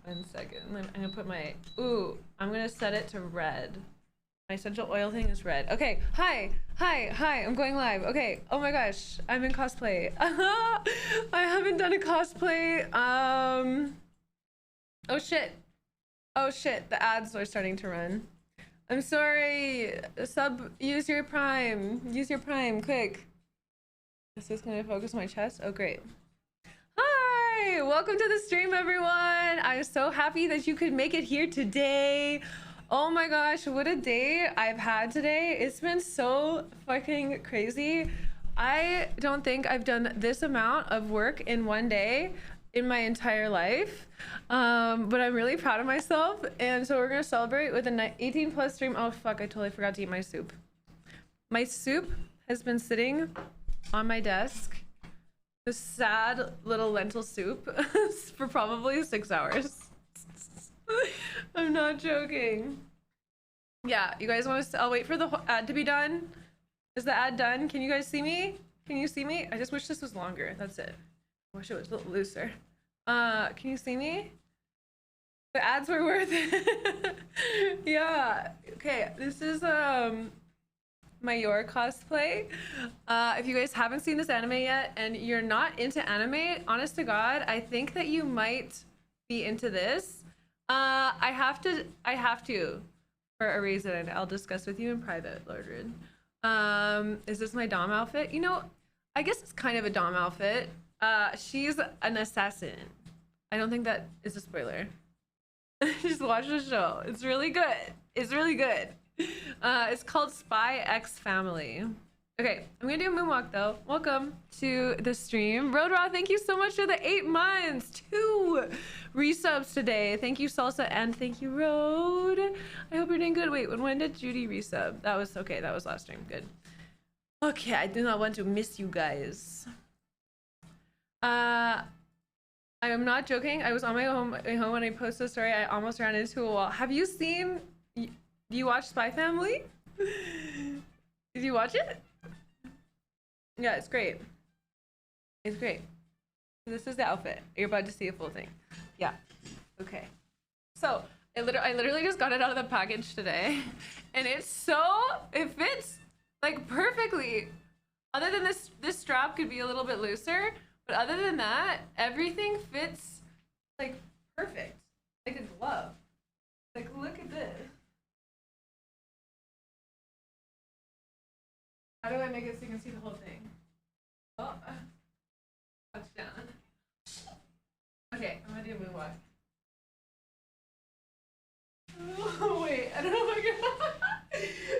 1 second. I'm gonna put my, ooh, I'm gonna set it to red. My essential oil thing is red. Okay, hi, I'm going live. Okay, oh my gosh, I'm in cosplay. I haven't done a cosplay. Oh shit, the ads are starting to run. I'm sorry, use your prime, quick. Is this gonna focus my chest? Oh great. Hi, welcome to the stream everyone. I'm so happy that you could make it here today. Oh my gosh, what a day I've had today. It's been so fucking crazy. I don't think I've done this amount of work in one day in my entire life. But I'm really proud of myself. And so we're gonna celebrate with an 18+ stream. Oh fuck, I totally forgot to eat my soup. My soup has been sitting on my desk, this sad little lentil soup, for probably 6 hours. I'm not joking. Yeah, you guys want to? I'll wait for the ad to be done. Is the ad done? Can you guys see me? Can you see me? I just wish this was longer. That's it. I wish it was a little looser. Can you see me? The ads were worth it. Yeah. Okay. This is my Your cosplay. If you guys haven't seen this anime yet and you're not into anime, honest to God, I think that you might be into this. I have to for a reason I'll discuss with you in private, Lordred. Is this my Dom outfit? You know, I guess it's kind of a Dom outfit. She's an assassin. I don't think that is a spoiler. Just watch the show. It's really good. It's really good. It's called Spy X Family. Okay, I'm gonna do a moonwalk though. Welcome to the stream. Road Raw, thank you so much for the 8 months. 2 resubs today. Thank you, Salsa, and thank you, Road. I hope you're doing good. Wait, when did Judy resub? That was okay. That was last stream. Good. Okay, I do not want to miss you guys. I am not joking. I was on my home when I posted a story. I almost ran into a wall. Have you seen? Do you watch Spy Family? Did you watch it? Yeah, it's great. It's great. This is the outfit. You're about to see a full thing. Yeah. Okay. So I literally just got it out of the package today, and it fits like perfectly. Other than this strap could be a little bit looser, but other than that, everything fits like perfect, like a glove. Like look at this. How do I make it so you can see the whole thing? Oh, touchdown. Okay, I'm gonna do a moonwalk. Oh, wait, I don't know if I can.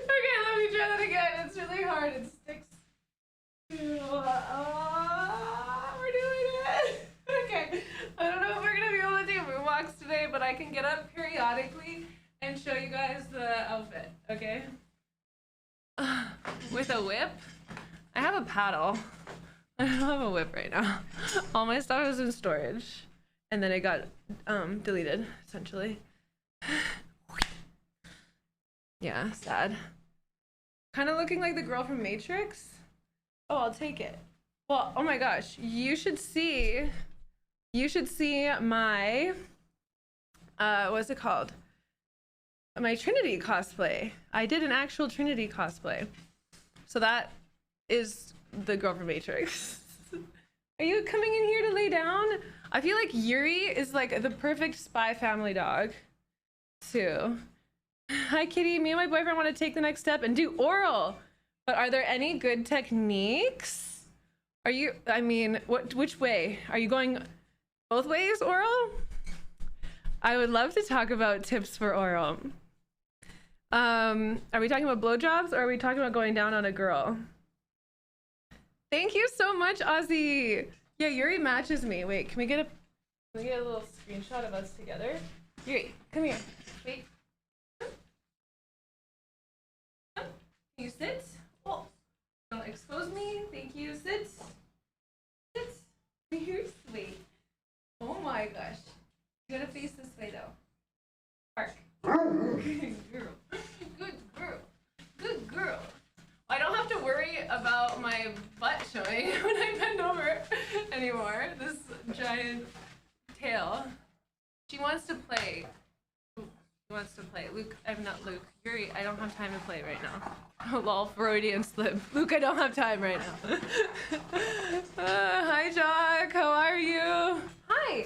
Okay, let me try that again. It's really hard. It sticks. We're doing it. Okay, I don't know if we're gonna be able to do moonwalks today, but I can get up periodically and show you guys the outfit. Okay. With a whip? I have a paddle. I don't have a whip right now. All my stuff is in storage. And then it got deleted, essentially. Yeah, sad. Kind of looking like the girl from Matrix. Oh, I'll take it. Well, oh my gosh. You should see my, what's it called? My Trinity cosplay. I did an actual Trinity cosplay. So that is the girl from Matrix. Are you coming in here to lay down? I feel like Yuri is like the perfect Spy Family dog too. Hi Kitty, me and my boyfriend want to take the next step and do oral. But are there any good techniques? Are you, I mean, which way? Are you going both ways oral? I would love to talk about tips for oral. Are we talking about blowjobs or are we talking about going down on a girl? Thank you so much, Ozzy. Yeah, Yuri matches me. Wait, can we get a little screenshot of us together? Yuri, come here. Wait. Can you sit? Oh, don't expose me. Thank you. Sit. Sit. You're sweet. Oh my gosh. You gotta face this way though. Bark. Good girl. Good girl. Good girl. I don't have to worry about my butt showing when I bend over anymore. This giant tail. She wants to play. She wants to play. Luke, I'm not Luke. Yuri, I don't have time to play right now. Lol, Freudian slip. Luke, I don't have time right now. Hi, Jock. How are you? Hi.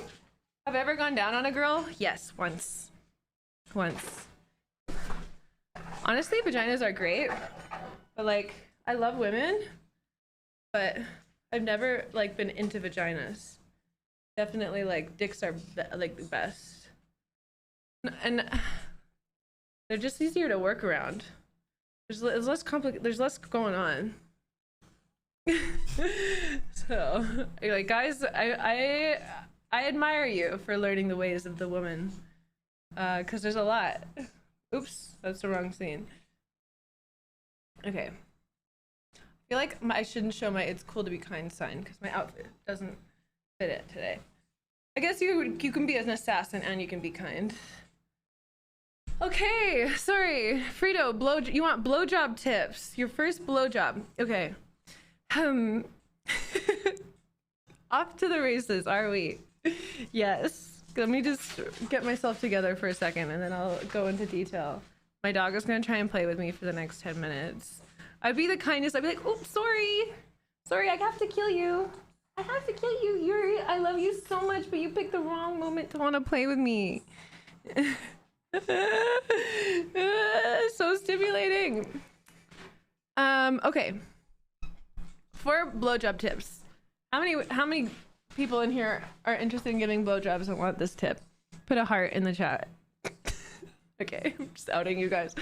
Have I ever gone down on a girl? Yes, once. Once. Honestly, vaginas are great. But, like, I love women. But I've never, like, been into vaginas. Definitely, like, dicks are, like, the best. And they're just easier to work around. There's less complicated. There's less going on. So, like, guys, I admire you for learning the ways of the woman, because there's a lot. Oops, that's the wrong scene. Okay. I feel like I shouldn't show my "it's cool to be kind" sign because my outfit doesn't fit it today. I guess you can be an assassin and you can be kind. Okay, sorry, Frito. You want blowjob tips? Your first blowjob. Okay. Off to the races, are we? Yes. Let me just get myself together for a second and then I'll go into detail. My dog is gonna try and play with me for the next 10 minutes. I'd be the kindest. I'd be like, oops, sorry. Sorry, I have to kill you. I have to kill you, Yuri. I love you so much, but you picked the wrong moment to want to play with me. So stimulating. Okay. For blowjob tips, how many people in here are interested in giving blowjobs and want this tip? Put a heart in the chat. Okay, I'm just outing you guys.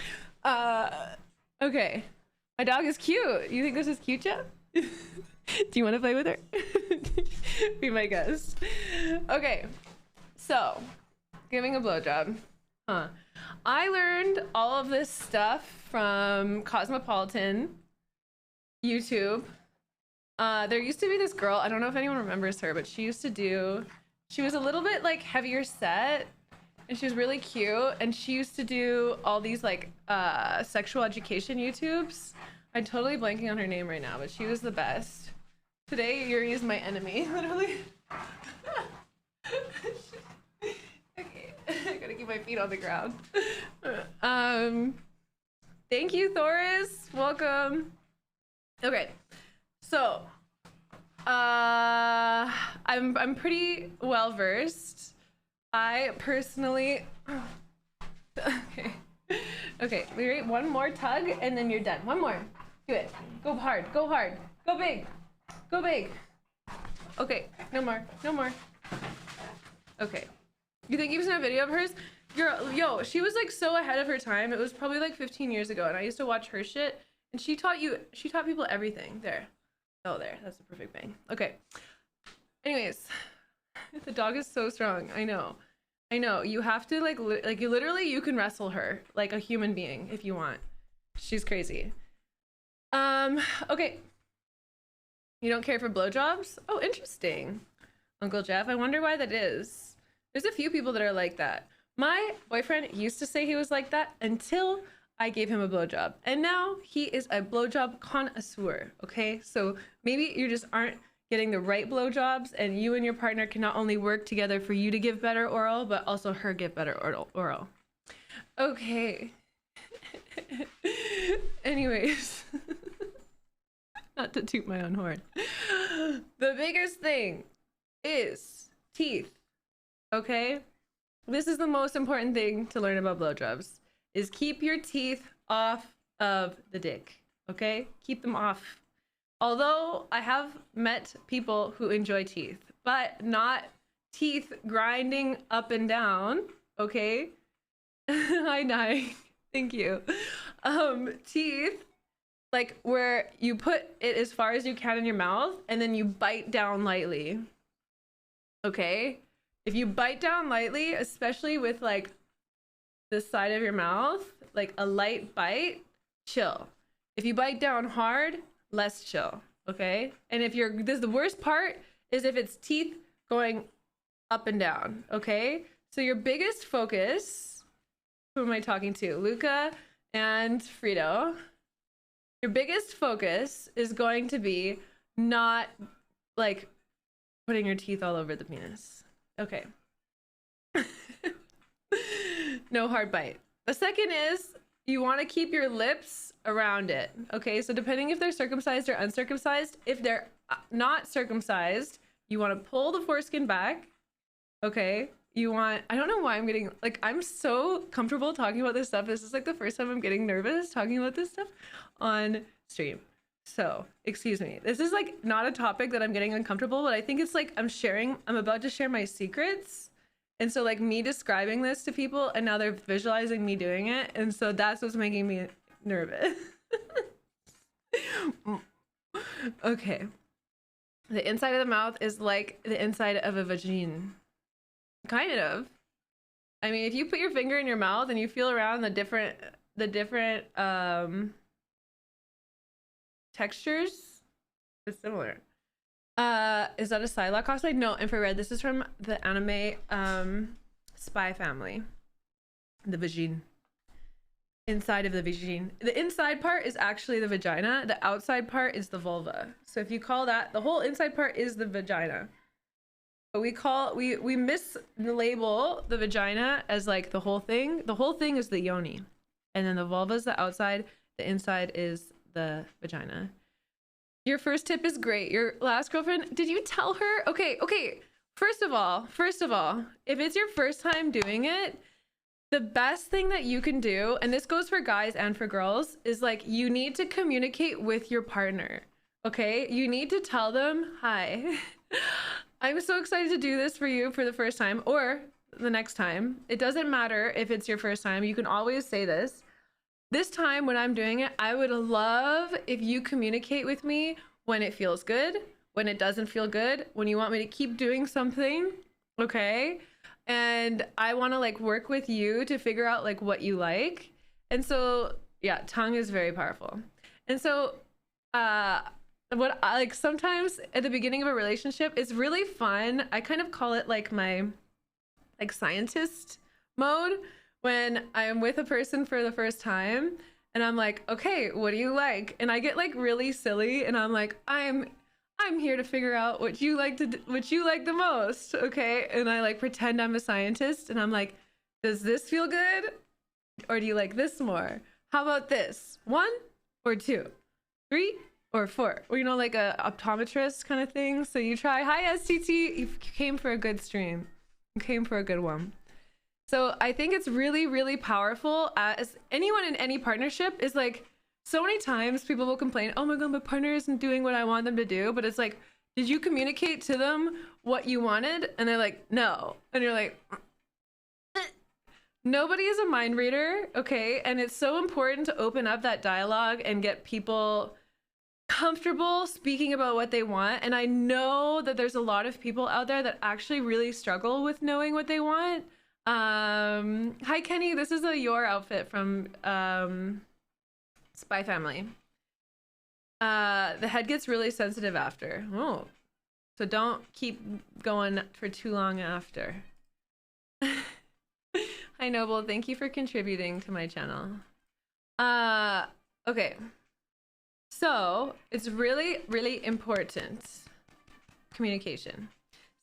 Okay, my dog is cute. You think this is cute, Jeff? Do you want to play with her? Be my guest. Okay, so giving a blowjob. I learned all of this stuff from Cosmopolitan, YouTube. There used to be this girl, I don't know if anyone remembers her, but she was a little bit like heavier set and she was really cute and she used to do all these like sexual education YouTubes. I'm totally blanking on her name right now, but she was the best. Today, Yuri is my enemy, literally. Okay, I gotta keep my feet on the ground. Thank you, Thoris. Welcome. Okay, so I'm pretty well versed. I personally. Okay, Lyri, one more tug and then you're done. One more. Do it. Go hard. Go hard. Go big. Go big. Okay, no more. No more. Okay. You think you've seen a video of hers? Yo, she was like so ahead of her time. It was probably like 15 years ago, and I used to watch her shit, and she taught people everything. There. Oh, there. That's the perfect bang. Okay. Anyways, the dog is so strong. I know. You have to like you literally you can wrestle her like a human being if you want. She's crazy. Okay. You don't care for blowjobs? Oh, interesting. Uncle Jeff, I wonder why that is. There's a few people that are like that. My boyfriend used to say he was like that until I gave him a blowjob. And now he is a blowjob connoisseur, okay? So maybe you just aren't getting the right blowjobs and you and your partner can not only work together for you to give better oral, but also her give better oral. Okay. Anyways. Not to toot my own horn. The biggest thing is teeth, okay? This is the most important thing to learn about blowjobs, is keep your teeth off of the dick, okay? Keep them off. Although I have met people who enjoy teeth, but not teeth grinding up and down, okay? Hi, Nai. Thank you. Teeth, like where you put it as far as you can in your mouth and then you bite down lightly, okay? If you bite down lightly, especially with like the side of your mouth, like a light bite, chill. If you bite down hard, less chill, okay? And if the worst part is if it's teeth going up and down, okay? So your biggest focus, who am I talking to? Luca and Frito. Your biggest focus is going to be not like putting your teeth all over the penis. Okay. no hard bite. The second is you want to keep your lips around it. Okay, so depending if they're circumcised or uncircumcised, if they're not circumcised, you want to pull the foreskin back. Okay, you want, I don't know why I'm getting, like, I'm so comfortable talking about this stuff. This is like the first time I'm getting nervous talking about this stuff on stream. So, excuse me. This is like not a topic that I'm getting uncomfortable, but I think it's like I'm about to share my secrets. And so like me describing this to people and now they're visualizing me doing it. And so that's what's making me nervous. Okay. The inside of the mouth is like the inside of a vagina. Kind of. I mean, if you put your finger in your mouth and you feel around the different textures, it's similar. Is that a Psylocke cosplay? No, infrared. This is from the anime Spy Family. The vagine. Inside of the vagine. The inside part is actually the vagina. The outside part is the vulva. So if you call that, the whole inside part is the vagina. But we mislabel the vagina as like the whole thing. The whole thing is the yoni. And then the vulva is the outside. The inside is the vagina. Your first tip is great. Your last girlfriend, did you tell her? Okay. First of all, if it's your first time doing it, the best thing that you can do, and this goes for guys and for girls, is like you need to communicate with your partner. Okay? You need to tell them, hi, I'm so excited to do this for you for the first time or the next time. It doesn't matter if it's your first time. You can always say this. This time when I'm doing it, I would love if you communicate with me when it feels good, when it doesn't feel good, when you want me to keep doing something, okay? And I want to like work with you to figure out like what you like. And so, yeah, tongue is very powerful. And so, what I like sometimes at the beginning of a relationship, it's really fun. I kind of call it like my like scientist mode. When I'm with a person for the first time and I'm like, okay, what do you like? And I get like really silly and I'm like, I'm here to figure out what you like the most, okay? And I like pretend I'm a scientist and I'm like, does this feel good? Or do you like this more? How about this? 1 or 2? 3 or 4? Or, you know, like a optometrist kind of thing. So you try, hi STT, you came for a good stream. You came for a good one. So I think it's really, really powerful. As anyone in any partnership is like, so many times people will complain, oh my God, my partner isn't doing what I want them to do. But it's like, did you communicate to them what you wanted? And they're like, no. And you're like, nobody is a mind reader, okay? And it's so important to open up that dialogue and get people comfortable speaking about what they want. And I know that there's a lot of people out there that actually really struggle with knowing what they want. Hi Kenny, this is your outfit from Spy Family. The head gets really sensitive after. Oh, so don't keep going for too long after. Hi Noble, thank you for contributing to my channel. Okay, so it's really, really important communication.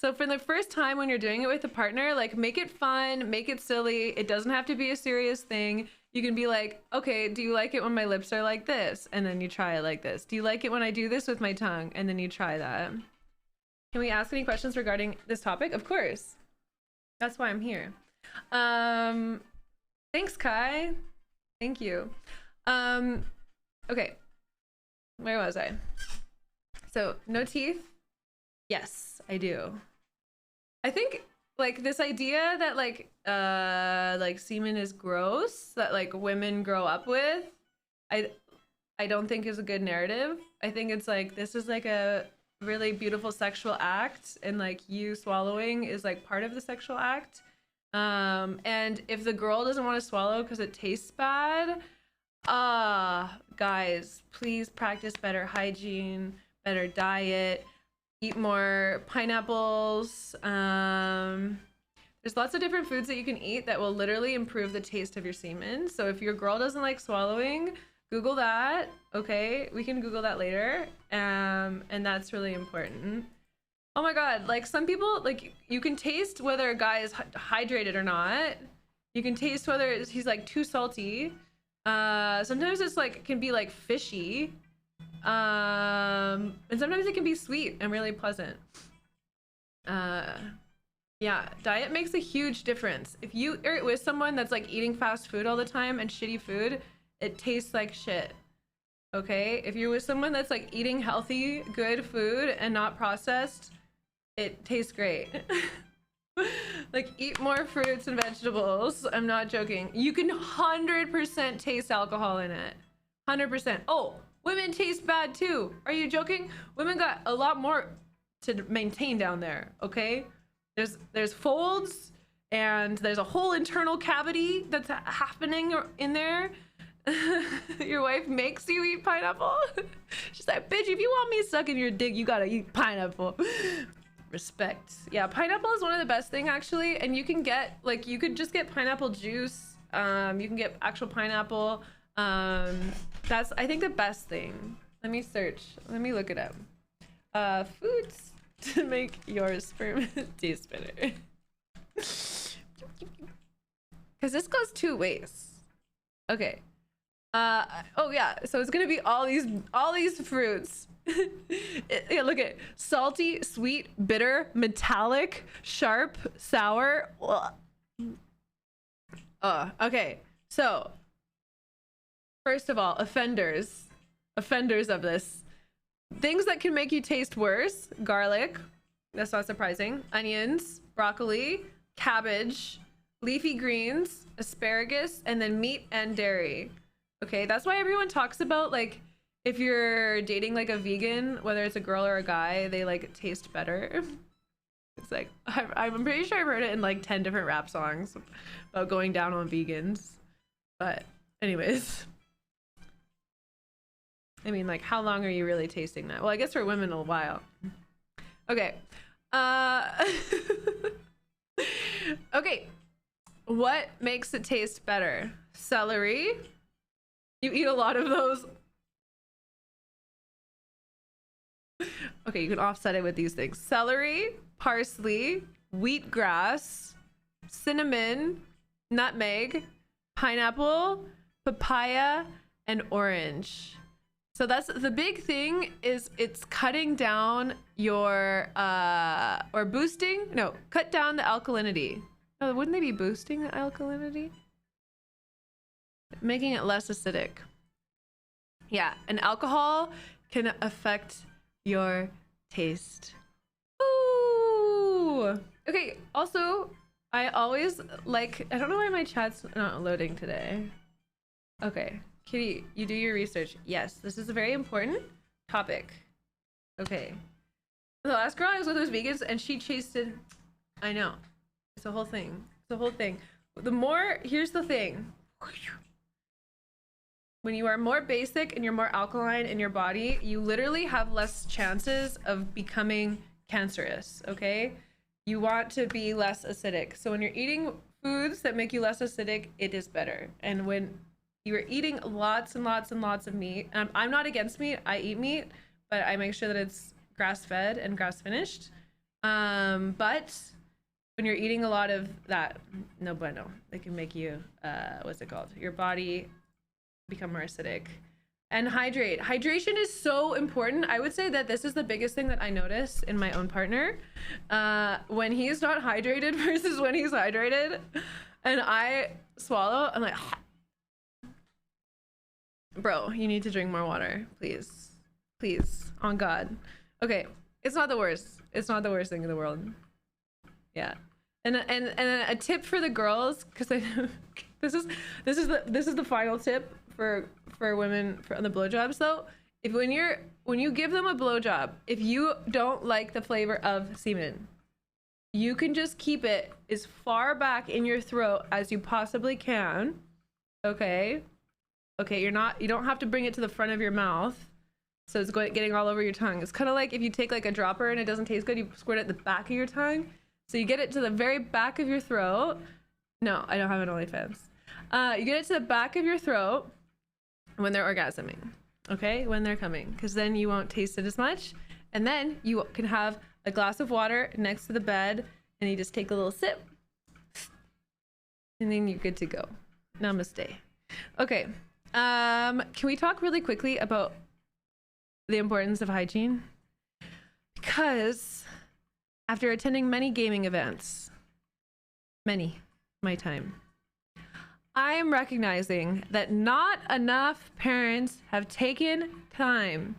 So for the first time when you're doing it with a partner, like make it fun, make it silly. It doesn't have to be a serious thing. You can be like, okay, do you like it when my lips are like this? And then you try it like this. Do you like it when I do this with my tongue? And then you try that. Can we ask any questions regarding this topic? Of course. That's why I'm here. Thanks, Kai. Thank you. Okay. Where was I? So, no teeth? Yes, I do. I think like this idea that like semen is gross, that like women grow up with, I don't think is a good narrative. I think it's like this is like a really beautiful sexual act, and like you swallowing is like part of the sexual act. And if the girl doesn't want to swallow because it tastes bad, guys, please practice better hygiene, better diet. Eat more pineapples. There's lots of different foods that you can eat that will literally improve the taste of your semen. So if your girl doesn't like swallowing, Google that. Okay, we can Google that later. And that's really important. Oh my God, like some people, like you can taste whether a guy is hydrated or not. You can taste whether he's like too salty. Sometimes it's like can be like fishy. And sometimes it can be sweet and really pleasant. Yeah, diet makes a huge difference. If you are with someone that's like eating fast food all the time and shitty food, it tastes like shit. Okay? If you're with someone that's like eating healthy, good food and not processed, it tastes great. Like, eat more fruits and vegetables. I'm not joking. You can 100% taste alcohol in it. 100%. Oh, women taste bad too. Are you joking? Women got a lot more to maintain down there, okay? There's folds and there's a whole internal cavity that's happening in there. Your wife makes you eat pineapple. She's like, bitch, if you want me sucking your dick, you gotta eat pineapple. Respect. Yeah, pineapple is one of the best thing actually, and you can get like, you could just get pineapple juice. You can get actual pineapple. That's, I think, the best thing. Let me search. Let me look it up. Foods to make your sperm taste better. Because this goes 2 ways. Okay. Oh yeah, so it's gonna be all these fruits. Yeah, look at salty, sweet, bitter, metallic, sharp, sour. Okay, so first of all, offenders of this, things that can make you taste worse: garlic, that's not surprising, onions, broccoli, cabbage, leafy greens, asparagus, and then meat and dairy. Okay, that's why everyone talks about, like, if you're dating like a vegan, whether it's a girl or a guy, they like taste better. It's like, I'm pretty sure I've heard it in like 10 different rap songs about going down on vegans. But anyways, I mean, like, how long are you really tasting that? Well, I guess for women a while. Okay. Okay, what makes it taste better? Celery. You eat a lot of those. Okay, you can offset it with these things: celery, parsley, wheatgrass, cinnamon, nutmeg, pineapple, papaya, and orange. So that's the big thing, is it's cutting down your or boosting, no, cut down the alkalinity. Oh, wouldn't they be boosting the alkalinity? Making it less acidic. Yeah, and alcohol can affect your taste. Ooh. Okay, also, I always like, I don't know why my chat's not loading today. Okay, Kitty, you do your research. Yes, this is a very important topic. Okay. The last girl I was with was vegans and she tasted, I know, it's a whole thing. It's a whole thing. The more, here's the thing. When you are more basic and you're more alkaline in your body, you literally have less chances of becoming cancerous, okay? You want to be less acidic. So when you're eating foods that make you less acidic, it is better. And when you're eating lots and lots and lots of meat, I'm not against meat, I eat meat, but I make sure that it's grass-fed and grass-finished. But when you're eating a lot of that, no bueno. It can make you, what's it called? Your body become more acidic. And hydrate. Hydration is so important. I would say that this is the biggest thing that I notice in my own partner. When he's not hydrated versus when he's hydrated, and I swallow, I'm like, bro, you need to drink more water, please. Please, on God. Okay, it's not the worst. It's not the worst thing in the world. Yeah. And a tip for the girls, because I this is the final tip for women on the blowjobs though. When you give them a blowjob, if you don't like the flavor of semen, you can just keep it as far back in your throat as you possibly can. Okay, you don't have to bring it to the front of your mouth, so it's getting all over your tongue. It's kind of like if you take like a dropper and it doesn't taste good, you squirt it at the back of your tongue. So you get it to the very back of your throat. No, I don't have an OnlyFans. You get it to the back of your throat when they're orgasming, okay? When they're coming, because then you won't taste it as much. And then you can have a glass of water next to the bed and you just take a little sip. And then you're good to go. Namaste. Okay. Can we talk really quickly about the importance of hygiene? Because after attending many gaming events, my time, I am recognizing that not enough parents have taken time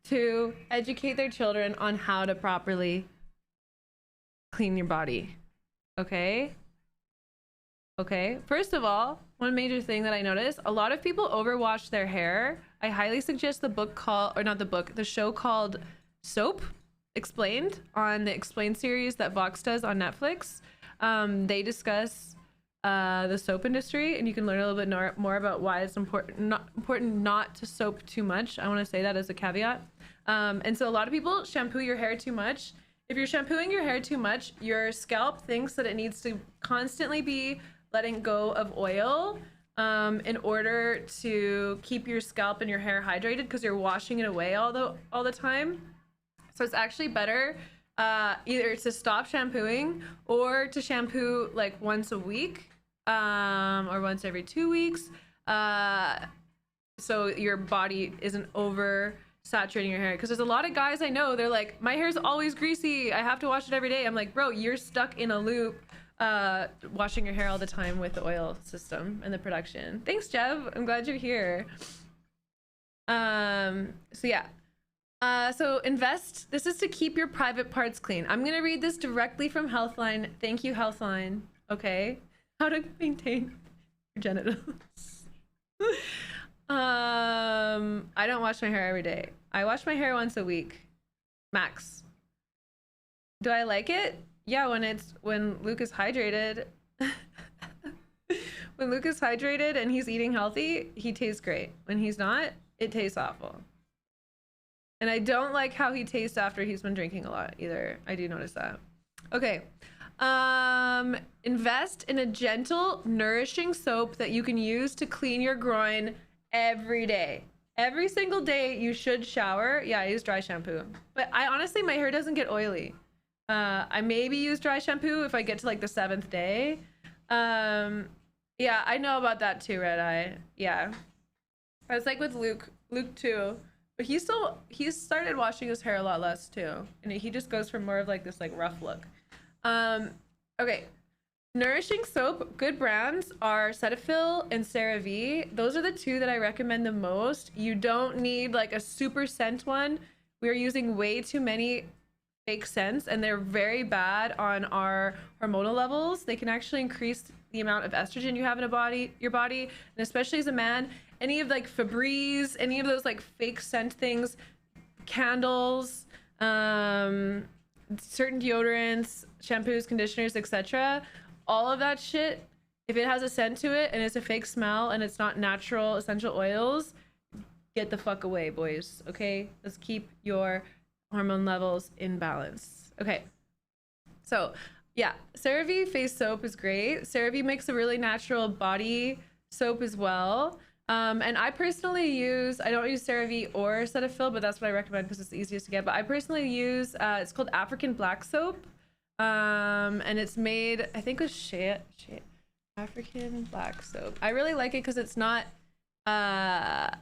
to educate their children on how to properly clean your body. Okay? Okay. First of all, one major thing that I noticed, a lot of people overwash their hair. I highly suggest the book called, or not the book, the show called Soap Explained on the Explained series that Vox does on Netflix. They discuss the soap industry, and you can learn a little bit more about why it's important not to soap too much. I want to say that as a caveat. And so a lot of people shampoo your hair too much. If you're shampooing your hair too much, your scalp thinks that it needs to constantly be letting go of oil in order to keep your scalp and your hair hydrated, because you're washing it away all the time. So it's actually better either to stop shampooing or to shampoo like once a week or once every 2 weeks, so your body isn't over saturating your hair. Because there's a lot of guys I know, they're like, my hair's always greasy, I have to wash it every day. I'm like, bro, you're stuck in a loop washing your hair all the time with the oil system and the production. Thanks, Jev, I'm glad you're here. So yeah, so invest. This is to keep your private parts clean. I'm gonna read this directly from Healthline. Thank you, Healthline. Okay, how to maintain your genitals. I don't wash my hair every day. I wash my hair once a week, max. Do I like it? Yeah, when Luke is hydrated. When Luke is hydrated and he's eating healthy, he tastes great. When he's not, it tastes awful. And I don't like how he tastes after he's been drinking a lot either. I do notice that. Okay. Invest in a gentle, nourishing soap that you can use to clean your groin every day. Every single day you should shower. Yeah, I use dry shampoo. But I honestly, my hair doesn't get oily. I maybe use dry shampoo if I get to like the 7th day. Yeah, I know about that too, Red Eye. Yeah. I was like with Luke too. But he started washing his hair a lot less too. And he just goes for more of like this like rough look. Okay. Nourishing soap, good brands are Cetaphil and CeraVe. Those are the two that I recommend the most. You don't need like a super scent one. We're using way too many fake scents, and they're very bad on our hormonal levels. They can actually increase the amount of estrogen you have in your body, and especially as a man, any of like Febreze, any of those like fake scent things, candles, certain deodorants, shampoos, conditioners, etc. All of that shit, if it has a scent to it and it's a fake smell and it's not natural essential oils, get the fuck away, boys. Okay, let's keep your hormone levels in balance. Okay, so yeah, CeraVe face soap is great. CeraVe makes a really natural body soap as well. And I personally use, I don't use CeraVe or Cetaphil, but that's what I recommend because it's the easiest to get. But I personally use, it's called African Black Soap. And it's made, I think, with African Black Soap. I really like it because it's not,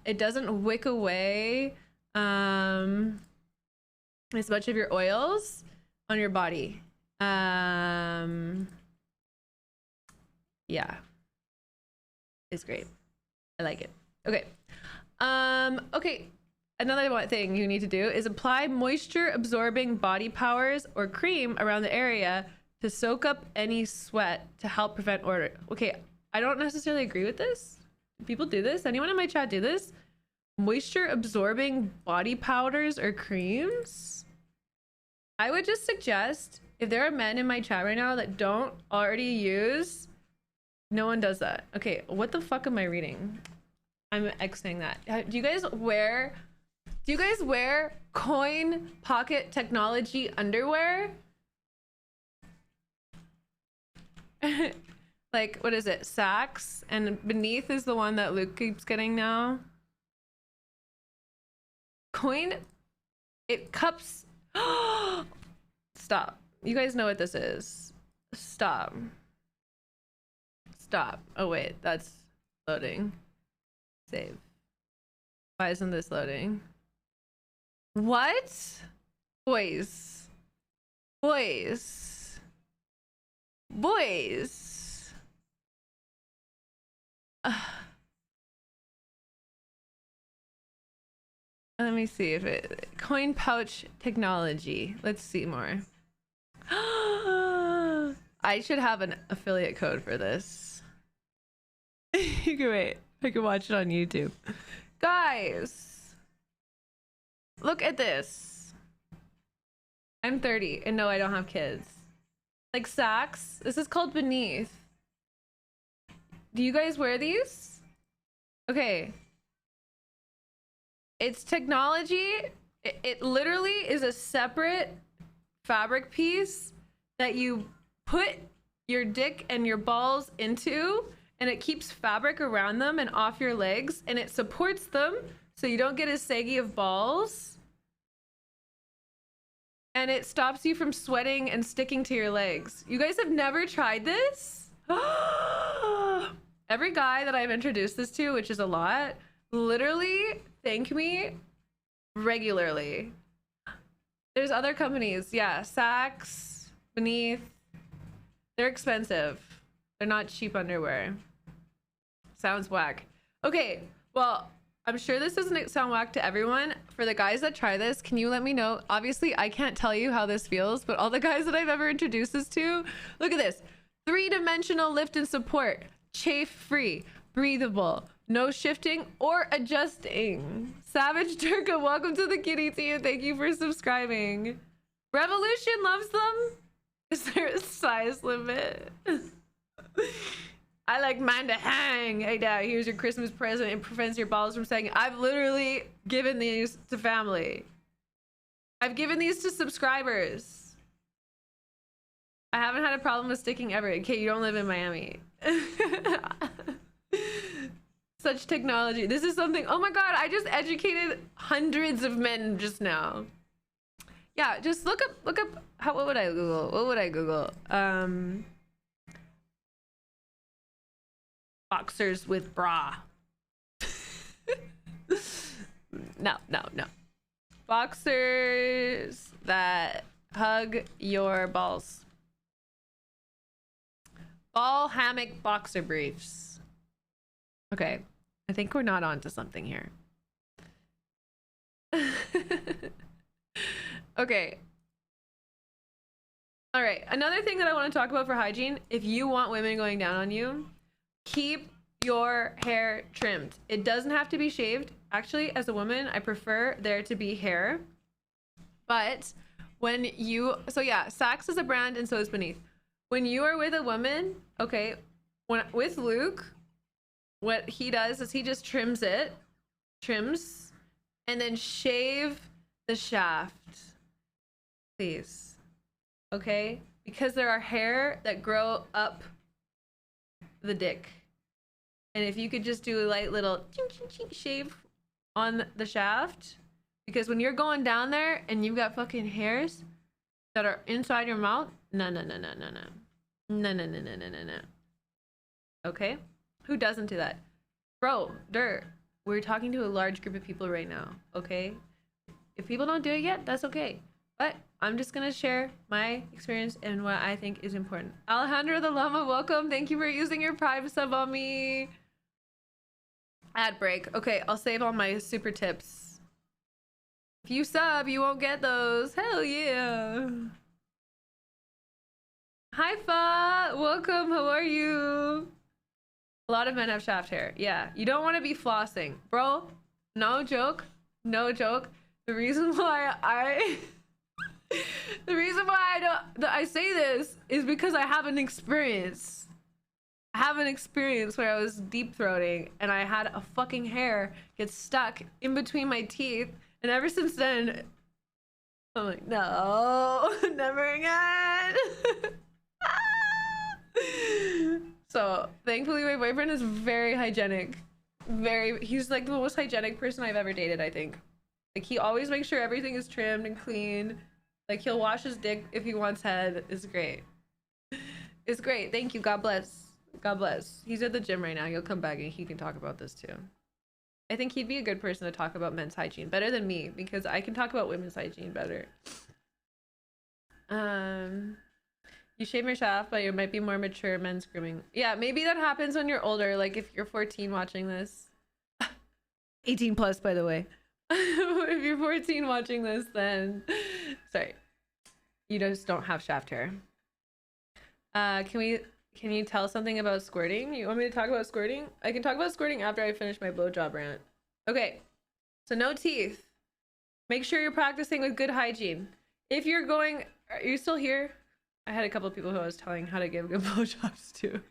it doesn't wick away as much of your oils on your body. Yeah, it's great. I like it. Okay. Okay. Another thing you need to do is apply moisture absorbing body powers or cream around the area to soak up any sweat to help prevent odor. Okay, I don't necessarily agree with this. People do this. Anyone in my chat do this? Moisture absorbing body powders or creams? I would just suggest, if there are men in my chat right now that don't already use, no one does that. Okay, what the fuck am I reading? I'm Xing that. Do you guys wear coin pocket technology underwear? Like, what is it? Saks, and beneath is the one that Luke keeps getting now. Coin, it cups. Stop. You guys know what this is. Stop. stop. Oh wait, that's loading. Save. Why isn't this loading? What? Boys. Boys. Boys. Let me see if it... Coin pouch technology. Let's see more. I should have an affiliate code for this. You can wait. I can watch it on YouTube. Guys, look at this. I'm 30 and no, I don't have kids. Like socks. This is called Beneath. Do you guys wear these? Okay. It's technology. It literally is a separate fabric piece that you put your dick and your balls into, and it keeps fabric around them and off your legs, and it supports them so you don't get as saggy of balls, and it stops you from sweating and sticking to your legs. You guys have never tried this? Every guy that I've introduced this to, which is a lot, literally thank me regularly. There's other companies, yeah, Saks, Beneath. They're expensive. They're not cheap underwear. Sounds whack. Okay, well, I'm sure this doesn't sound whack to everyone. For the guys that try this, can you let me know? Obviously, I can't tell you how this feels, but all the guys that I've ever introduced this to, look at this. 3-dimensional lift and support. Chafe-free. Breathable. No shifting or adjusting. Savage Turka, welcome to the kitty team. Thank you for subscribing. Revolution loves them. Is there a size limit? I like mine to hang. Hey dad, here's your Christmas present. It prevents your balls from sagging. I've literally given these to family. I've given these to subscribers. I haven't had a problem with sticking ever. Okay, you don't live in Miami. Such technology. This is something, oh my god, I just educated hundreds of men just now. Yeah, just look up how, what would I Google? Boxers with bra. No. Boxers that hug your balls. Ball hammock boxer briefs. Okay, I think we're not onto something here. Okay. All right, another thing that I want to talk about for hygiene, if you want women going down on you, keep your hair trimmed. It doesn't have to be shaved. Actually, as a woman, I prefer there to be hair. But when you, so yeah, Saks is a brand and so is Beneath. When you are with a woman, okay, with Luke, what he does is he just trims, and then shave the shaft, please. Okay, because there are hair that grow up the dick, and if you could just do a light little ching, ching, ching, shave on the shaft, because when you're going down there and you've got fucking hairs that are inside your mouth, no. Okay, who doesn't do that? Bro, we're talking to a large group of people right now. Okay, if people don't do it yet, that's okay, but I'm just gonna share my experience and what I think is important. Alejandro the Llama, welcome. Thank you for using your Prime sub on me. Ad break. Okay, I'll save all my super tips. If you sub, you won't get those. Hell yeah. Hi Fa, welcome. How are you? A lot of men have shaft hair. Yeah, you don't want to be flossing, bro. No joke. The reason why I I say this is because I have an experience. I have an experience where I was deep throating and I had a fucking hair get stuck in between my teeth, and ever since then I'm like, no, never again. So thankfully my boyfriend is very hygienic. He's like the most hygienic person I've ever dated, I think. Like, he always makes sure everything is trimmed and clean. Like, he'll wash his dick if he wants head. It's great. It's great. Thank you. God bless. God bless. He's at the gym right now. He'll come back and he can talk about this too. I think he'd be a good person to talk about men's hygiene better than me because I can talk about women's hygiene better. You shave your shaft, but you might be more mature men's grooming. Yeah, maybe that happens when you're older. Like if you're 14 watching this. 18 plus, by the way. If you're 14 watching this, then sorry. You just don't have shaft hair. Can you tell something about squirting? You want me to talk about squirting? I can talk about squirting after I finish my blowjob rant. Okay. So no teeth. Make sure you're practicing with good hygiene. If you're going, are you still here? I had a couple of people who I was telling how to give good blowjobs to.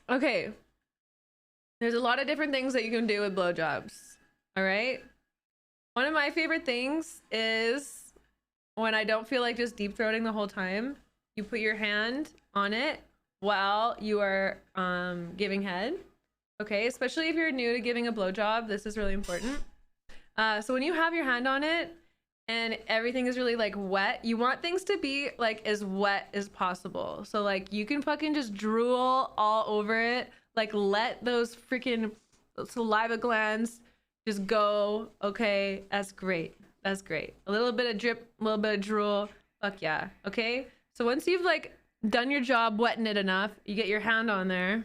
Okay. There's a lot of different things that you can do with blowjobs. All right. One of my favorite things is when I don't feel like just deep throating the whole time, you put your hand on it while you are giving head. Okay. Especially if you're new to giving a blowjob, this is really important. So when you have your hand on it, and everything is really like wet, you want things to be like as wet as possible. So like you can fucking just drool all over it, like let those freaking saliva glands just go. Okay, that's great. That's great. A little bit of drip, a little bit of drool. Fuck yeah. Okay, so once you've like done your job wetting it enough, you get your hand on there,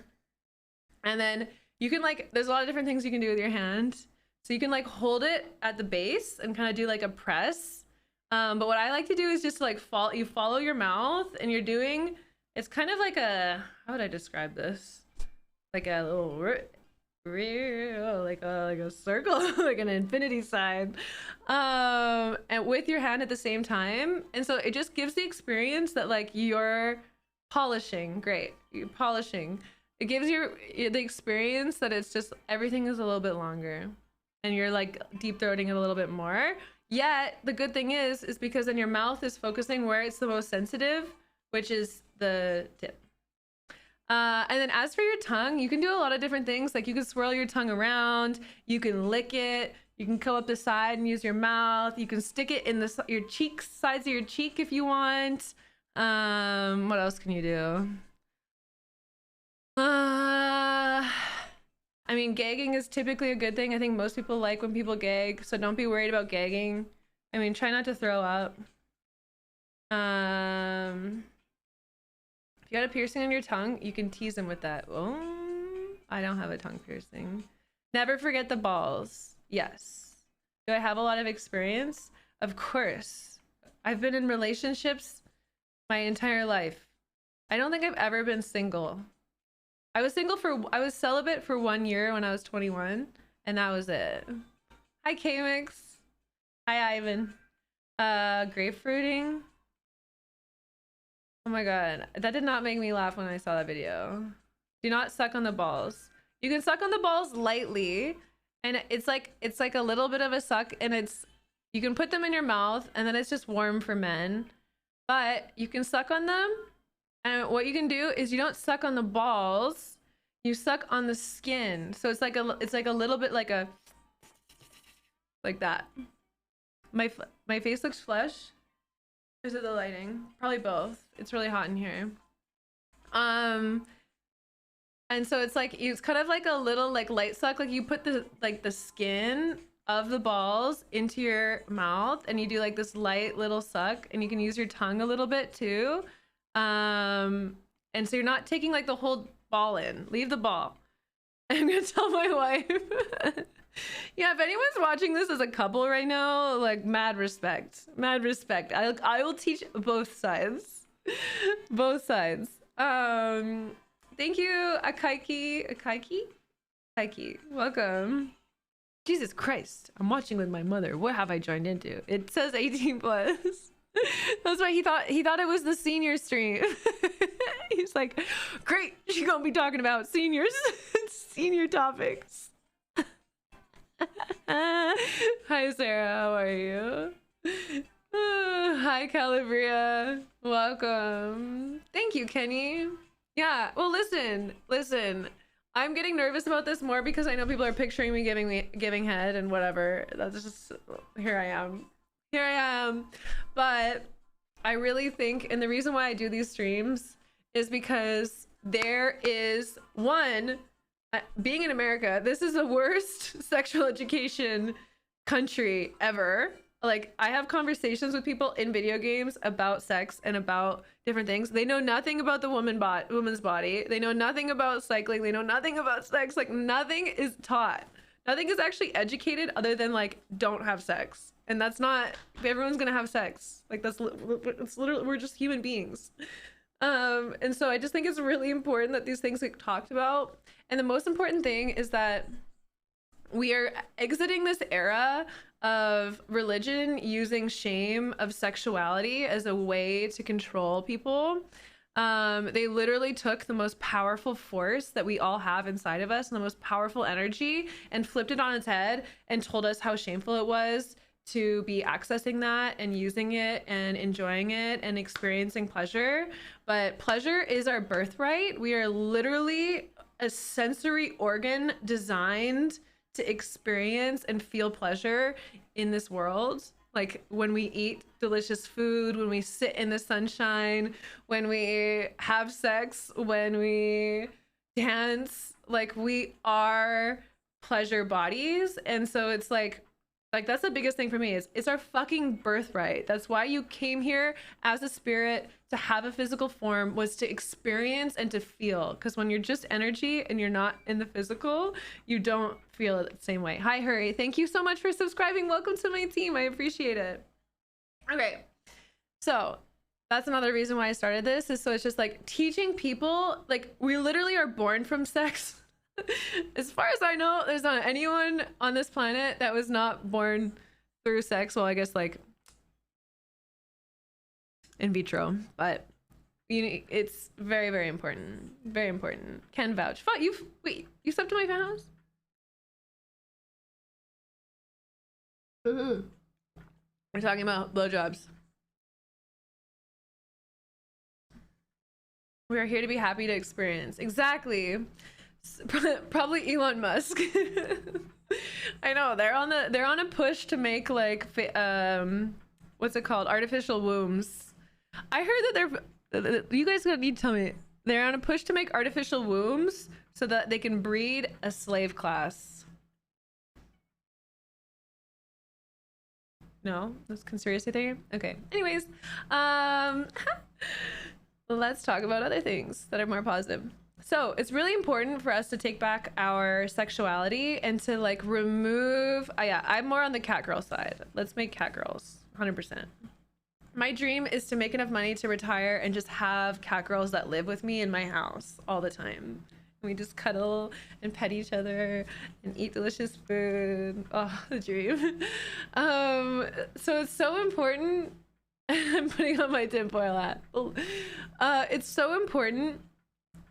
and then you can like, there's a lot of different things you can do with your hand. So you can like hold it at the base and kind of do like a press. But what I like to do is just like follow your mouth, and you're doing, it's kind of like a, how would I describe this? Like a little, like a circle, like an infinity sign. And with your hand at the same time. And so it just gives the experience that like you're polishing. Great. You're polishing. It gives you the experience that it's just, everything is a little bit longer. And you're like deep throating it a little bit more. Yet the good thing is because then your mouth is focusing where it's the most sensitive, which is the tip. And then as for your tongue, you can do a lot of different things. Like you can swirl your tongue around, you can lick it, you can go up the side and use your mouth, you can stick it in your cheeks, sides of your cheek if you want. What else can you do? I mean, gagging is typically a good thing. I think most people like when people gag, so don't be worried about gagging. I mean, try not to throw up. If you got a piercing on your tongue, you can tease them with that. Oh, I don't have a tongue piercing. Never forget the balls. Yes. Do I have a lot of experience? Of course. I've been in relationships my entire life. I don't think I've ever been single. I was celibate for 1 year when I was 21, and that was it. Hi, K-Mix. Hi, Ivan. Grapefruiting. Oh my god, that did not make me laugh when I saw that video. Do not suck on the balls. You can suck on the balls lightly, and it's like a little bit of a suck, and you can put them in your mouth, and then it's just warm for men. But you can suck on them. And what you can do is you don't suck on the balls, you suck on the skin. So it's like a little bit like that. My face looks flush. Is it the lighting? Probably both. It's really hot in here. And so it's kind of like a little like light suck. Like you put the skin of the balls into your mouth, and you do like this light little suck, and you can use your tongue a little bit too. And so you're not taking like the whole ball in. Leave the ball. I'm gonna tell my wife. Yeah, if anyone's watching this as a couple right now, like mad respect. I will teach both sides. Both sides. Thank you, Akaiki. Welcome. Jesus Christ, I'm watching with my mother. What have I joined into? It says 18 plus. That's why he thought it was the senior stream. He's like, great, she's gonna be talking about seniors. Senior topics. Hi Sarah, how are you? Hi Calabria, welcome. Thank you, Kenny. Yeah, well listen, I'm getting nervous about this more because I know people are picturing me giving head and whatever. That's just, here I am. But I really think, and the reason why I do these streams is because there is one, being in America, this is the worst sexual education country ever. Like, I have conversations with people in video games about sex and about different things. They know nothing about the woman's body. They know nothing about cycling. They know nothing about sex. Like, nothing is taught. Nothing is actually educated other than like, don't have sex. And that's not, everyone's gonna have sex. Like, it's literally, we're just human beings. And so I just think it's really important that these things get talked about. And the most important thing is that we are exiting this era of religion using shame of sexuality as a way to control people. They literally took the most powerful force that we all have inside of us and the most powerful energy and flipped it on its head and told us how shameful it was to be accessing that and using it and enjoying it and experiencing pleasure. But pleasure is our birthright. We are literally a sensory organ designed to experience and feel pleasure in this world. Like, when we eat delicious food, when we sit in the sunshine, when we have sex, when we dance, like, we are pleasure bodies. And so it's like that's the biggest thing for me, is it's our fucking birthright. That's why you came here as a spirit, to have a physical form, was to experience and to feel. Because when you're just energy and you're not in the physical, you don't feel it the same way. Hi, Hurry. Thank you so much for subscribing. Welcome to my team. I appreciate it. Okay. So that's another reason why I started this, is so it's just like teaching people, like, we literally are born from sex. As far as I know, there's not anyone on this planet that was not born through sex. Well, I guess like in vitro, but it's very, very important. Very important. Can vouch. Wait, you stepped to my Fanhouse? We're talking about blowjobs. We are here to be happy to experience. Exactly. Probably Elon Musk. I know they're on a push to make like what's it called, artificial wombs. I heard that you guys need to tell me, they're on a push to make artificial wombs so that they can breed a slave class. No, that's conspiracy theory. Okay, anyways, let's talk about other things that are more positive. So it's really important for us to take back our sexuality and to like remove, yeah, I'm more on the cat girl side. Let's make cat girls 100%. My dream is to make enough money to retire and just have cat girls that live with me in my house all the time. We just cuddle and pet each other and eat delicious food. Oh, the dream. So it's so important. I'm putting on my tinfoil hat. It's so important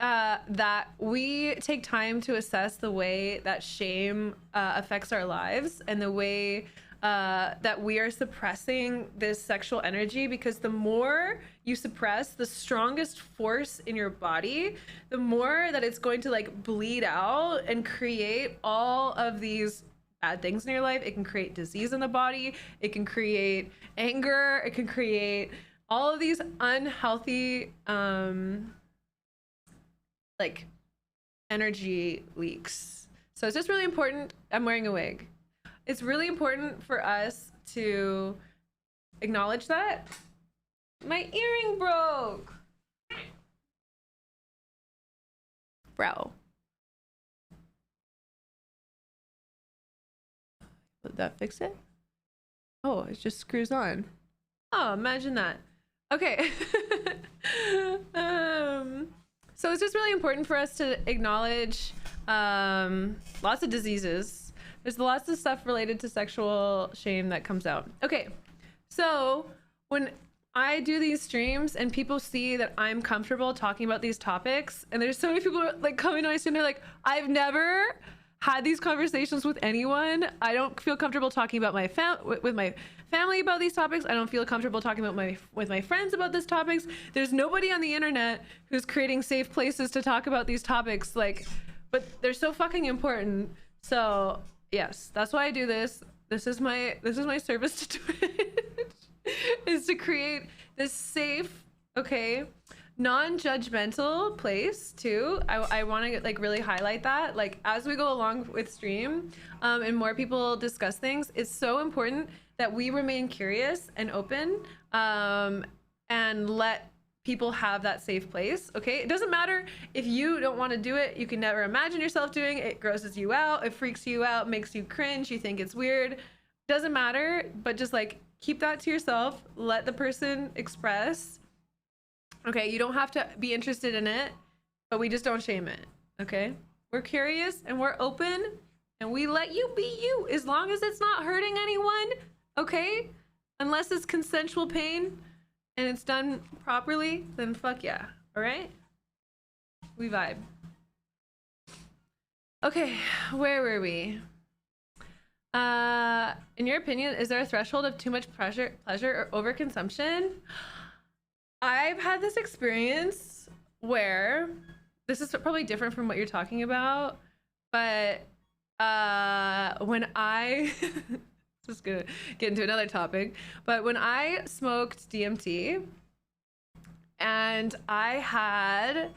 that we take time to assess the way that shame affects our lives and the way that we are suppressing this sexual energy, because the more you suppress the strongest force in your body, the more that it's going to like bleed out and create all of these bad things in your life. It can create disease in the body, it can create anger, it can create all of these unhealthy like energy leaks. So it's just really important. I'm wearing a wig. It's really important for us to acknowledge that. My earring broke. Bro. Would that fix it? Oh, it just screws on. Oh, imagine that. Okay. So it's just really important for us to acknowledge lots of diseases. There's lots of stuff related to sexual shame that comes out. Okay, so when I do these streams and people see that I'm comfortable talking about these topics, and there's so many people like coming to my stream, they're like, I've never had these conversations with anyone. I don't feel comfortable talking about with my family about these topics. I don't feel comfortable talking about with my friends about these topics. There's nobody on the internet who's creating safe places to talk about these topics, like, but they're so fucking important. So yes, that's why I do this. This is my service to Twitch, is to create this safe, okay, non-judgmental place too. I want to like really highlight that, like as we go along with stream and more people discuss things, it's so important that we remain curious and open and let people have that safe place. Okay, it doesn't matter if you don't want to do it. You can never imagine yourself doing it. It grosses you out, it freaks you out, makes you cringe, you think it's weird. Doesn't matter, but just like keep that to yourself. Let the person express. Okay, you don't have to be interested in it, but we just don't shame it. Okay, we're curious and we're open and we let you be you as long as it's not hurting anyone. Okay, unless it's consensual pain and it's done properly, then fuck yeah. All right, we vibe. Okay, where were we? In your opinion, is there a threshold of too much pleasure or overconsumption? I've had this experience where this is probably different from what you're talking about, but when I just gonna get into another topic, but when I smoked DMT and I had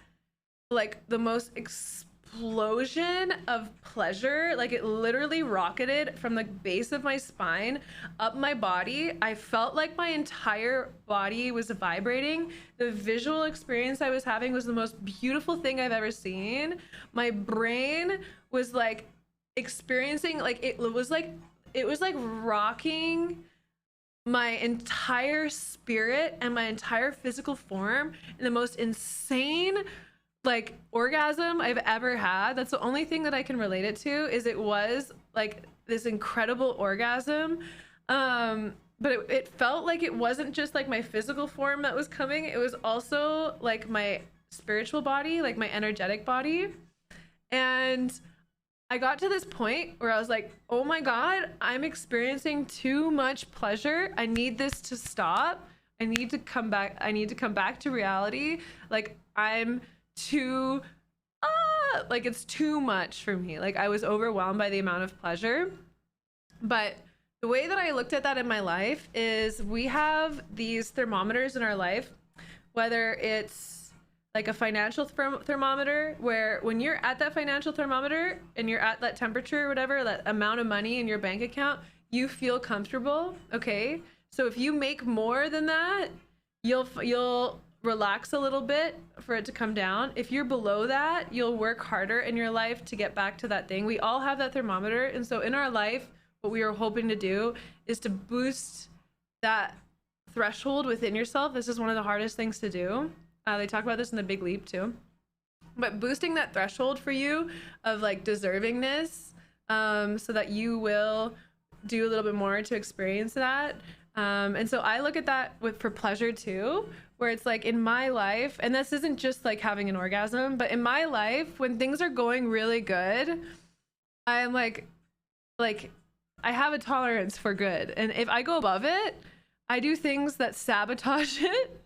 like the most explosion of pleasure, like it literally rocketed from the base of my spine up my body. I felt like my entire body was vibrating. The visual experience I was having was the most beautiful thing I've ever seen. My brain was like experiencing, like it was like rocking my entire spirit and my entire physical form in the most insane like orgasm I've ever had. That's the only thing that I can relate it to, is it was like this incredible orgasm. But it felt like it wasn't just like my physical form that was coming, it was also like my spiritual body, like my energetic body. And I got to this point where I was like, oh my God, I'm experiencing too much pleasure. I need this to stop. I need to come back. I need to come back to reality. Like I'm too like it's too much for me. Like I was overwhelmed by the amount of pleasure. But the way that I looked at that in my life is we have these thermometers in our life, whether it's like a financial thermometer, where when you're at that financial thermometer and you're at that temperature or whatever, that amount of money in your bank account, you feel comfortable. Okay, so if you make more than that, you'll relax a little bit for it to come down. If you're below that, you'll work harder in your life to get back to that thing. We all have that thermometer. And so in our life, what we are hoping to do is to boost that threshold within yourself. This is one of the hardest things to do. They talk about this in The Big Leap too. But boosting that threshold for you of like deservingness, so that you will do a little bit more to experience that. And so I look at that for pleasure too, where it's like in my life, and this isn't just like having an orgasm, but in my life, when things are going really good, I'm like I have a tolerance for good. And if I go above it, I do things that sabotage it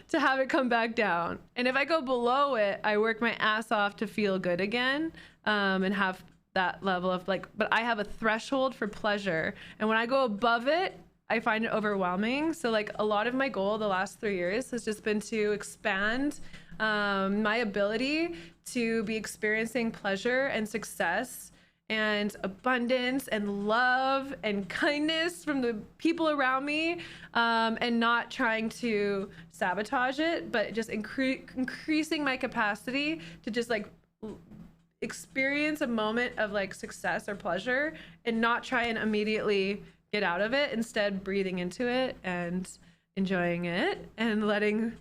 to have it come back down. And if I go below it, I work my ass off to feel good again, and have that level of like, but I have a threshold for pleasure. And when I go above it, I find it overwhelming. So like a lot of my goal the last 3 years has just been to expand my ability to be experiencing pleasure and success and abundance and love and kindness from the people around me, and not trying to sabotage it, but just increasing my capacity to just like experience a moment of like success or pleasure and not try and immediately get out of it, instead breathing into it and enjoying it and letting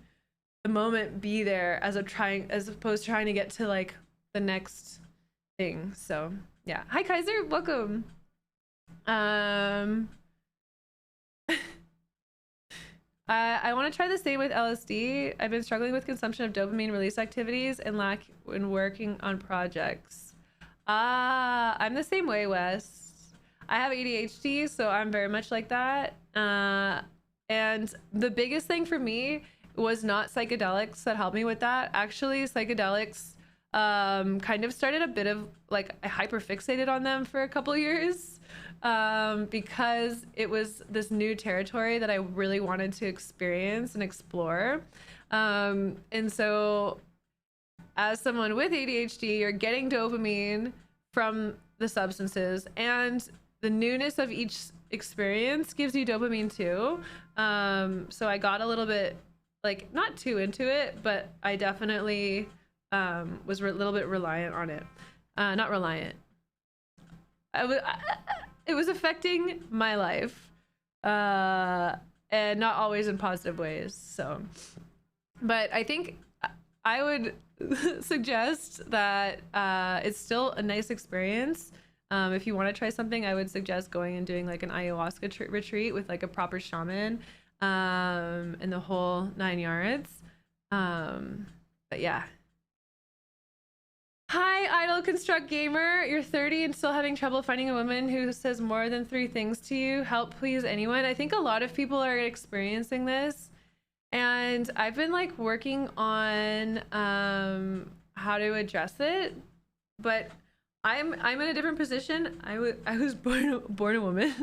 the moment be there as opposed to trying to get to like the next thing. So yeah. Hi Kaiser, welcome. I want to try the same with LSD. I've been struggling with consumption of dopamine release activities and lack when working on projects. I'm the same way, Wes. I have ADHD, so I'm very much like that. And the biggest thing for me was not psychedelics that helped me with that. Actually, psychedelics kind of started a bit of like, I hyperfixated on them for a couple years, because it was this new territory that I really wanted to experience and explore. And so as someone with ADHD, you're getting dopamine from the substances, and the newness of each experience gives you dopamine too. So I got a little bit, like, not too into it, but I definitely was a little bit reliant on it. Not reliant. It was affecting my life, and not always in positive ways. So, but I think I would suggest that it's still a nice experience. If you want to try something, I would suggest going and doing like an ayahuasca retreat with like a proper shaman, and the whole 9 yards. But yeah. Hi, Idle Construct Gamer. You're 30 and still having trouble finding a woman who says more than 3 things to you. Help please anyone. I think a lot of people are experiencing this, and I've been like working on how to address it, but I'm in a different position. I was born a woman,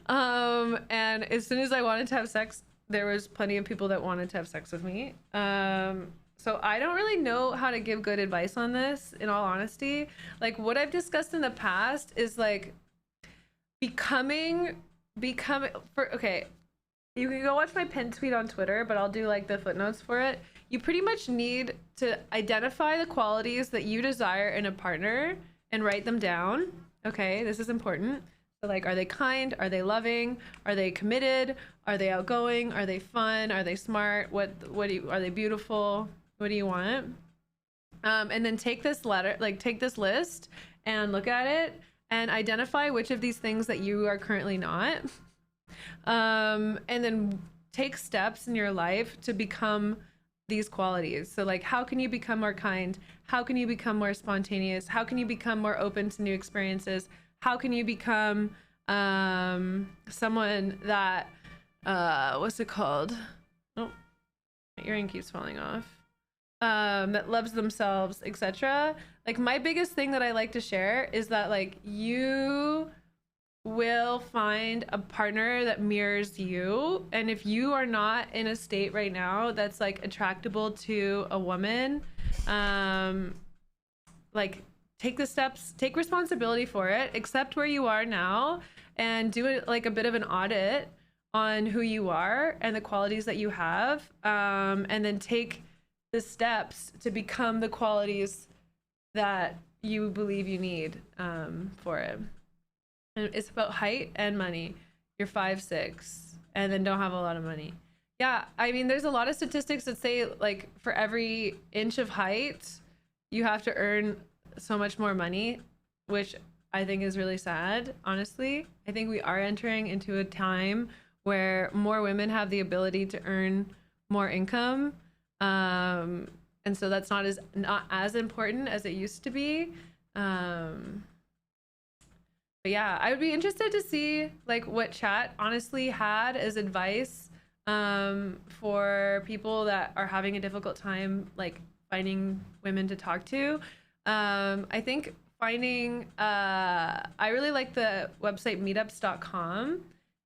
and as soon as I wanted to have sex, there was plenty of people that wanted to have sex with me. So I don't really know how to give good advice on this, in all honesty. Like, what I've discussed in the past is like becoming okay, you can go watch my pinned tweet on Twitter, but I'll do like the footnotes for it. You pretty much need to identify the qualities that you desire in a partner and write them down. Okay, this is important. So like, are they kind? Are they loving? Are they committed? Are they outgoing? Are they fun? Are they smart? Are they beautiful? What do you want? And then take this list and look at it and identify which of these things that you are currently not. And then take steps in your life to become these qualities. So like, how can you become more kind? How can you become more spontaneous? How can you become more open to new experiences? How can you become someone that what's it called? Oh, my earring keeps falling off. That loves themselves, etc. Like, my biggest thing that I like to share is that like, you will find a partner that mirrors you, and if you are not in a state right now that's like attractable to a woman, like, take the steps, take responsibility for it, accept where you are now, and do it like a bit of an audit on who you are and the qualities that you have, and then take the steps to become the qualities that you believe you need for it. And it's about height and money. You're 5'6" and then don't have a lot of money. Yeah, I mean, there's a lot of statistics that say like, for every inch of height, you have to earn so much more money, which I think is really sad, honestly. I think we are entering into a time where more women have the ability to earn more income. And so that's not as important as it used to be. But yeah, I would be interested to see like what chat honestly had as advice for people that are having a difficult time like finding women to talk to. I think finding I really like the website meetups.com,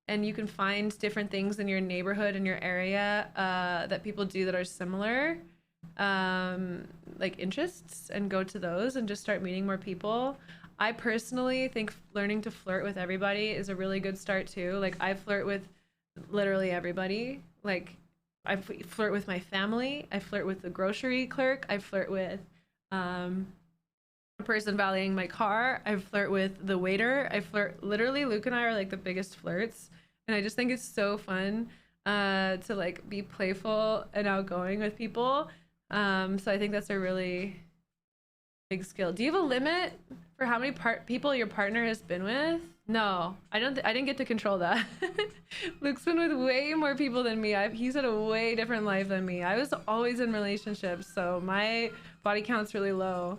and you can find different things in your neighborhood, in your area, that people do that are similar like interests, and go to those and just start meeting more people. I personally think learning to flirt with everybody is a really good start too. Like, I flirt with literally everybody. Like, I flirt with my family, I flirt with the grocery clerk, I flirt with a person valeting my car, I flirt with the waiter, I flirt, literally Luke and I are like the biggest flirts, and I just think it's so fun to like be playful and outgoing with people. So I think that's a really big skill. Do you have a limit for how many people your partner has been with? No, I didn't get to control that. Luke's been with way more people than me. He's had a way different life than me. I was always in relationships, so my body count's really low.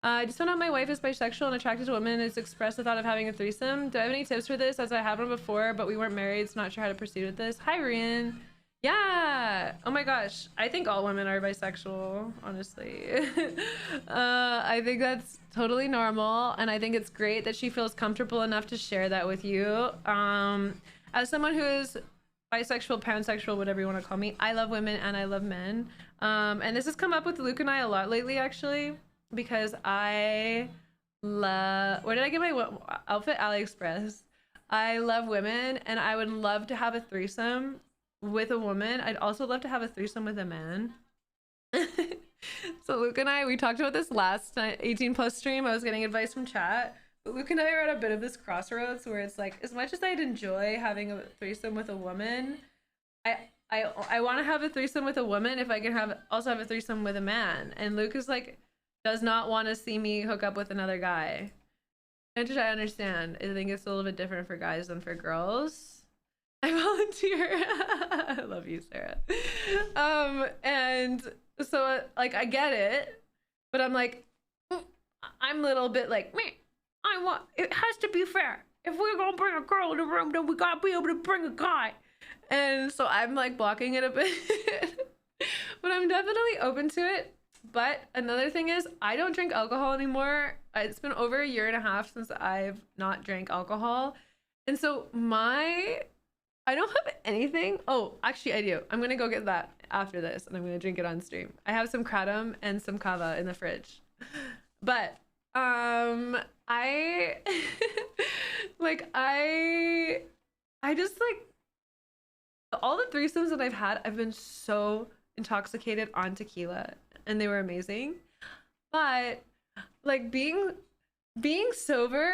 I just found out my wife is bisexual and attracted to women and has expressed the thought of having a threesome. Do I have any tips for this, as I had one before, but we weren't married, so not sure how to proceed with this? Hi, Rian. Yeah. Oh my gosh. I think all women are bisexual, honestly. I think that's totally normal, and I think it's great that she feels comfortable enough to share that with you. As someone who is bisexual, pansexual, whatever you want to call me. I love women and I love men. And this has come up with Luke and I a lot lately, actually, because I love, where did I get my outfit? AliExpress. I love women and I would love to have a threesome with a woman. I'd also love to have a threesome with a man. So Luke and I, we talked about this last 18 plus stream. I was getting advice from chat. But Luke and I are at a bit of this crossroads where it's like, as much as I'd enjoy having a threesome with a woman, I want to have a threesome with a woman if I can also have a threesome with a man. And Luke is like, does not want to see me hook up with another guy. Which I understand. I think it's a little bit different for guys than for girls. I volunteer. I love you, Sarah. And so like I get it, but I'm like, I'm a little bit like, meh. It has to be fair. If we're gonna bring a girl in the room, then we gotta be able to bring a guy. And so I'm like blocking it a bit. But I'm definitely open to it. But another thing is, I don't drink alcohol anymore. It's been over 1.5 years since I've not drank alcohol. And so I don't have anything. Oh, actually I do. I'm gonna go get that after this and I'm gonna drink it on stream. I have some kratom and some kava in the fridge. But I I just like all the threesomes that I've had, I've been so intoxicated on tequila and they were amazing. But like being sober,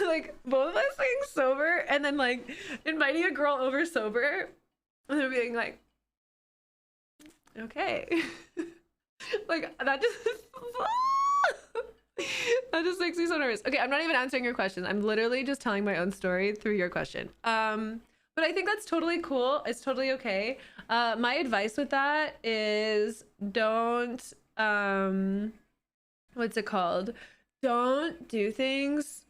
like both of us being sober and then like inviting a girl over sober and then being like, okay. Like that just makes me so nervous. Okay, I'm not even answering your question. I'm literally just telling my own story through your question. But I think that's totally cool. It's totally okay. My advice with that is don't, what's it called? Don't do things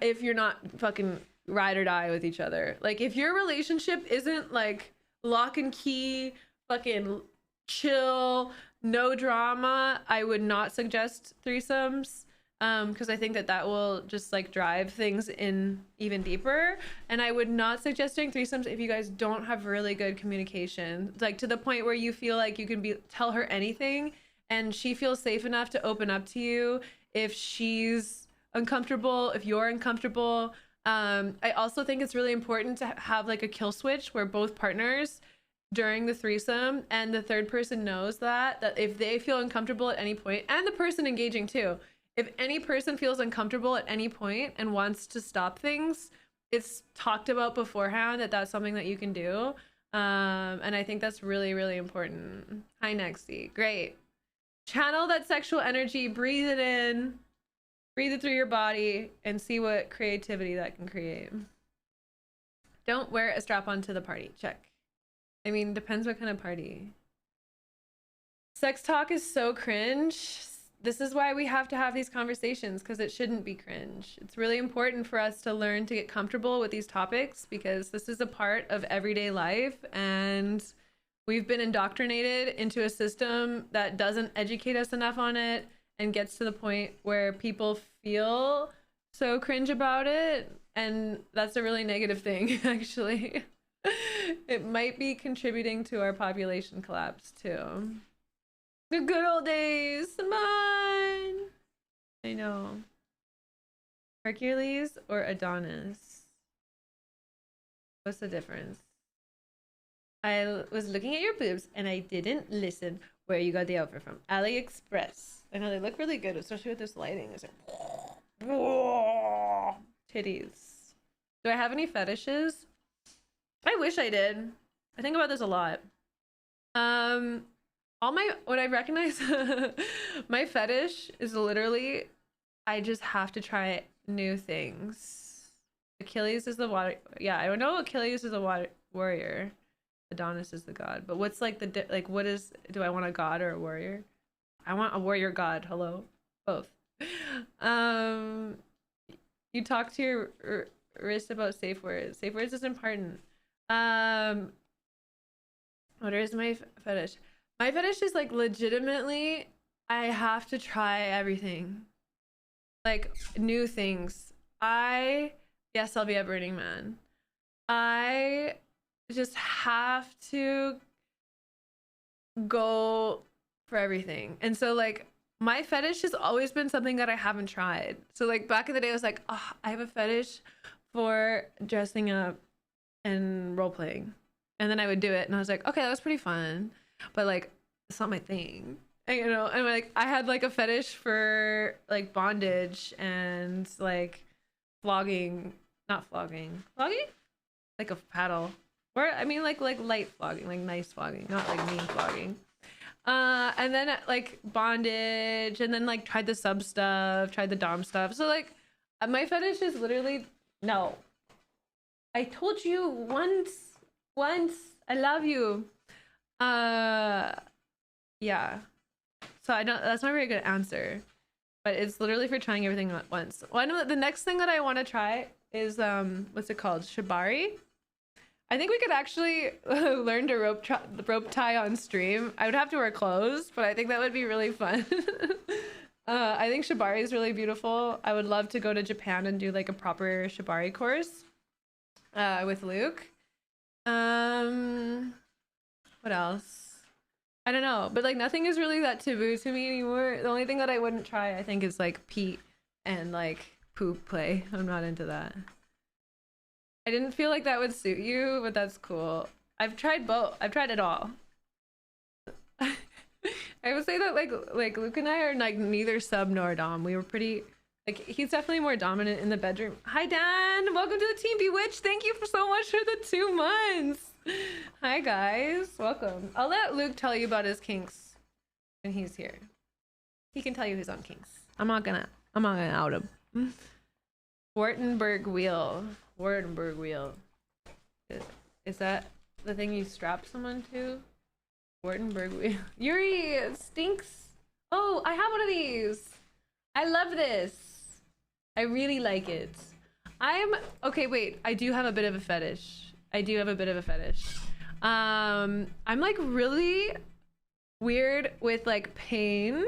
if you're not fucking ride or die with each other. Like if your relationship isn't like lock and key, fucking chill, no drama, I would not suggest threesomes. Because I think that will just like drive things in even deeper. And I would not suggest doing threesomes if you guys don't have really good communication, like to the point where you feel like you can tell her anything and she feels safe enough to open up to you if she's uncomfortable, if you're uncomfortable. I also think it's really important to have like a kill switch where both partners during the threesome and the third person knows that if they feel uncomfortable at any point, and the person engaging too, if any person feels uncomfortable at any point and wants to stop things, it's talked about beforehand that that's something that you can do. And I think that's really, really important. Hi, Nexty. Great. Channel that sexual energy, breathe it in, breathe it through your body, and see what creativity that can create. Don't wear a strap-on to the party. Check. I mean, depends what kind of party. Sex talk is so cringe. This is why we have to have these conversations, because it shouldn't be cringe. It's really important for us to learn to get comfortable with these topics because this is a part of everyday life and we've been indoctrinated into a system that doesn't educate us enough on it and gets to the point where people feel so cringe about it. And that's a really negative thing, actually. It might be contributing to our population collapse too. The good old days, come on. I know. Hercules or Adonis? What's the difference? I was looking at your boobs and I didn't listen where you got the outfit from. AliExpress. I know they look really good, especially with this lighting. It's like, titties. Do I have any fetishes? I wish I did. I think about this a lot. What I recognize, my fetish is literally, I just have to try new things. Achilles is the water. Yeah, I know Achilles is a warrior. Adonis is the god. But what's like what is, do I want a god or a warrior? I want a warrior god. Hello? Both. You talk to your wrist about safe words. Safe words is important. What is my fetish? My fetish is like legitimately, I have to try everything. Like new things. Yes, I'll be a Burning Man. I just have to go for everything. And so like my fetish has always been something that I haven't tried. So like back in the day I was like, oh, I have a fetish for dressing up and role playing. And then I would do it and I was like, okay, that was pretty fun, but like it's not my thing. And, you know, and like I had like a fetish for like bondage and like flogging, not flogging, like a paddle, or I mean like light flogging, like nice flogging, not like mean flogging. And then like bondage, and then like tried the sub stuff, tried the dom stuff. So like my fetish is literally no. I told you once I love you. Yeah. So I don't, that's not a very good answer, but it's literally for trying everything at once. The next thing that I want to try is what's it called? Shibari. I think we could actually learn to rope tie on stream. I would have to wear clothes, but I think that would be really fun. I think Shibari is really beautiful. I would love to go to Japan and do like a proper Shibari course with Luke. What else? I don't know, but like nothing is really that taboo to me anymore. The only thing that I wouldn't try, I think, is like Pete and like poop play. I'm not into that. I didn't feel like that would suit you, but that's cool. I've tried both. I've tried it all. I would say that like Luke and I are like neither sub nor dom. We were pretty like, he's definitely more dominant in the bedroom. Hi Dan, welcome to the Team Bewitched. Thank you so much for the 2 months. Hi guys, welcome. I'll let Luke tell you about his kinks when he's here. He can tell you his own kinks. I'm not gonna out him. Wartenberg wheel. Is that the thing you strap someone to? Wartenberg wheel. Yuri, it stinks. Oh, I have one of these. I love this. I really like it. Okay, wait, I do have a bit of a fetish. I'm like really weird with like pain,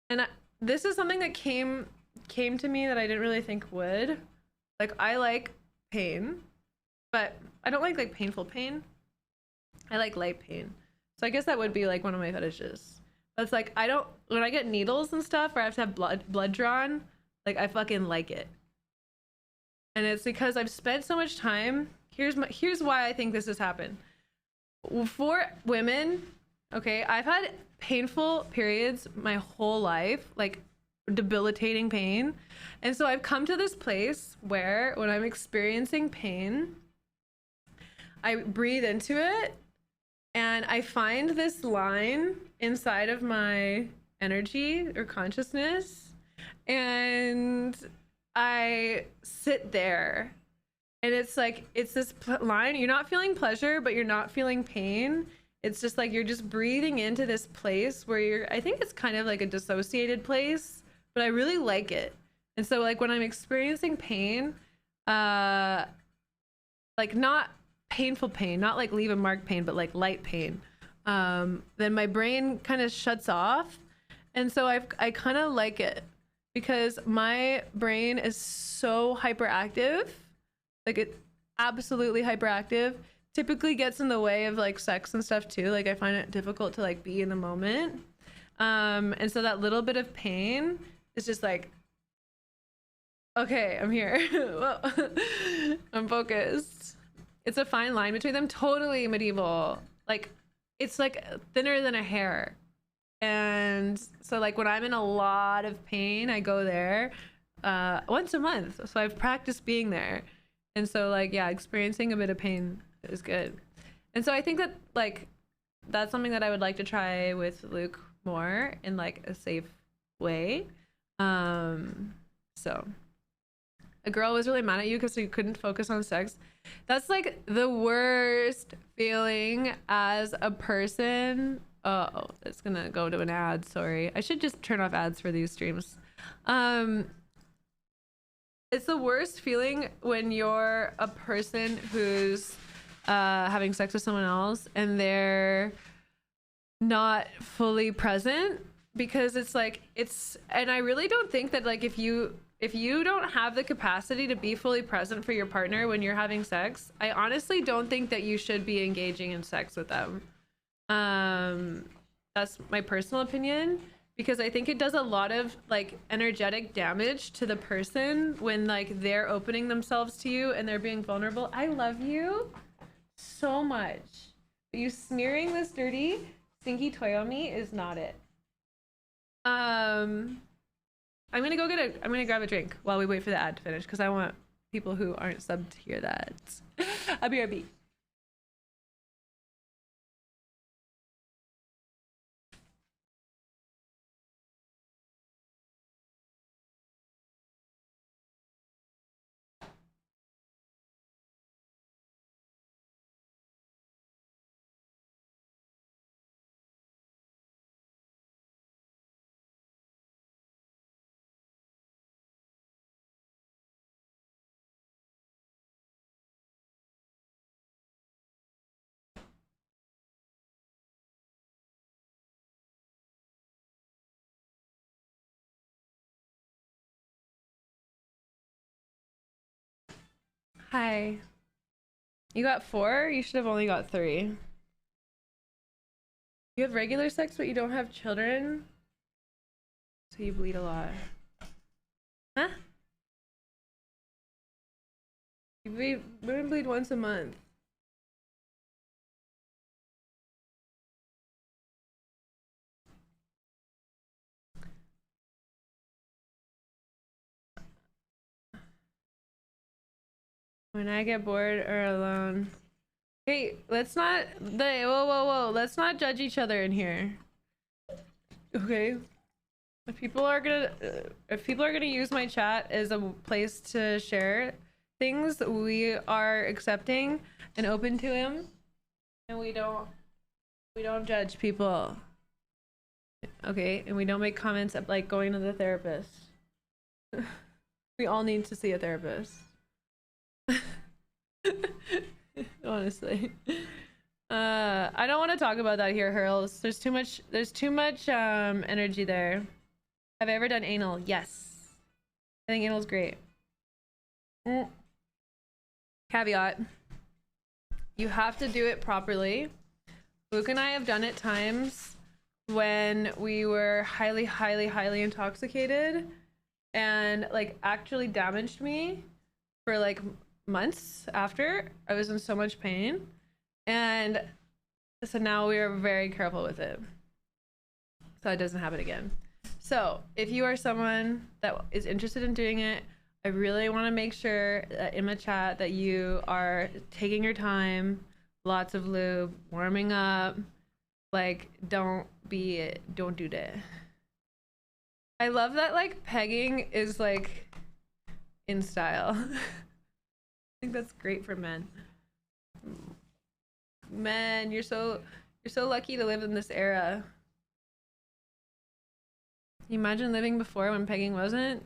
and this is something that came to me that I didn't really think would. Like, I like pain, but I don't like painful pain. I like light pain. So I guess that would be like one of my fetishes. But it's like, when I get needles and stuff, or I have to have blood drawn, like I fucking like it. And it's because I've spent so much time. Here's why I think this has happened. For women, okay, I've had painful periods my whole life, like debilitating pain. And so I've come to this place where when I'm experiencing pain, I breathe into it and I find this line inside of my energy or consciousness, and I sit there. And it's like, it's this line, you're not feeling pleasure, but you're not feeling pain. It's just like, you're just breathing into this place where I think it's kind of like a dissociated place, but I really like it. And so like when I'm experiencing pain, like not painful pain, not like leave a mark pain, but like light pain, then my brain kind of shuts off. And so I kind of like it because my brain is so hyperactive. Like, it's absolutely hyperactive, typically gets in the way of like sex and stuff too. Like, I find it difficult to like be in the moment. And so that little bit of pain is just like, okay, I'm here. Well, I'm focused. It's a fine line between them. Totally medieval. Like, it's like thinner than a hair. And so like when I'm in a lot of pain, I go there once a month. So I've practiced being there. And so like, yeah, experiencing a bit of pain is good. And so I think that like, that's something that I would like to try with Luke more in like a safe way. So a girl was really mad at you because you couldn't focus on sex. That's like the worst feeling as a person. Oh, it's gonna go to an ad. Sorry, I should just turn off ads for these streams. It's the worst feeling when you're a person who's having sex with someone else and they're not fully present, because it's like, and I really don't think that like if you if you don't have the capacity to be fully present for your partner when you're having sex, I honestly don't think that you should be engaging in sex with them. That's my personal opinion, because I think it does a lot of like energetic damage to the person when like they're opening themselves to you and they're being vulnerable. I love you so much. You smearing this dirty, stinky toy on me is not it. I'm gonna grab a drink while we wait for the ad to finish, because I want people who aren't subbed to hear that. I'll be RB. Hi. You got 4? You should have only got 3. You have regular sex, but you don't have children? So you bleed a lot. Huh? You bleed once a month. When I get bored or alone. Hey, let's not whoa, let's not judge each other in here. Okay. If people are gonna use my chat as a place to share things, we are accepting and open to him, and we don't judge people. Okay, and we don't make comments of like going to the therapist. We all need to see a therapist. Honestly. I don't want to talk about that here, Hurls. There's too much energy there. Have I ever done anal? Yes. I think anal's great. Caveat. You have to do it properly. Luke and I have done it times when we were highly intoxicated and like actually damaged me for like months after. I was in so much pain, and so now we are very careful with it so it doesn't happen again. So if you are someone that is interested in doing it, I really want to make sure that in my chat that you are taking your time, lots of lube, warming up. Like, don't do that. I love that like pegging is like in style. I think that's great for men. Men, you're so lucky to live in this era. Can you imagine living before when pegging wasn't?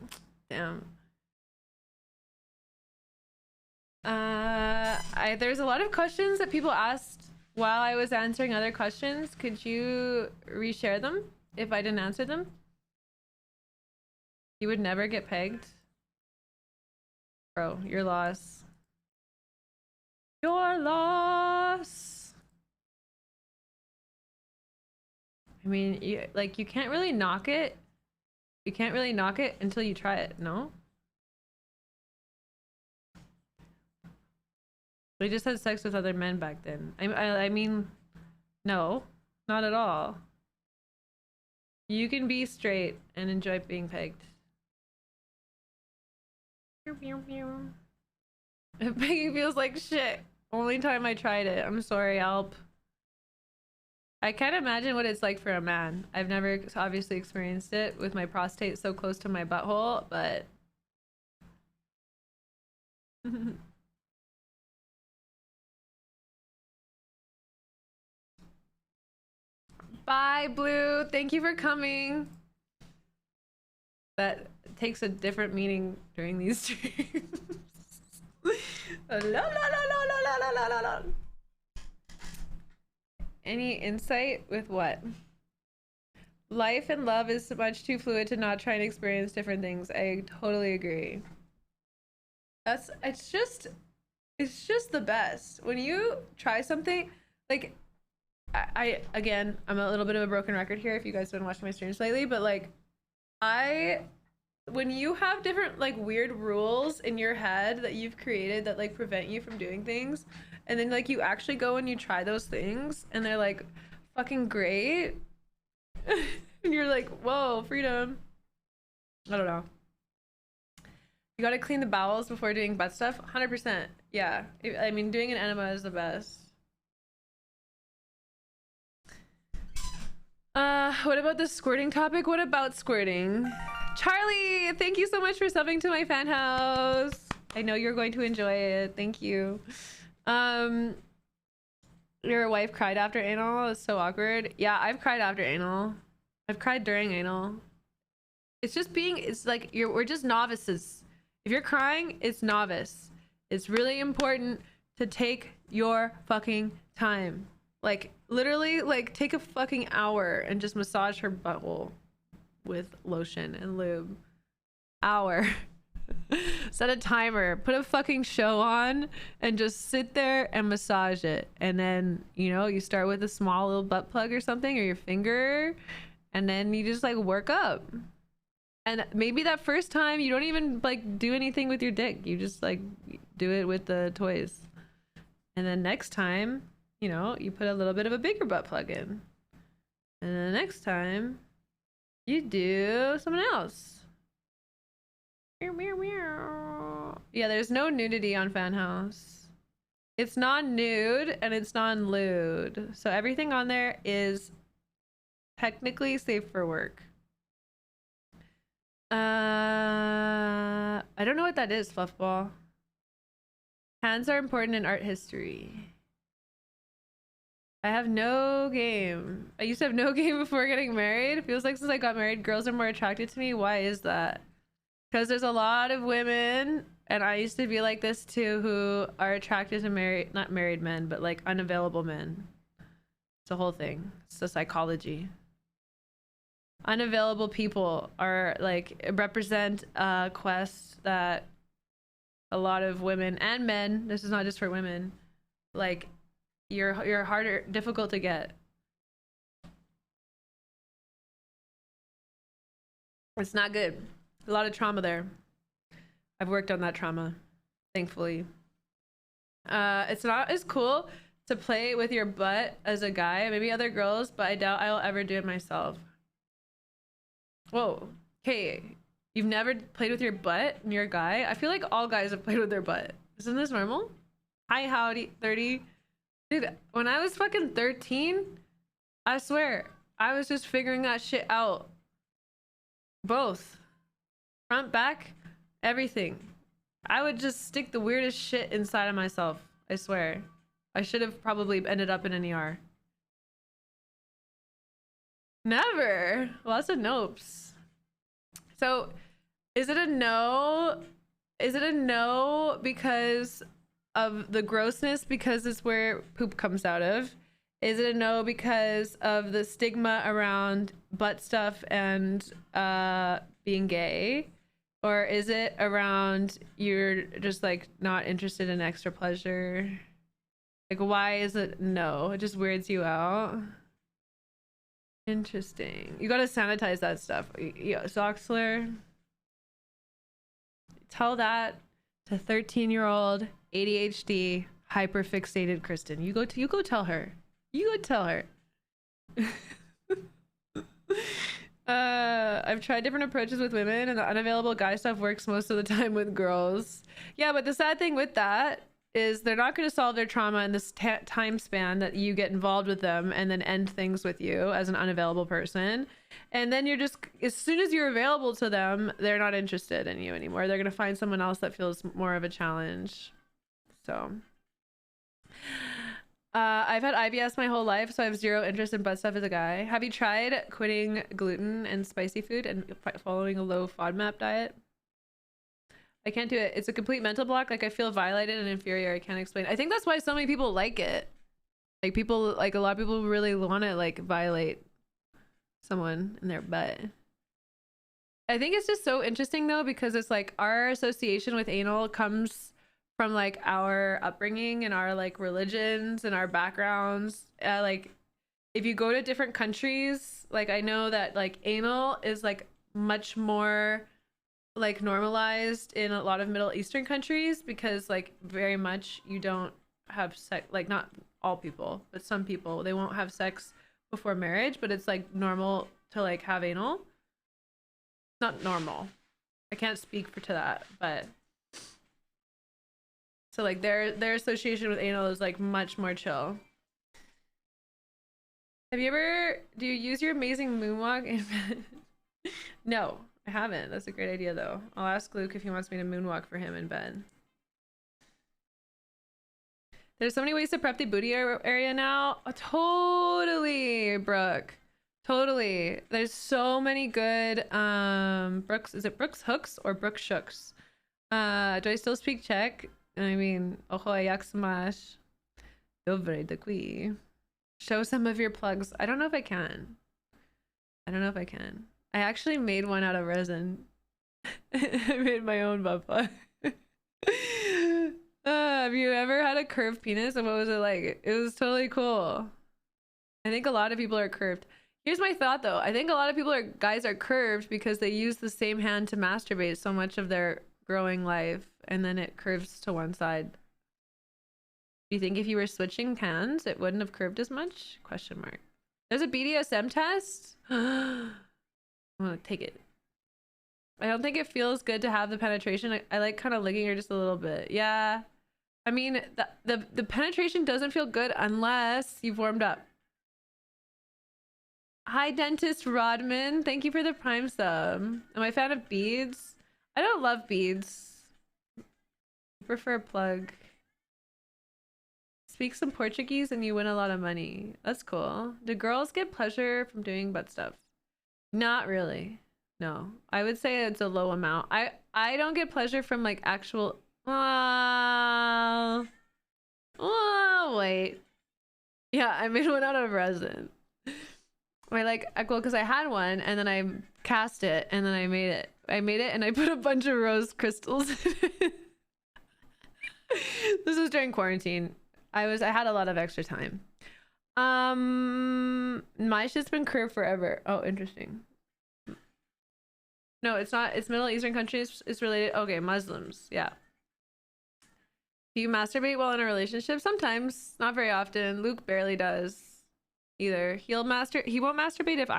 Damn. There's a lot of questions that people asked while I was answering other questions. Could you reshare them if I didn't answer them? You would never get pegged? Bro, your loss. Your loss. I mean, you can't really knock it. You can't really knock it until you try it, no? We just had sex with other men back then. I mean, no, not at all. You can be straight and enjoy being pegged. Pegging feels like shit. Only time I tried it. I'm sorry, Alp. I can't imagine what it's like for a man. I've never obviously experienced it with my prostate so close to my butthole, but... Bye, Blue. Thank you for coming. That takes a different meaning during these streams. La, la, la. Any insight with what? Life and love is much too fluid to not try and experience different things. I totally agree. It's just the best when you try something. Like I again, I'm a little bit of a broken record here if you guys have been watching my streams lately, but like when you have different like weird rules in your head that you've created that like prevent you from doing things, and then like you actually go and you try those things and they're like fucking great. And you're like, whoa, freedom. I don't know. You gotta clean the bowels before doing butt stuff. 100%. Yeah. I mean, doing an enema is the best. What about the squirting topic? What about squirting? Charlie, thank you so much for subbing to my fan house. I know you're going to enjoy it. Thank you. Your wife cried after anal? It's so awkward. Yeah, I've cried after anal. I've cried during anal. It's just it's like we're just novices. If you're crying, it's novice. It's really important to take your fucking time. Like literally like take a fucking hour and just massage her butthole with lotion and lube. Hour. Set a timer, put a fucking show on and just sit there and massage it. And then, you know, you start with a small little butt plug or something, or your finger, and then you just like work up. And maybe that first time you don't even like do anything with your dick, you just like do it with the toys. And then next time, you know, you put a little bit of a bigger butt plug in. And then the next time you do something else. Yeah, there's no nudity on Fanhouse. It's non-nude and it's non-lewd. So everything on there is technically safe for work. I don't know what that is, Fluffball. Hands are important in art history. I have no game. I used to have no game before getting married. It feels like since I got married, girls are more attracted to me. Why is that? Because there's a lot of women, and I used to be like this too, who are attracted to not married men, but like unavailable men. It's a whole thing. It's the psychology. Unavailable people are like represent a quest that a lot of women and men, this is not just for women, like you're difficult to get. It's not good. A lot of trauma there. I've worked on that trauma, thankfully. It's not as cool to play with your butt as a guy, maybe other girls, but I doubt I'll ever do it myself. Whoa. Okay, you've never played with your butt and you're a guy? I feel like all guys have played with their butt. Isn't this normal? Hi, howdy, 30. Dude, when I was fucking 13, I swear, I was just figuring that shit out. Both. Front, back, everything. I would just stick the weirdest shit inside of myself. I swear. I should have probably ended up in an ER. Never. Lots of nopes. So, is it a no? Is it a no because of the grossness, because it's where poop comes out of? Is it a no because of the stigma around butt stuff and being gay? Or is it around you're just like not interested in extra pleasure? Like, why is it no? It just weirds you out. Interesting. You gotta sanitize that stuff. Yeah, Zoxler. Tell that to 13-year-old ADHD hyperfixated Kristen. You go tell her. You go tell her. I've tried different approaches with women, and the unavailable guy stuff works most of the time with girls. Yeah, but the sad thing with that is they're not going to solve their trauma in this time span that you get involved with them and then end things with you as an unavailable person. And then you're just, as soon as you're available to them, they're not interested in you anymore. They're going to find someone else that feels more of a challenge. So I've had IBS my whole life, so I have zero interest in butt stuff as a guy. Have you tried quitting gluten and spicy food and following a low FODMAP diet? I can't do it. It's a complete mental block. Like, I feel violated and inferior. I can't explain. I think that's why so many people like it. Like, people, like, a lot of people really want to, like, violate someone in their butt. I think it's just so interesting though, because it's like our association with anal comes from like our upbringing and our like religions and our backgrounds. Like if you go to different countries, like I know that like anal is like much more like normalized in a lot of Middle Eastern countries, because like very much you don't have sex, like not all people, but some people, they won't have sex before marriage, but it's like normal to like have anal. Not normal, I can't speak for to that, but so like their association with anal is like much more chill. Do you use your amazing moonwalk in bed? No, I haven't. That's a great idea though. I'll ask Luke if he wants me to moonwalk for him in bed. There's so many ways to prep the booty area now. Oh, totally, Brooke. Totally. There's so many good Brooks, is it Brooks hooks or Brooks shooks? Do I still speak Czech? I mean, ahoy, jak smash. Dobre děkuji. Show some of your plugs. I don't know if I can. I actually made one out of resin. I made my own butt plug. Have you ever had a curved penis and what was it like? It was totally cool. I think a lot of people are curved. Here's my thought though. I think a lot of guys are curved because they use the same hand to masturbate so much of their growing life, and then it curves to one side. Do you think if you were switching hands it wouldn't have curved as much? Question mark. There's a BDSM test? I'm gonna take it. I don't think it feels good to have the penetration. I like kind of licking her just a little bit. Yeah. I mean, the penetration doesn't feel good unless you've warmed up. Hi, Dentist Rodman. Thank you for the Prime sub. Am I a fan of beads? I don't love beads. I prefer a plug. Speak some Portuguese and you win a lot of money. That's cool. Do girls get pleasure from doing butt stuff? Not really. No. I would say it's a low amount. I don't get pleasure from like actual... Oh, wait. Yeah, I made one out of resin. I like, well, because I had one and then I cast it and then I made it and I put a bunch of rose crystals in it. This was during quarantine. I had a lot of extra time. My shit's been curved forever. Oh, interesting. No, it's not. It's Middle Eastern countries. It's related. Okay, Muslims. Yeah. Do you masturbate while in a relationship? Sometimes, not very often. Luke barely does either. He won't masturbate if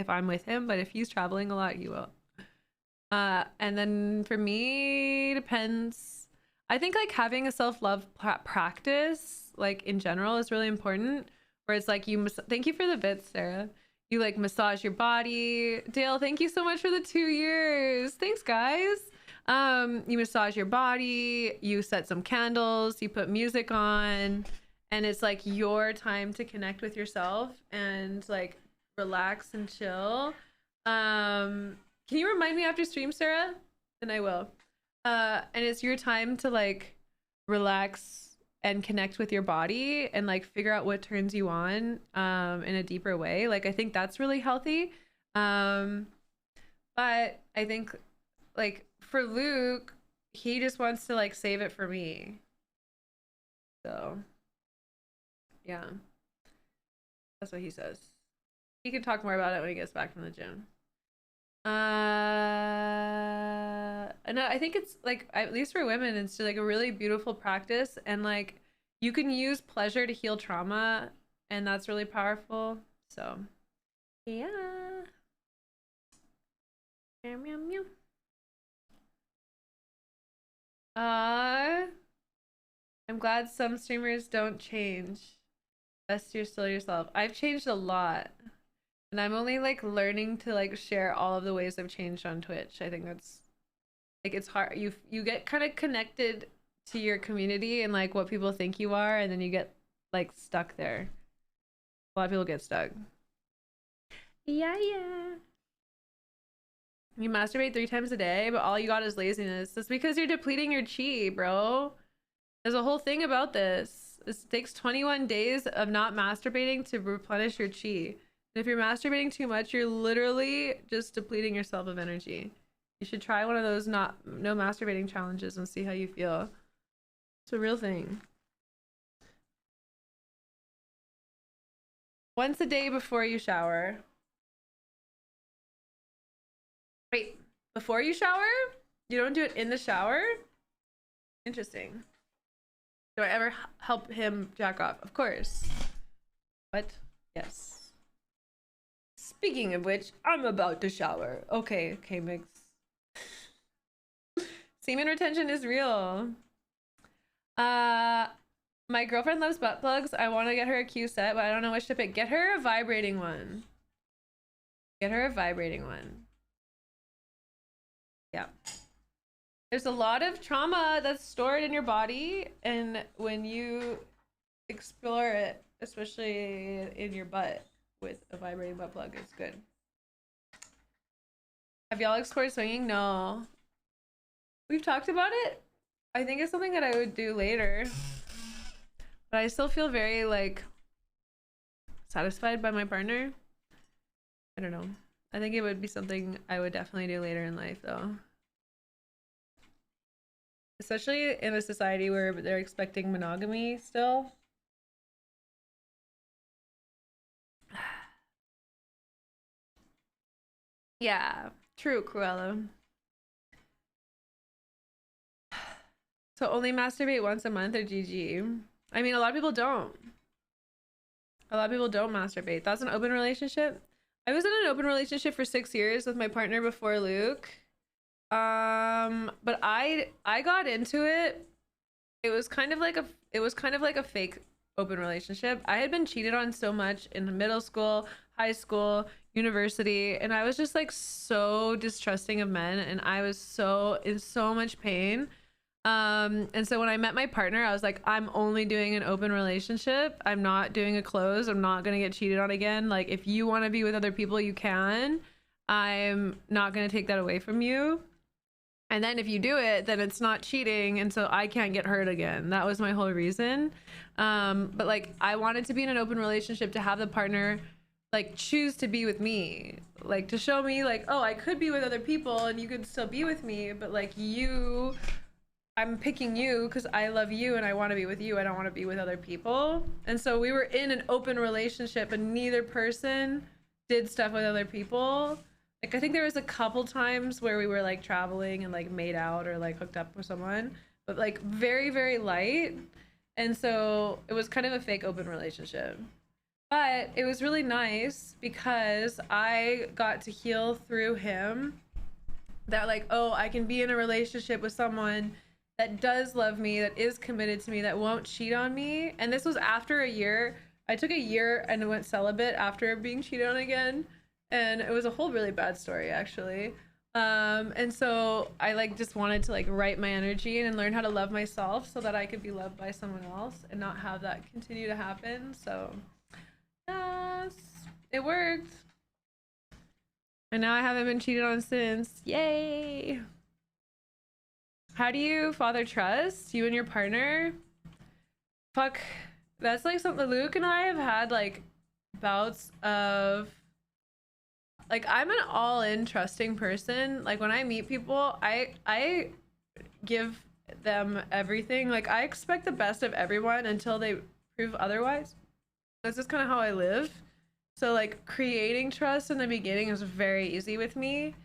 I'm with him, but if he's traveling a lot, he will. And then for me, depends. I think like having a self-love practice, like in general, is really important. Where it's like thank you for the bits, Sarah. You like massage your body. Dale, thank you so much for the 2 years. Thanks, guys. You massage your body, you set some candles, you put music on, and it's like your time to connect with yourself and like relax and chill. Can you remind me after stream, Sarah? Then I will. And it's your time to like relax and connect with your body and like figure out what turns you on in a deeper way. Like I think that's really healthy. But I think like for Luke, he just wants to like save it for me. So yeah, that's what he says. He can talk more about it when he gets back from the gym. And I think it's like, at least for women, it's just like a really beautiful practice, and like you can use pleasure to heal trauma, and that's really powerful. So yeah. Meow, meow, meow. I'm glad some streamers don't change. Best you're still yourself. I've changed a lot. And I'm only like learning to like share all of the ways I've changed on Twitch. I think that's like, it's hard. You get kind of connected to your community and like what people think you are, and then you get like stuck there. A lot of people get stuck. Yeah. You masturbate 3 times a day, but all you got is laziness. That's because you're depleting your chi, bro. There's a whole thing about this. This takes 21 days of not masturbating to replenish your chi. And If you're masturbating too much, you're literally just depleting yourself of energy. You should try one of those no masturbating challenges and see how you feel. It's a real thing. Once a day before you shower. Wait, before you shower? You don't do it in the shower? Interesting. Do I ever help him jack off? Of course. What? Yes. Speaking of which, I'm about to shower. Okay, Mix. Semen retention is real. My girlfriend loves butt plugs. I want to get her a Q set, but I don't know which to pick. Get her a vibrating one. Get her a vibrating one. Yeah. There's a lot of trauma that's stored in your body, and when you explore it, especially in your butt with a vibrating butt plug, it's good. Have y'all explored swinging? No. We've talked about it. I think it's something that I would do later. But I still feel very, like, satisfied by my partner. I don't know. I think it would be something I would definitely do later in life, though. Especially in a society where they're expecting monogamy still. Yeah, true, Cruella. So only masturbate once a month or GG? I mean, a lot of people don't. A lot of people don't masturbate. That's an open relationship. I was in an open relationship for 6 years with my partner before Luke. But I got into it. It was kind of like a fake open relationship. I had been cheated on so much in middle school, high school, university, and I was just like so distrusting of men, and I was in so much pain. And so when I met my partner, I was like, I'm only doing an open relationship. I'm not doing a close. I'm not gonna get cheated on again. Like, if you want to be with other people, you can. I'm not gonna take that away from you. And then if you do it, then it's not cheating, and so I can't get hurt again. That was my whole reason. But like, I wanted to be in an open relationship to have the partner like choose to be with me, like to show me like, oh, I could be with other people and you could still be with me, but like I'm picking you because I love you and I want to be with you. I don't want to be with other people. And so we were in an open relationship, and neither person did stuff with other people. Like, I think there was a couple times where we were like traveling and like made out or like hooked up with someone, but like very, very light. And so it was kind of a fake open relationship. But it was really nice because I got to heal through him that like, oh, I can be in a relationship with someone that does love me, that is committed to me, that won't cheat on me. And this was after a year. I took a year and went celibate after being cheated on again. And it was a whole really bad story, actually. And so I like just wanted to like right my energy and learn how to love myself so that I could be loved by someone else and not have that continue to happen. So yes, it worked. And now I haven't been cheated on since. Yay! How do you father trust? You and your partner? Fuck, that's like something Luke and I have had like bouts of. Like, I'm an all-in trusting person. Like, when I meet people, I give them everything. Like, I expect the best of everyone until they prove otherwise. That's just kind of how I live. So like, creating trust in the beginning is very easy with me.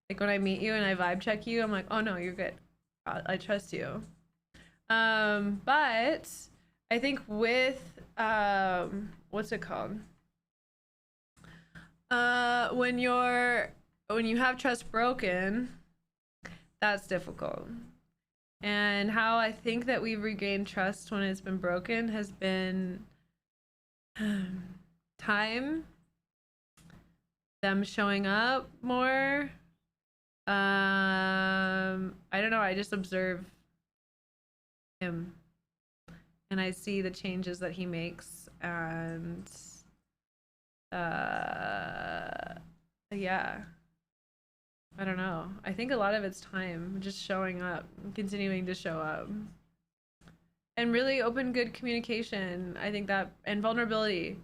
Like, when I meet you and I vibe check you, I'm like, oh no, you're good. I trust you. But I think with what's it called? When you have trust broken, that's difficult. And how I think that we've regained trust when it's been broken has been time, them showing up more. I don't know, I just observe him and I see the changes that he makes, and yeah, I don't know, I think a lot of it's time, just showing up, continuing to show up, and really open good communication. I think that, and vulnerability,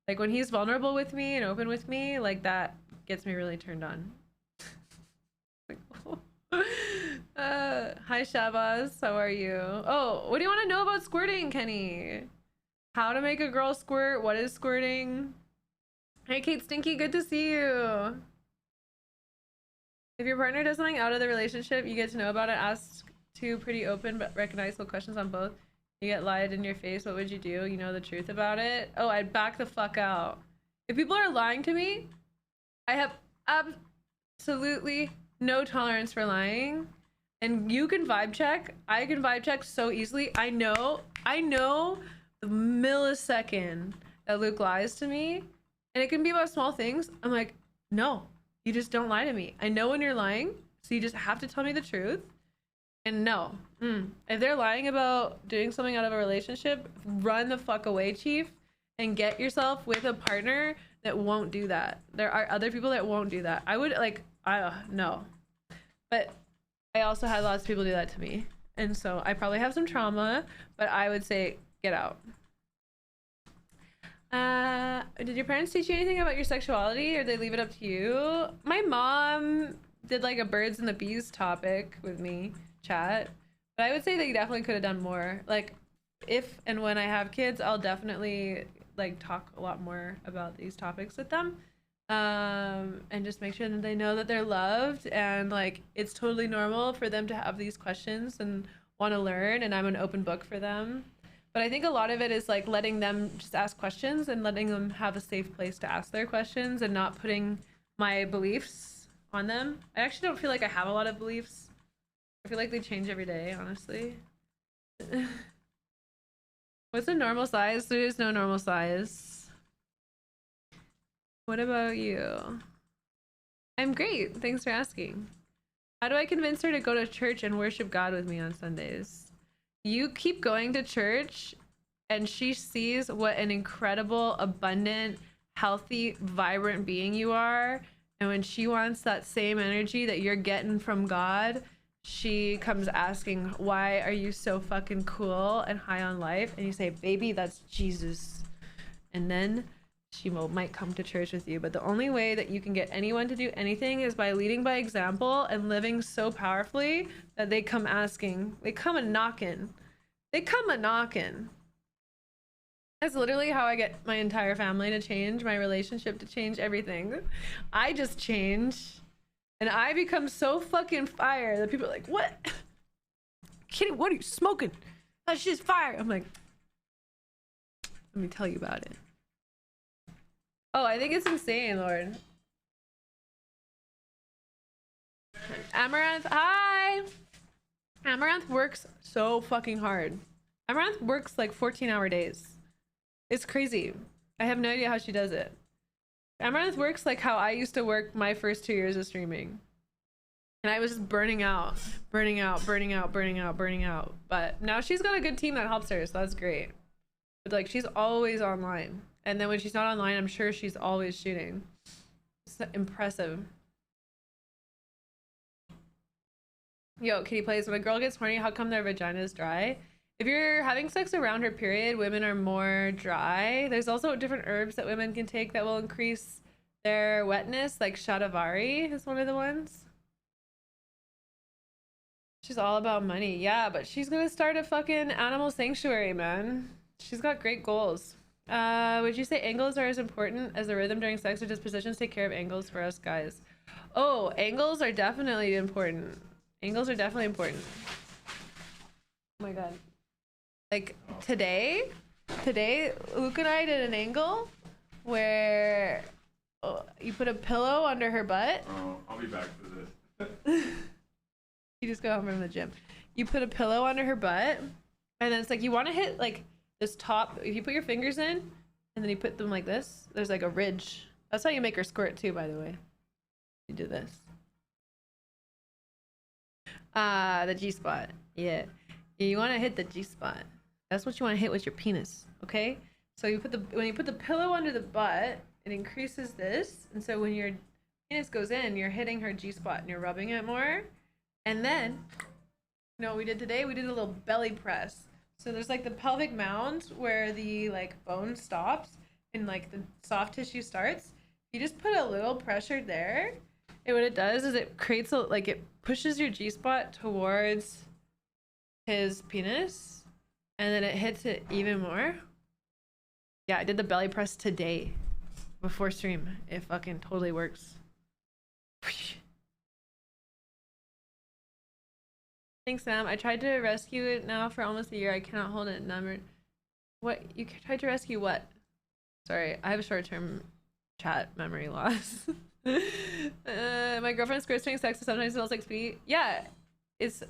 Like when he's vulnerable with me and open with me, like that gets me really turned on. Hi Shabazz, how are you? Oh, what do you want to know about squirting, Kenny? How to make a girl squirt? What is squirting? Hey Kate Stinky, good to see you. If your partner does something out of the relationship, you get to know about it. Ask two pretty open but recognizable questions on both. You get lied in your face, what would you do? You know the truth about it. Oh, I'd back the fuck out. If people are lying to me, I have absolutely no tolerance for lying. And you can vibe check. I can vibe check so easily. I know the millisecond that Luke lies to me, and it can be about small things. I'm like, no, you just don't lie to me. I know when you're lying, so you just have to tell me the truth. And no, if they're lying about doing something out of a relationship, run the fuck away, chief, and get yourself with a partner that won't do that. There are other people that won't do that. I would like, no, but I also had lots of people do that to me, and so I probably have some trauma, but I would say get out. Did your parents teach you anything about your sexuality, or they leave it up to you? My mom did like a birds and the bees topic with me, chat, but I would say they definitely could have done more. Like if and when I have kids, I'll definitely like talk a lot more about these topics with them, and just make sure that they know that they're loved, and like it's totally normal for them to have these questions and want to learn, and I'm an open book for them. But I think a lot of it is like letting them just ask questions and letting them have a safe place to ask their questions and not putting my beliefs on them. I actually don't feel like I have a lot of beliefs. I feel like they change every day, honestly. What's a normal size? There is no normal size. What about you? I'm great. Thanks for asking. How do I convince her to go to church and worship God with me on Sundays? You keep going to church and she sees what an incredible, abundant, healthy, vibrant being you are. And when she wants that same energy that you're getting from God, she comes asking, why are you so fucking cool and high on life? And you say, baby, that's Jesus. And then she might come to church with you. But the only way that you can get anyone to do anything is by leading by example and living so powerfully that they come asking. They come a knocking. They come a knocking. That's literally how I get my entire family to change, my relationship to change, everything. I just change. And I become so fucking fire that people are like, what? Kitty, what are you smoking? That shit's fire. I'm like, let me tell you about it. Oh, I think it's insane, Lord. Amaranth, hi! Amaranth works so fucking hard. Amaranth works like 14-hour days. It's crazy. I have no idea how she does it. Amaranth works like how I used to work my first 2 years of streaming. And I was just burning out. But now she's got a good team that helps her, so that's great. But like, she's always online. And then when she's not online, I'm sure she's always shooting. It's impressive. Yo, Kitty plays, when a girl gets horny, how come their vagina is dry? If you're having sex around her period, women are more dry. There's also different herbs that women can take that will increase their wetness, like shatavari is one of the ones. She's all about money. Yeah, but she's gonna start a fucking animal sanctuary, man. She's got great goals. Would you say angles are as important as the rhythm during sex, or does positions take care of angles for us guys? Oh, angles are definitely important. Angles are definitely important. Oh my god. Like today Luke and I did an angle where you put a pillow under her butt. Oh, I'll be back for this. You just go home from the gym. You put a pillow under her butt, and then it's like you want to hit like this top. If you put your fingers in and then you put them like this, there's like a ridge. That's how you make her squirt too, by the way. You do this. The G spot. Yeah, you want to hit the G spot. That's what you want to hit with your penis, okay? So you put when you put the pillow under the butt, it increases this, and so when your penis goes in, you're hitting her G spot and you're rubbing it more. And then, you know what we did today? We did a little belly press. So there's like the pelvic mound where the like bone stops, and like the soft tissue starts, you just put a little pressure there, and what it does is it creates a, like, it pushes your G-spot towards his penis, and then it hits it even more. Yeah, I did the belly press today before stream. It fucking totally works. Thanks, Sam. I tried to rescue it now for almost a year. I cannot hold it. Number. What? You tried to rescue what? Sorry, I have short-term chat memory loss. My girlfriend's gross during sex, so sometimes smells like pee. Yeah, it's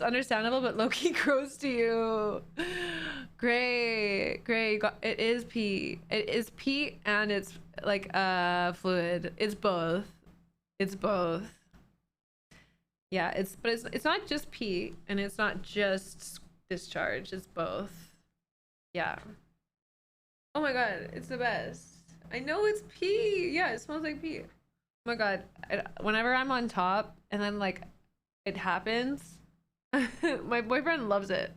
understandable, but low-key gross to you. Great. It is pee. It is pee, and it's like fluid. It's both. It's both. Yeah, it's not just pee, and it's not just discharge. It's both. Yeah. Oh my god, it's the best. I know it's pee. Yeah, it smells like pee. Oh my god, whenever I'm on top and then like it happens, my boyfriend loves it.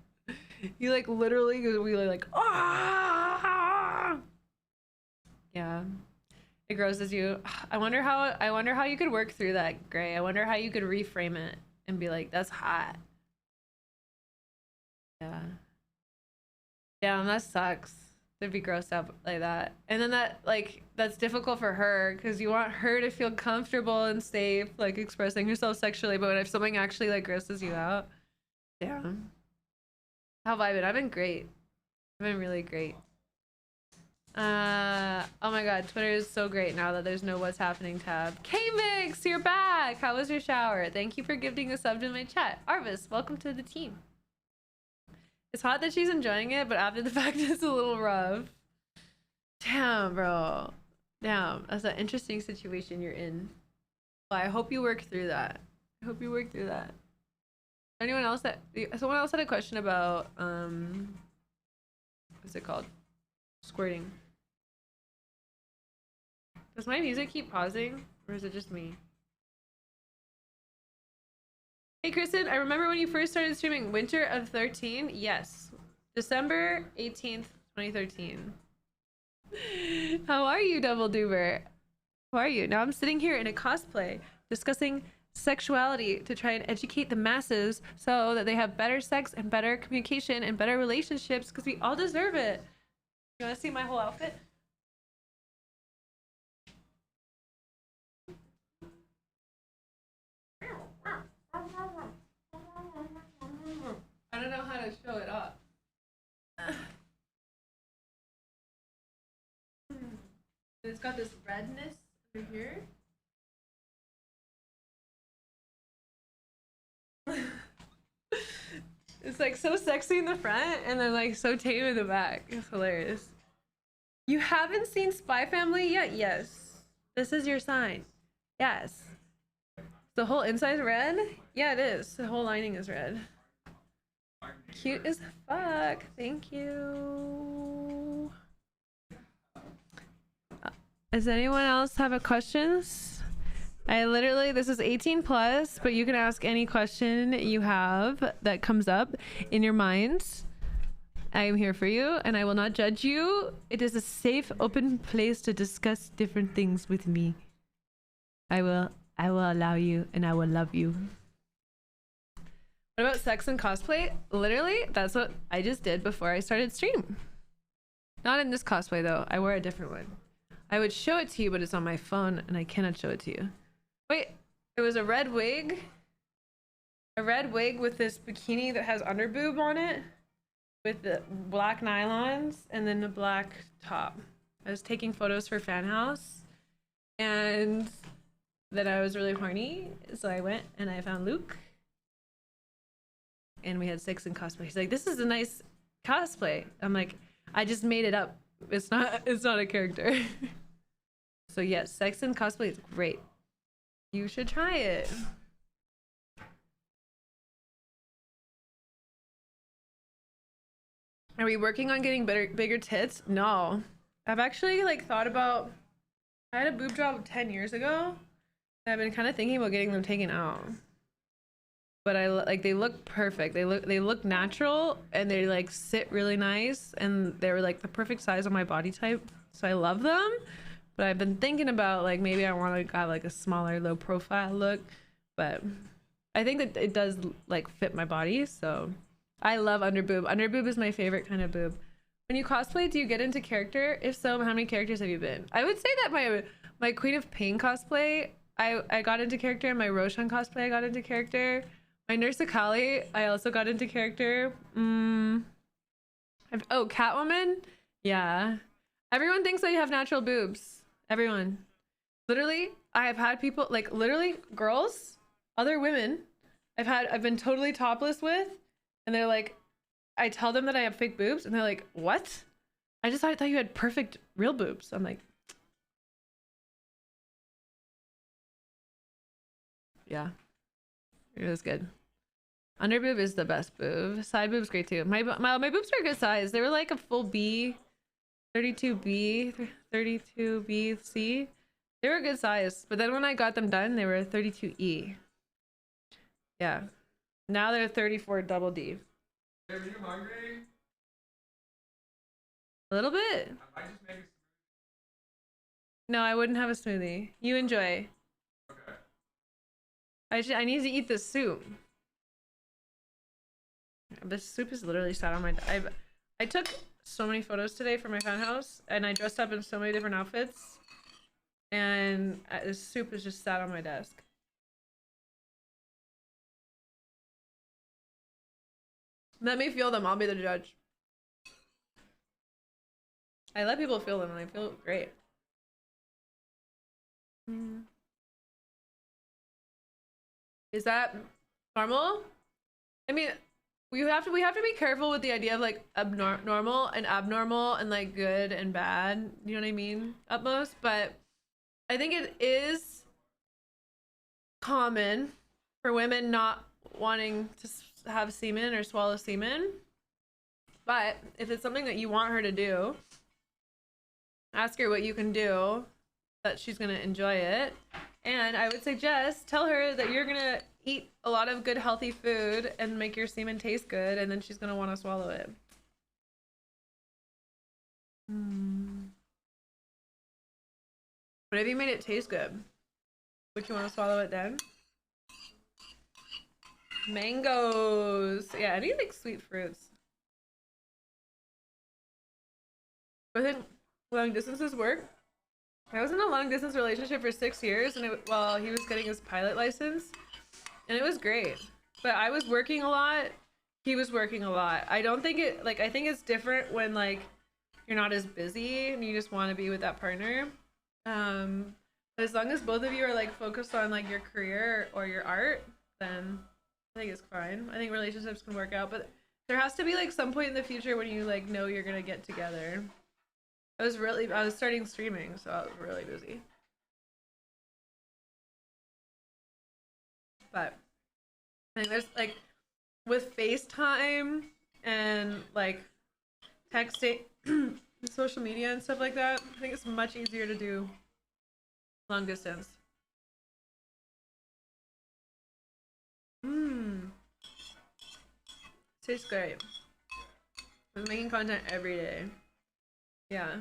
He like literally goes, we like, ah. Yeah. It grosses you. I wonder how you could work through that, Gray. I wonder how you could reframe it and be like, that's hot. Yeah. Damn, that sucks to be grossed out like that. And then that's difficult for her because you want her to feel comfortable and safe, like expressing herself sexually. But if something actually like grosses you out, damn. How have I been? I've been great. I've been really great. Oh my god, Twitter is so great now that there's no what's happening tab. K-Mix, you're back! How was your shower? Thank you for gifting a sub to my chat. Arvis, welcome to the team. It's hot that she's enjoying it, but after the fact it's a little rough. Damn, bro. Damn, that's an interesting situation you're in. Well, I hope you work through that. I hope you work through that. Someone else had a question about what's it called? Squirting. Does my music keep pausing, or is it just me? Hey Kristen, I remember when you first started streaming, winter of 13. Yes, December 18th, 2013. How are you, Double Duber? How are you? Now I'm sitting here in a cosplay discussing sexuality to try and educate the masses so that they have better sex and better communication and better relationships, because we all deserve it. You want to see my whole outfit? I don't know how to show it off. It's got this redness over here. It's like so sexy in the front and then like so tame in the back. It's hilarious. You haven't seen Spy Family yet? Yes. This is your sign. Yes. The whole inside's red? Yeah, it is. The whole lining is red. Cute as fuck. Thank you. Does anyone else have a questions? This is 18 plus, but you can ask any question you have that comes up in your mind. I am here for you and I will not judge you. It is a safe, open place to discuss different things with me. I will allow you and I will love you. What about sex and cosplay? Literally, that's what I just did before I started stream. Not in this cosplay though. I wear a different one. I would show it to you, but it's on my phone and I cannot show it to you. Wait, it was a red wig. A red wig with this bikini that has underboob on it, with the black nylons and then the black top. I was taking photos for Fanhouse and then I was really horny, so I went and I found Luke and we had sex in cosplay. He's like, this is a nice cosplay. I'm like, I just made it up. It's not a character. So yes, sex and cosplay is great. You should try it. Are we working on getting bigger tits? No. I've actually like thought about, I had a boob job 10 years ago and I've been kind of thinking about getting them taken out. But they look perfect. They look natural and they like sit really nice and they're like the perfect size of my body type. so I love them. But I've been thinking about like maybe I want to have like a smaller, low profile look, but I think that it does like fit my body. So I love under boob. Under boob is my favorite kind of boob. When you cosplay, do you get into character? If so, how many characters have you been? I would say that my Queen of Pain cosplay, I got into character. My Roshan cosplay, I got into character. My Nurse Akali, I also got into character. Oh, Catwoman? Yeah. Everyone thinks that you have natural boobs. Everyone. Literally, I have had people, like literally girls, other women, I've been totally topless with, and they're like, I tell them that I have fake boobs, and they're like, what? I thought you had perfect real boobs. I'm like, yeah, it was good. Under boob is the best boob. Side boob's great too. My boobs are a good size. They were like a full B, 32B, 32BC. They were a good size, but then when I got them done, they were 32E. Yeah. Now they're 34 double D. Hey, are you hungry? A little bit. I might just make a smoothie. No, I wouldn't have a smoothie. You enjoy. Okay. I need to eat this soup. This soup is literally sat on my. I took so many photos today for my fan house, and I dressed up in so many different outfits, and this soup is just sat on my desk. Let me feel them. I'll be the judge. I let people feel them, and I feel great. Is that normal? I mean, we have to be careful with the idea of like normal and abnormal and like good and bad. You know what I mean? At most, but I think it is common for women not wanting to have semen or swallow semen. But if it's something that you want her to do, ask her what you can do that she's gonna enjoy it. And I would suggest tell her that you're gonna eat a lot of good healthy food and make your semen taste good, and then she's gonna want to swallow it. But if you made it taste good, would you want to swallow it then? Mangoes. Yeah, any like sweet fruits. I think long distances work. I was in a long distance relationship for 6 years, and while he was getting his pilot license, and it was great. But I was working a lot. He was working a lot. I don't think it like I think it's different when like you're not as busy and you just want to be with that partner. But as long as both of you are like focused on like your career or your art, then I think it's fine. I think relationships can work out, but there has to be like some point in the future when you like know you're gonna get together. I was starting streaming, so I was really busy. But I think there's like with FaceTime and like texting, social media and stuff like that, I think it's much easier to do long distance. Tastes great. I'm making content every day. Yeah.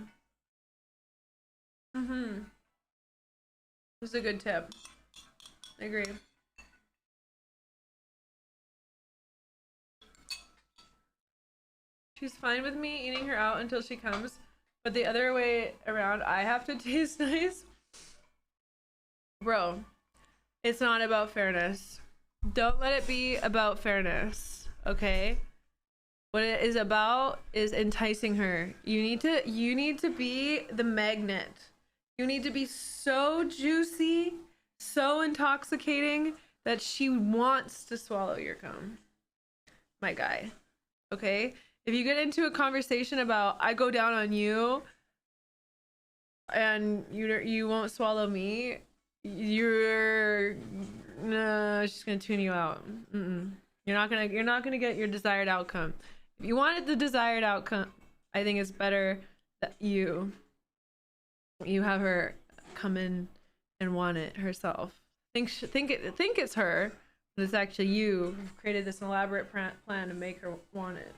This is a good tip. I agree. She's fine with me eating her out until she comes, but the other way around, I have to taste nice. Bro, it's not about fairness. Don't let it be about fairness, okay? What it is about is enticing her. You need to be the magnet. You need to be so juicy, so intoxicating that she wants to swallow your cum. My guy. Okay? If you get into a conversation about I go down on you and you won't swallow me, she's gonna tune you out. You're not gonna get your desired outcome. If you wanted the desired outcome, I think it's better that you have her come in and want it herself. Think it's her, but it's actually you who've created this elaborate plan to make her want it.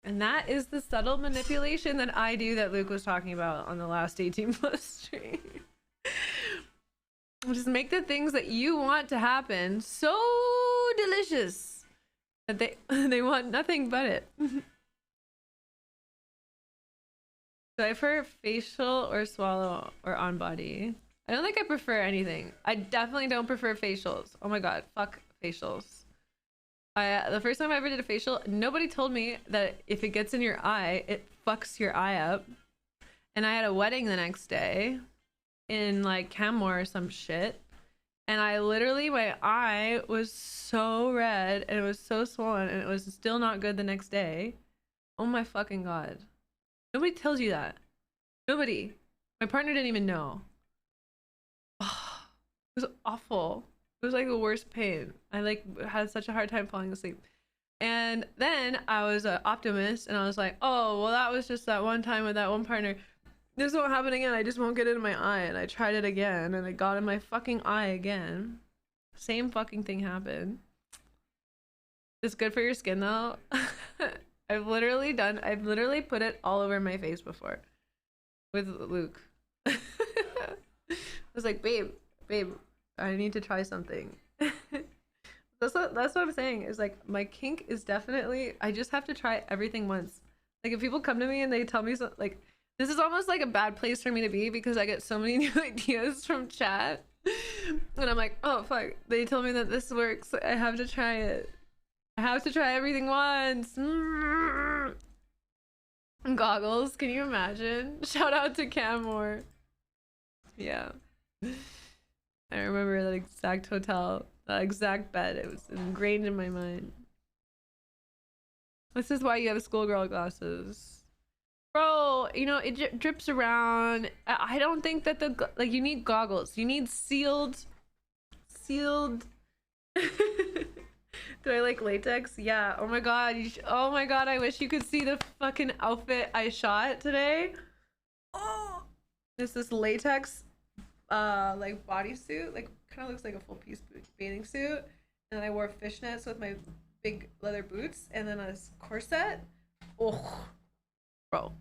And that is the subtle manipulation that I do that Luke was talking about on the last 18 plus stream. Just make the things that you want to happen so delicious that they want nothing but it. Do I prefer facial or swallow or on body? I don't think I prefer anything. I definitely don't prefer facials. Oh my god, fuck facials. The first time I ever did a facial, nobody told me that if it gets in your eye, it fucks your eye up. And I had a wedding the next day in like Canmore or some shit. And I literally, my eye was so red and it was so swollen and it was still not good the next day. Oh my fucking god. Nobody tells you that. Nobody. My partner didn't even know. Oh, it was awful. It was like the worst pain. I like had such a hard time falling asleep. And then I was an optimist and I was like, oh, well, that was just that one time with that one partner. This won't happen again. I just won't get it in my eye. And I tried it again and it got in my fucking eye again. Same fucking thing happened. It's good for your skin though. I've literally put it all over my face before with Luke. I was like, babe, I need to try something. that's what I'm saying. Is like my kink is definitely, I just have to try everything once. Like if people come to me and they tell me so, like this is almost like a bad place for me to be because I get so many new ideas from chat and I'm like, oh fuck, they told me that this works. I have to try it. I have to try everything once. Goggles, can you imagine? Shout out to Canmore. Yeah. I remember that exact hotel, that exact bed. It was ingrained in my mind. This is why you have schoolgirl glasses. Bro, you know, it drips around. I don't think that like you need goggles. You need sealed. Do I like latex? Yeah. Oh my god. Oh my god. I wish you could see the fucking outfit I shot today. Oh, this latex, like bodysuit. Like kind of looks like a full piece bathing suit. And then I wore fishnets with my big leather boots, and then a corset. Oh, bro.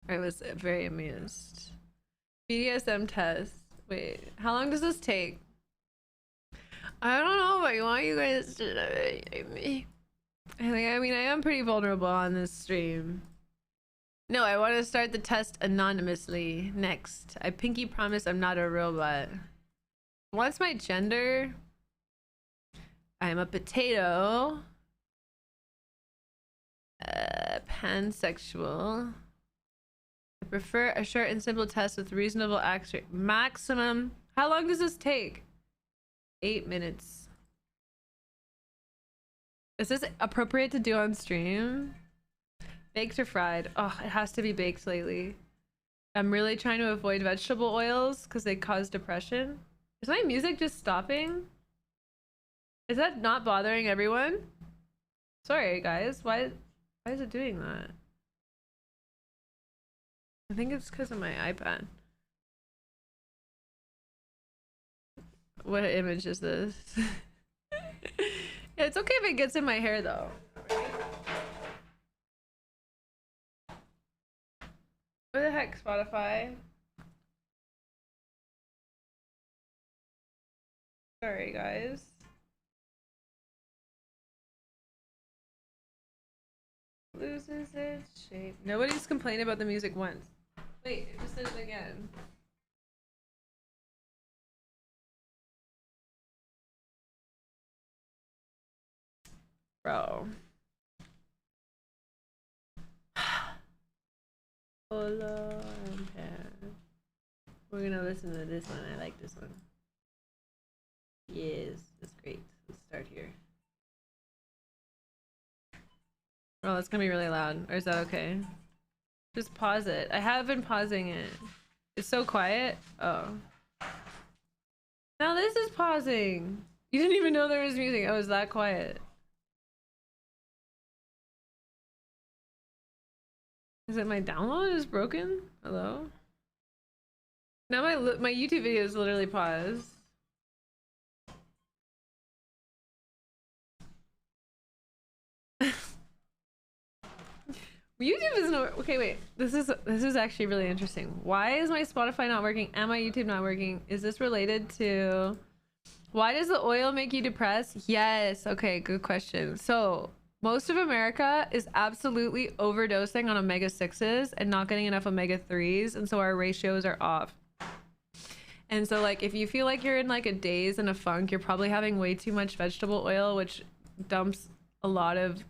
I was very amused. BDSM test. Wait, how long does this take? I don't know, but I want you guys to me. I mean, I am pretty vulnerable on this stream. No, I want to start the test anonymously. Next, I pinky promise I'm not a robot. What's my gender? I'm a potato. Pansexual. I prefer a short and simple test with reasonable accuracy. Maximum. How long does this take? 8 minutes. Is this appropriate to do on stream? Baked or fried? Oh, it has to be baked lately. I'm really trying to avoid vegetable oils because they cause depression. Is my music just stopping? Is that not bothering everyone? Sorry, guys. Why is it doing that? I think it's because of my iPad. What image is this? Yeah, it's okay if it gets in my hair though. What the heck, Spotify? Sorry, guys. Loses its shape. Nobody's complained about the music once. Wait, it just did it again. Bro. Polo and pants. We're gonna listen to this one. I like this one. Yes, that's great. Let's start here. Oh, that's gonna be really loud. Or is that okay? Just pause it. I have been pausing it. It's so quiet. Oh. Now this is pausing. You didn't even know there was music. I was that quiet. Is it my download is broken? Hello? Now my YouTube video is literally paused. YouTube isn't okay. Wait, this is actually really interesting. Why is my Spotify not working and my YouTube not working? Is this related to? Why does the oil make you depressed? Yes. Okay, good question. So most of America is absolutely overdosing on omega-6s and not getting enough omega-3s, and so our ratios are off. And so like if you feel like you're in like a daze and a funk, you're probably having way too much vegetable oil, which dumps a lot of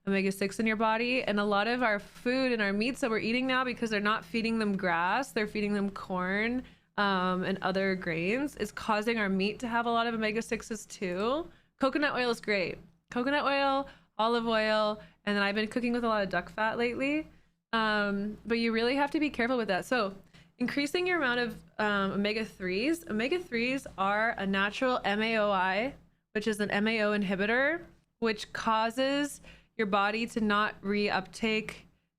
omega-6 in your body. And a lot of our food and our meats that we're eating now, because they're not feeding them grass, they're feeding them corn and other grains, is causing our meat to have a lot of omega-6s too. Coconut oil is great. Coconut oil, olive oil, and then I've been cooking with a lot of duck fat lately. But you really have to be careful with that. So increasing your amount of omega-3s. Omega-3s are a natural MAOI, which is an MAO inhibitor, which causes your body to not reuptake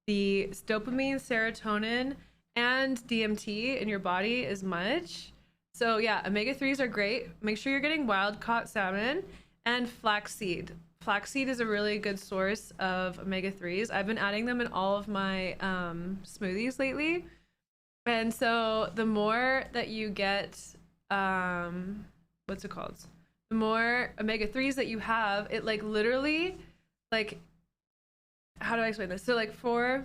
the dopamine, serotonin, and DMT in your body as much. So yeah, omega-3s are great. Make sure you're getting wild caught salmon and flaxseed. Flaxseed is a really good source of omega-3s. I've been adding them in all of my smoothies lately. And so the more that you get, what's it called? The more omega-3s that you have, it like literally, like, how do I explain this? So like for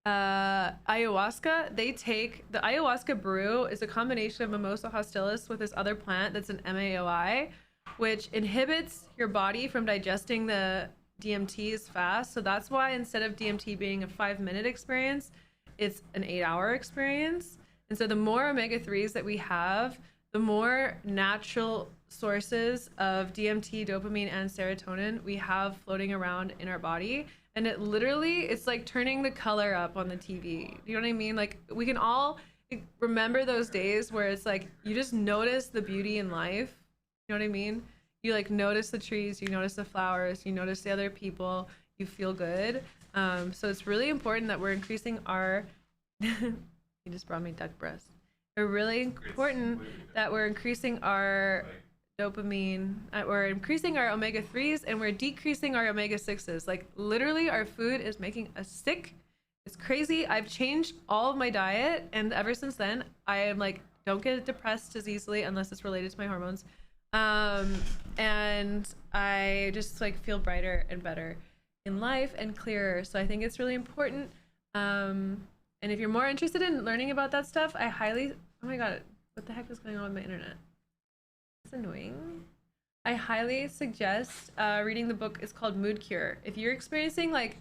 ayahuasca, they take, the ayahuasca brew is a combination of Mimosa hostilis with this other plant that's an MAOI, which inhibits your body from digesting the DMTs fast. So that's why instead of DMT being a 5-minute experience, it's an 8-hour experience. And so the more omega-3s that we have, the more natural sources of DMT, dopamine, and serotonin we have floating around in our body. And it literally, it's like turning the color up on the TV. You know what I mean? Like we can all remember those days where it's like, you just notice the beauty in life. You know what I mean? You like notice the trees, you notice the flowers, you notice the other people, you feel good. So it's really important that we're increasing our, you just brought me duck breast. It's really important that we're increasing our dopamine, we're increasing our omega-3s, and we're decreasing our omega-6s. Like literally our food is making us sick. It's crazy. I've changed all of my diet, and ever since then I am like, don't get depressed as easily unless it's related to my hormones. And I just like feel brighter and better in life and clearer. So I think it's really important. And if you're more interested in learning about that stuff, I highly, oh my god, what the heck is going on with my internet? It's annoying. I highly suggest reading the book. It's called Mood Cure. If you're experiencing like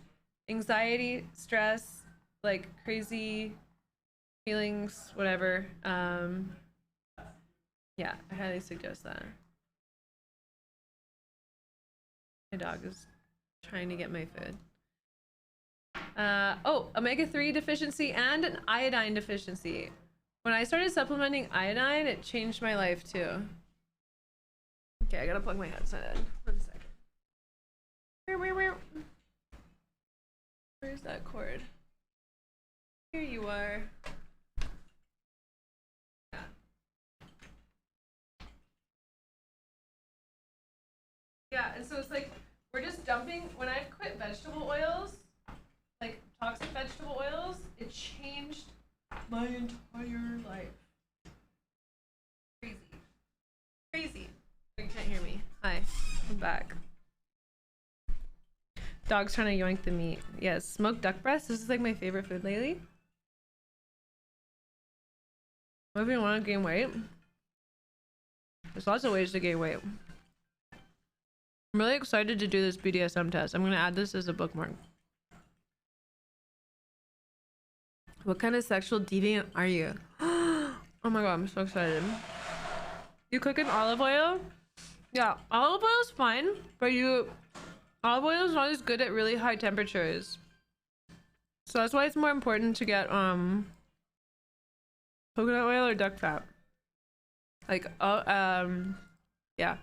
anxiety, stress, like crazy feelings, whatever, yeah, I highly suggest that. My dog is trying to get my food. Oh, omega-3 deficiency and an iodine deficiency. When I started supplementing iodine, it changed my life too. Okay, I gotta plug my headset in. 1 second. Where's that cord? Here you are. Yeah. Yeah, and so it's like, we're just dumping, when I quit vegetable oils, like toxic vegetable oils, it changed my entire life. Crazy. Crazy. You can't hear me. Hi, I'm back. Dog's trying to yoink the meat. Yes, smoked duck breast. This is like my favorite food lately. What if you want to gain weight? There's lots of ways to gain weight. I'm really excited to do this BDSM test. I'm gonna add this as a bookmark. What kind of sexual deviant are you? Oh my god, I'm so excited. You cook in olive oil? Yeah, olive oil is fine, but olive oil is not as good at really high temperatures. So that's why it's more important to get coconut oil or duck fat. Like yeah.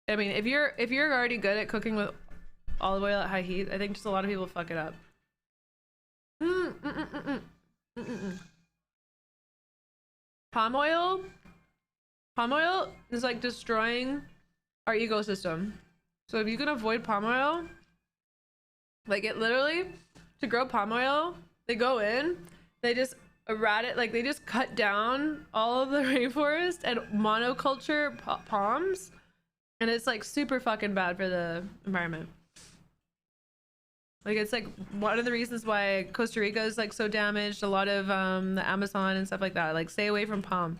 I mean, if you're already good at cooking with olive oil at high heat, I think just a lot of people fuck it up. Palm oil is like destroying our ecosystem. So if you can avoid palm oil, Like it literally, to grow palm oil, they go in, they just like they just cut down all of the rainforest and monoculture palms, and it's like super fucking bad for the environment. Like it's like one of the reasons why Costa Rica is like so damaged, a lot of the Amazon and stuff like that. Like stay away from palm.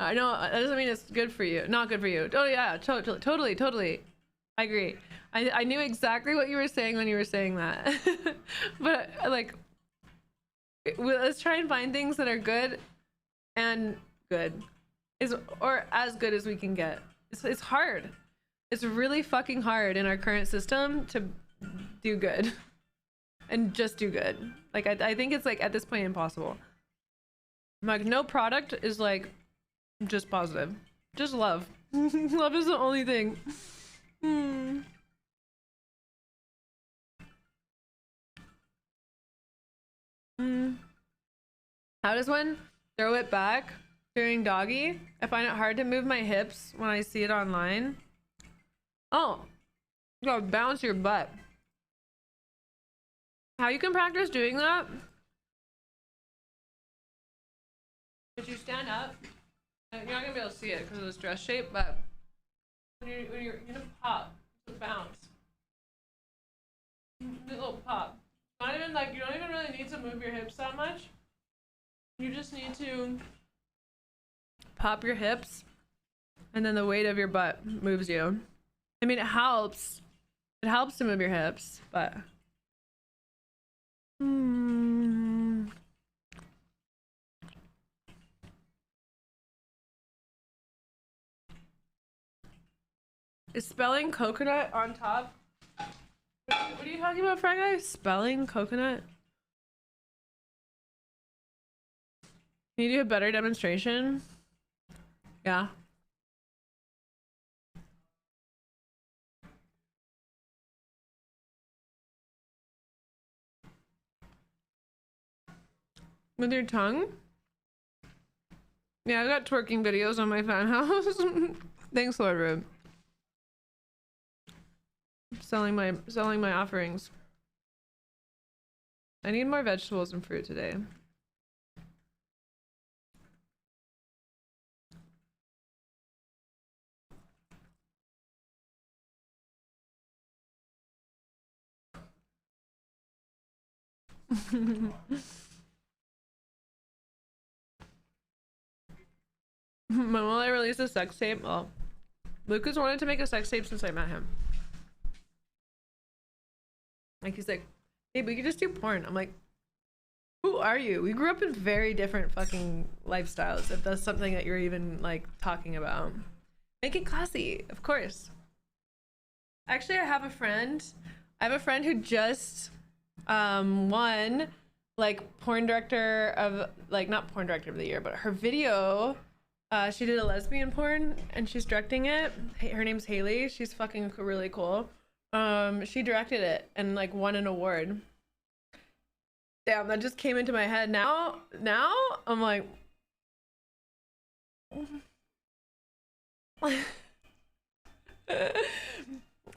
I know that doesn't mean it's good for you, not good for you. Oh yeah, totally I agree. I knew exactly what you were saying when you were saying that. But like let's try and find things that are good and good or as good as we can get. It's hard. It's really fucking hard in our current system to do good and just do good. Like I think it's like at this point impossible. Like no product is like just positive, just love. Love is the only thing. How does one throw it back during doggy? I find it hard to move my hips when I see it online. Oh, you gotta balance your butt. How you can practice doing that? If you stand up, you're not gonna be able to see it because of this dress shape, but when you're gonna pop, to bounce. A little pop. Not even like, you don't even really need to move your hips that much. You just need to pop your hips, and then the weight of your butt moves you. I mean, it helps. It helps to move your hips, but is spelling coconut on top? What are you talking about, Fry Guy? Spelling coconut? Can you do a better demonstration? Yeah. With your tongue? Yeah, I got twerking videos on my Fanhouse. Thanks, Lord Rube. Selling my offerings. I need more vegetables and fruit today. When will I release a sex tape? Well, Lucas wanted to make a sex tape since I met him. Like he's like, hey, we could just do porn. I'm like, who are you? We grew up in very different fucking lifestyles. If that's something that you're even like talking about, make it classy, of course. Actually, I have a friend. Who just won like porn director of like, not porn director of the year, but her video. She did a lesbian porn and she's directing it. Her name's Haley. She's fucking really cool. She directed it and like won an award. Damn, that just came into my head. Now I'm like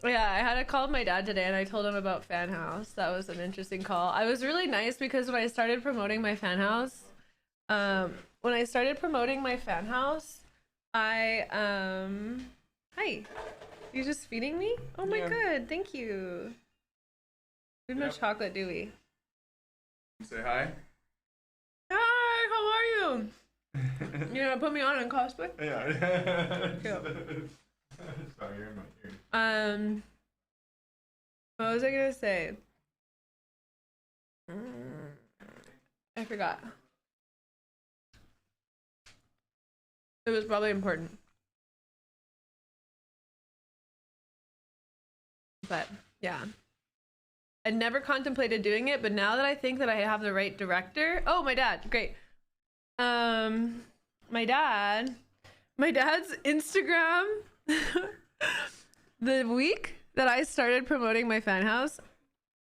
yeah, I had a call with my dad today and I told him about Fanhouse. That was an interesting call. I was really nice because when I started promoting my Fanhouse, hi, you just feeding me? Oh my god, thank you. We have no chocolate, do we? Say hi. Hi, how are you? You gonna put me on in cosplay? Yeah. Cool. Sorry, you're in my ear. What was I gonna say? I forgot. It was probably important. But yeah, I never contemplated doing it, but now that I think that I have the right director. Oh, my dad, great. My dad's Instagram. The week that I started promoting my Fanhouse,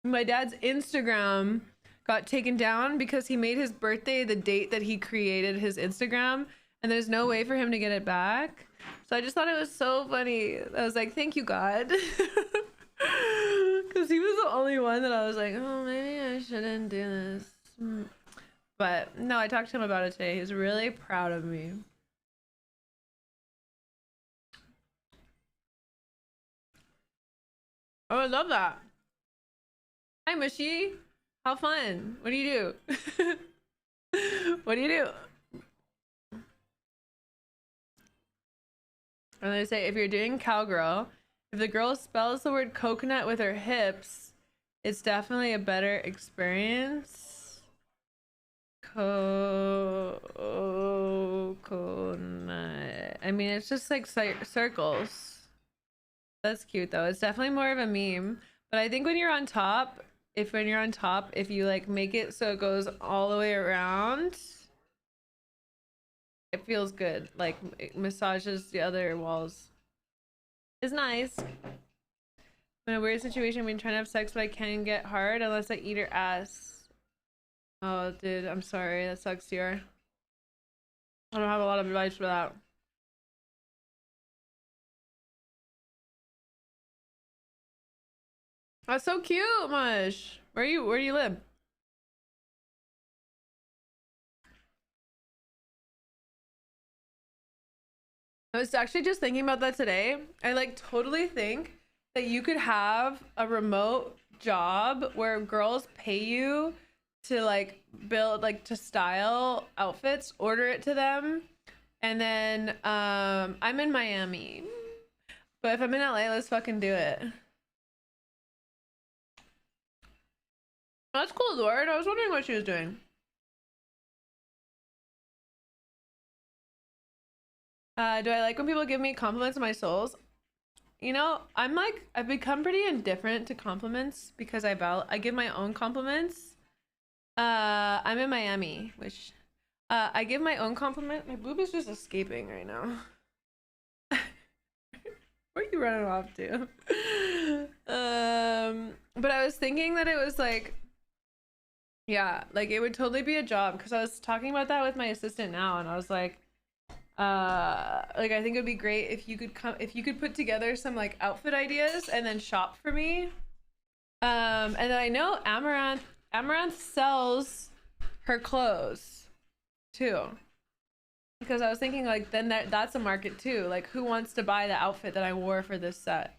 my dad's Instagram got taken down because he made his birthday the date that he created his Instagram, and there's no way for him to get it back. So I just thought it was so funny. I was like, thank you, God. because he was the only one that I was like, oh, maybe I shouldn't do this. But no, I talked to him about it today. He's really proud of me. Oh, I love that. Hi, Mushy. How fun. What do you do? What do you do? And they say if you're doing cowgirl, if the girl spells the word coconut with her hips, it's definitely a better experience. Coconut. I mean, it's just like circles. That's cute though. It's definitely more of a meme. But I think when you're on top, if you like make it so it goes all the way around, it feels good. Like it massages the other walls. It's nice. I'm in a weird situation. I've been trying to have sex, but I can't get hard unless I eat her ass. Oh, dude, I'm sorry. That sucks, Sierra. I don't have a lot of advice for that. That's so cute, Mush. Where do you live? I was actually just thinking about that today. I like totally think that you could have a remote job where girls pay you to like build, like to style outfits, order it to them, and then I'm in Miami, but if I'm in LA, let's fucking do it. That's cool, Lord. I was wondering what she was doing. Do I like when people give me compliments on my souls? You know, I've become pretty indifferent to compliments because I give my own compliments. I'm in Miami, which I give my own compliment. My boob is just escaping right now. Where are you running off to? But I was thinking that it was like, yeah, like it would totally be a job because I was talking about that with my assistant now, and I was like I think it would be great if you could put together some like outfit ideas and then shop for me. And then I know Amaranth sells her clothes too, because I was thinking like then that's a market too. Like who wants to buy the outfit that I wore for this set?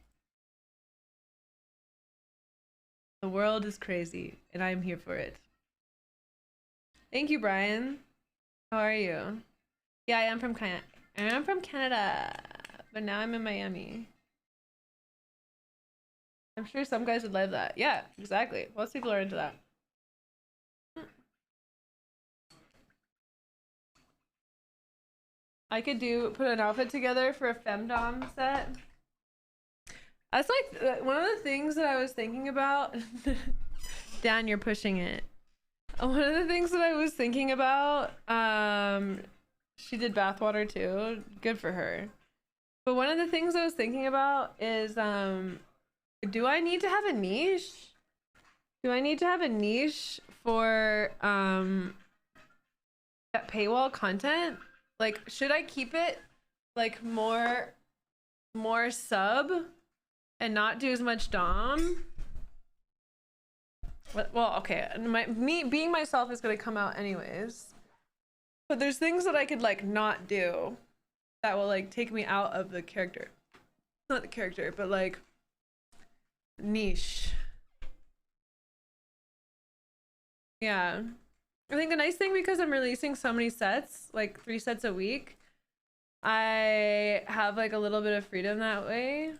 The world is crazy and I'm here for it. Thank you, Brian. How are you? Yeah, I am from Canada, but now I'm in Miami. I'm sure some guys would love that. Yeah, exactly. Most people are into that. I could put an outfit together for a femdom set. That's like one of the things that I was thinking about. Dan, you're pushing it. One of the things that I was thinking about, she did bathwater too. Good for her. But one of the things I was thinking about is, do I need to have a niche? Do I need to have a niche for that paywall content? Like, should I keep it like more sub and not do as much dom? Well, okay, me being myself is gonna come out anyways. But there's things that I could like not do that will like take me out of the character. Not the character, but like niche. Yeah. I think the nice thing, because I'm releasing so many sets, like 3 sets a week, I have like a little bit of freedom that way.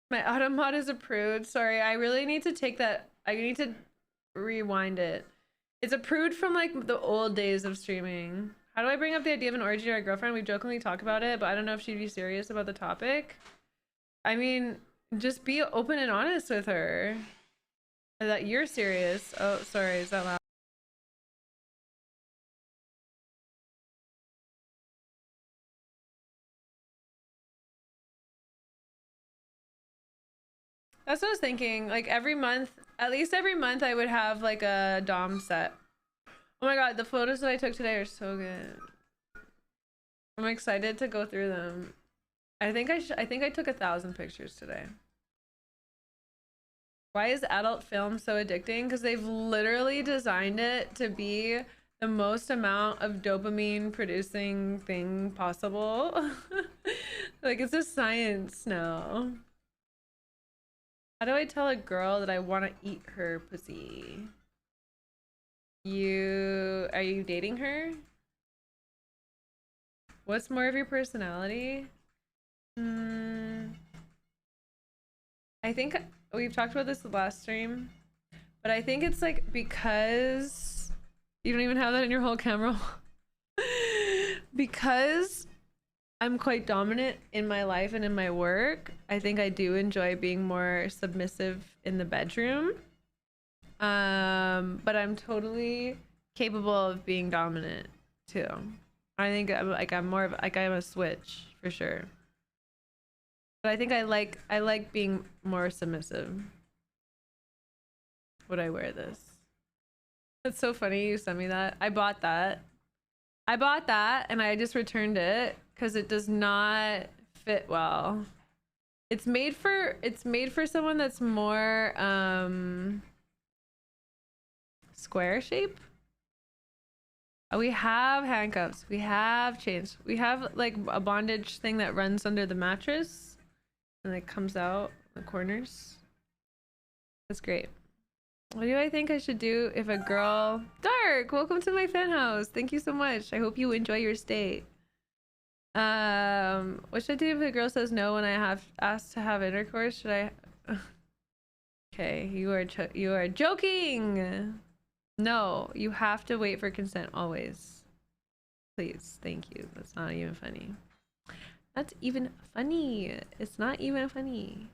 My auto mod is approved. Sorry, I really need to take that. I need to rewind it. It's approved from like the old days of streaming. How do I bring up the idea of an orgy to our girlfriend? We jokingly talk about it, but I don't know if she'd be serious about the topic. I mean, just be open and honest with her that you're serious. Oh, sorry, is that loud? That's what I was thinking. Like every month, at least every month, I would have like a dom set. Oh my god, the photos that I took today are so good. I'm excited to go through them. I think I took 1,000 pictures today. Why is adult film so addicting? Because they've literally designed it to be the most amount of dopamine producing thing possible. Like, it's a science now. How do I tell a girl that I want to eat her pussy? Are you dating her? What's more of your personality? I think we've talked about this the last stream, but I think it's like because you don't even have that in your whole camera. Because I'm quite dominant in my life and in my work, I think I do enjoy being more submissive in the bedroom. But I'm totally capable of being dominant too. I think I'm more of like I'm a switch for sure. But I think I like being more submissive. Would I wear this? That's so funny you sent me that. I bought that and I just returned it because it does not fit well. It's made for someone that's more square shape. We have handcuffs, we have chains, we have like a bondage thing that runs under the mattress and it comes out the corners. That's great. What do I think I should do if a girl... Dark, welcome to my fan house. Thank you so much. I hope you enjoy your stay. What should I do if a girl says no when I have asked to have intercourse? Should I... Okay, you are joking. No, you have to wait for consent always. Please, thank you. That's not even funny. That's even funny. It's not even funny.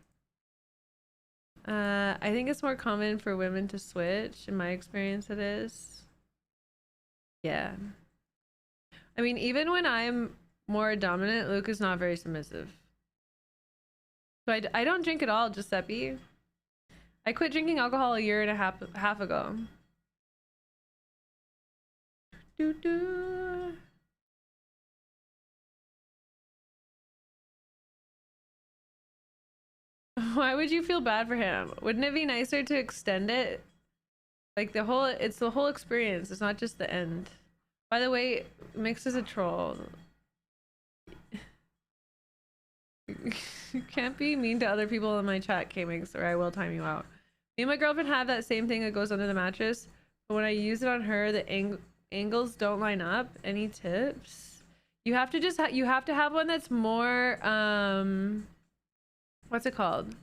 I think it's more common for women to switch. In my experience, it is. Yeah. I mean, even when I'm more dominant, Luke is not very submissive. So I don't drink at all, Giuseppe. I quit drinking alcohol a year and a half ago. Why would you feel bad for him? Wouldn't it be nicer to extend it? Like it's the whole experience. It's not just the end. By the way, Mix is a troll. You can't be mean to other people in my chat, K-Mix, or I will time you out. Me and my girlfriend have that same thing that goes under the mattress, but when I use it on her, the angles don't line up. Any tips? You have to just you have to have one that's more what's it called?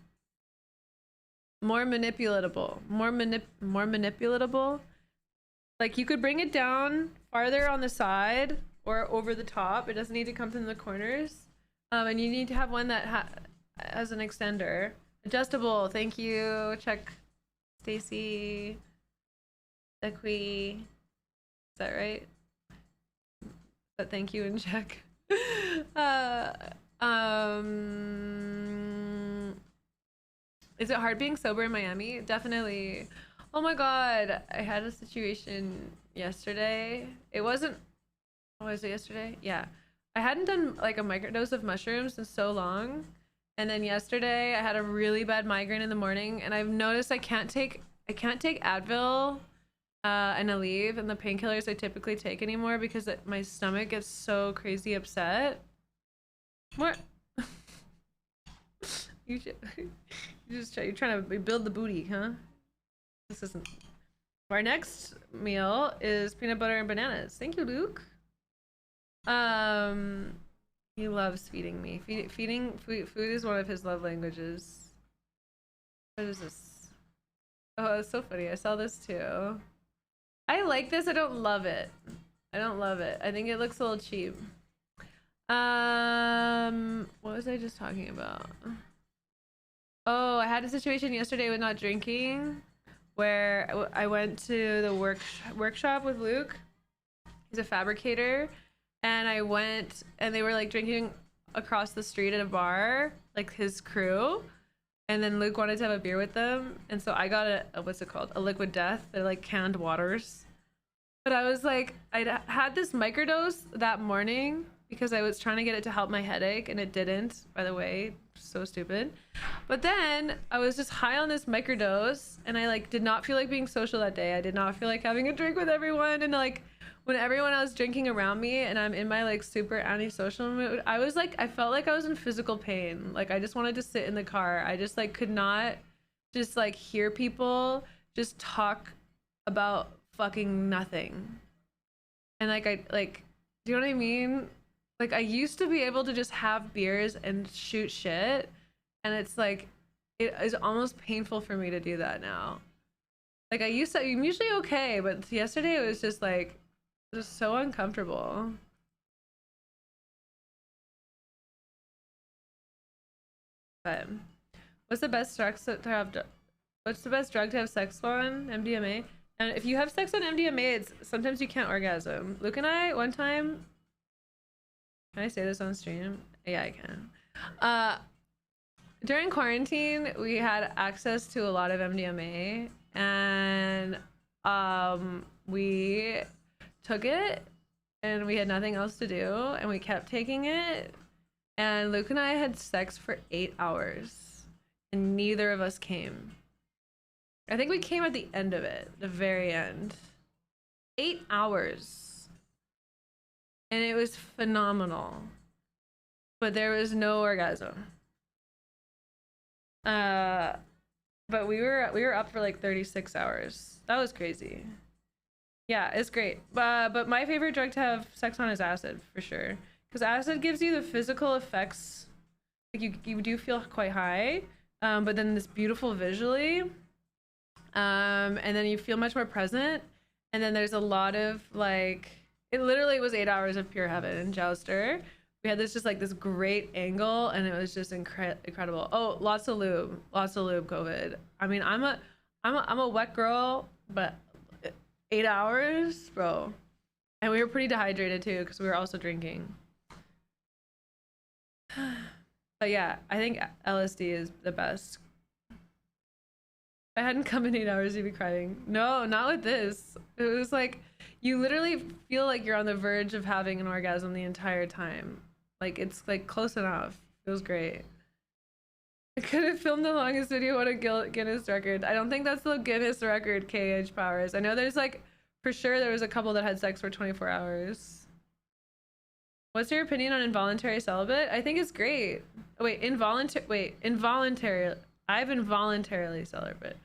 More manipulatable. More manipulatable. Like you could bring it down farther on the side or over the top. It doesn't need to come from the corners. And you need to have one that has an extender. Adjustable. Thank you. Check. Stacy. Equi. Is that right? But thank you and check. Is it hard being sober in Miami? Definitely. Oh my god, I had a situation yesterday. It wasn't... Oh, was it yesterday? Yeah. I hadn't done like a microdose of mushrooms in so long. And then yesterday I had a really bad migraine in the morning and I've noticed I can't take Advil and Aleve and the painkillers I typically take anymore because my stomach gets so crazy upset. What? You're trying to build the booty, huh? This isn't. Our next meal is peanut butter and bananas. Thank you, Luke. He loves feeding me. Food is one of his love languages. What is this? Oh, it's so funny. I saw this too. I like this. I don't love it. I don't love it. I think it looks a little cheap. What was I just talking about? Oh, I had a situation yesterday with not drinking where I went to the workshop with Luke. He's a fabricator. And I went and they were like drinking across the street at a bar, like his crew. And then Luke wanted to have a beer with them. And so I got a what's it called? A liquid death. They're like canned waters. But I was like, I had this microdose that morning because I was trying to get it to help my headache and it didn't, by the way. So stupid. But then I was just high on this microdose and I like did not feel like being social that day. I did not feel like having a drink with everyone, and like when everyone else drinking around me and I'm in my like super antisocial mood, I was like, I felt like I was in physical pain. Like I just wanted to sit in the car. I just like could not just like hear people just talk about fucking nothing. And like I like, do you know what I mean? Like I used to be able to just have beers and shoot shit, and it's like it is almost painful for me to do that now. Like I'm usually okay, but yesterday it was just like just so uncomfortable. But what's the best drug to have? What's the best drug to have sex on? MDMA. And if you have sex on MDMA, it's sometimes you can't orgasm. Luke and I one time. Can I say this on stream? Yeah, I can. During quarantine, we had access to a lot of MDMA, and we took it, and we had nothing else to do, and we kept taking it, and Luke and I had sex for 8 hours, and neither of us came. I think we came at the end of it, the very end. 8 hours. And it was phenomenal, but there was no orgasm. But we were up for like 36 hours. That was crazy. Yeah, it's great. But my favorite drug to have sex on is acid, for sure, because acid gives you the physical effects. Like you do feel quite high, but then this beautiful visually, and then you feel much more present. And then there's a lot of like. It literally was 8 hours of pure heaven in Jouster. We had this great angle, and it was just incredible. Oh, lots of lube, COVID. I mean, I'm a wet girl, but 8 hours, bro. And we were pretty dehydrated too, because we were also drinking. But yeah, I think LSD is the best. If I hadn't come in 8 hours, you'd be crying. No, not with this. It was like, you literally feel like you're on the verge of having an orgasm the entire time. Like it's like close enough. It was great. I could have filmed the longest video on a Guinness record. I don't think that's the Guinness record, KH Powers. I know there's like, for sure there was a couple that had sex for 24 hours. What's your opinion on involuntary celibate? I think it's great. Oh, wait, involuntary. I've involuntarily celibate.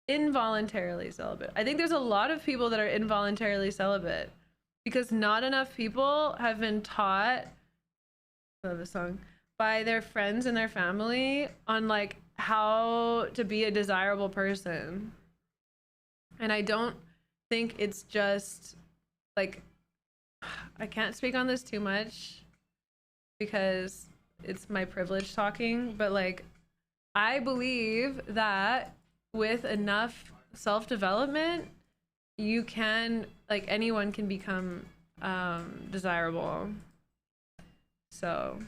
Involuntarily celibate. I think there's a lot of people that are involuntarily celibate because not enough people have been taught, I love this song, by their friends and their family on like how to be a desirable person. And I don't think it's just like, I can't speak on this too much because it's my privilege talking, but like I believe that with enough self-development, you can, like, anyone can become desirable. So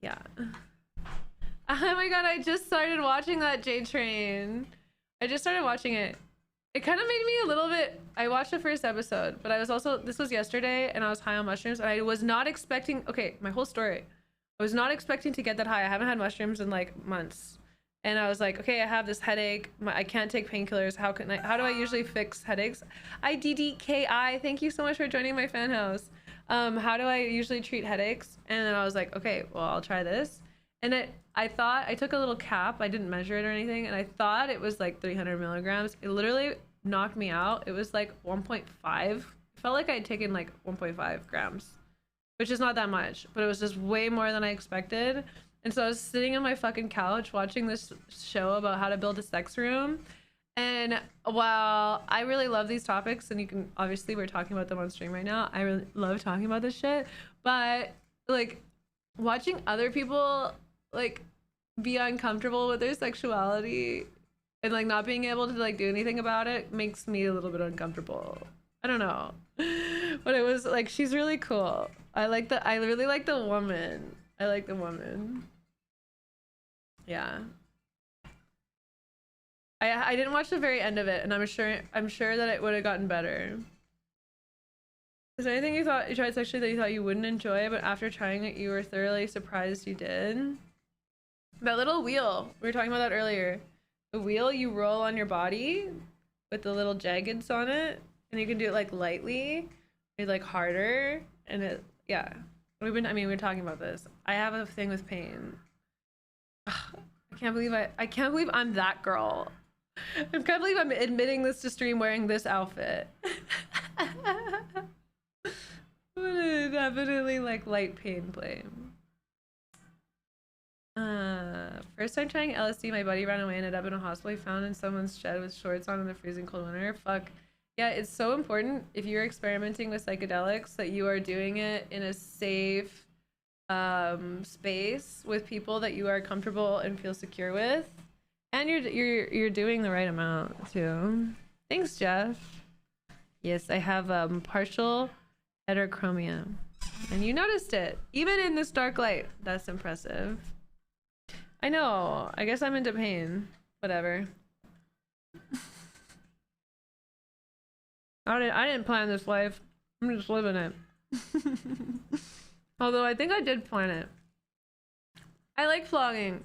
yeah. Oh my god, I just started watching that J Train. I just started watching it. It kind of made me a little bit, I watched the first episode, but I was also, this was yesterday, and I was high on mushrooms, and I was not expecting, okay, my whole story. I was not expecting to get that high. I haven't had mushrooms in like months. And I was like, okay, I have this headache. I can't take painkillers. How do I usually fix headaches? IDDKI, thank you so much for joining my fan house. How do I usually treat headaches? And then I was like, okay, well, I'll try this. And I thought, I took a little cap. I didn't measure it or anything. And I thought it was like 300 milligrams. It literally knocked me out. It was like 1.5. It felt like I had taken like 1.5 grams, which is not that much, but it was just way more than I expected. And so I was sitting on my fucking couch watching this show about how to build a sex room. And while I really love these topics, and you can, obviously we're talking about them on stream right now, I really love talking about this shit, but like watching other people like be uncomfortable with their sexuality and like not being able to like do anything about it makes me a little bit uncomfortable. I don't know. But it was like, she's really cool. I really like the woman. I like the woman. Yeah. I didn't watch the very end of it, and I'm sure that it would have gotten better. Is there anything you thought you tried sexually that you thought you wouldn't enjoy, but after trying it, you were thoroughly surprised you did? That little wheel. We were talking about that earlier. The wheel you roll on your body with the little jaggeds on it, and you can do it like lightly, or like harder, and it, yeah. We were talking about this. I have a thing with pain. Ugh, I can't believe I'm that girl. I can't believe I'm admitting this to stream wearing this outfit. Definitely like light pain blame. First time trying LSD, my buddy ran away and ended up in a hospital. He found in someone's shed with shorts on in the freezing cold winter. Fuck. Yeah, it's so important if you're experimenting with psychedelics that you are doing it in a safe space with people that you are comfortable and feel secure with, and you're doing the right amount too. Thanks, Jeff. Yes, I have partial heterochromia, and you noticed it even in this dark light. That's impressive. I know. I guess I'm into pain. Whatever. I didn't plan this life. I'm just living it. Although I think I did plan it. I like vlogging.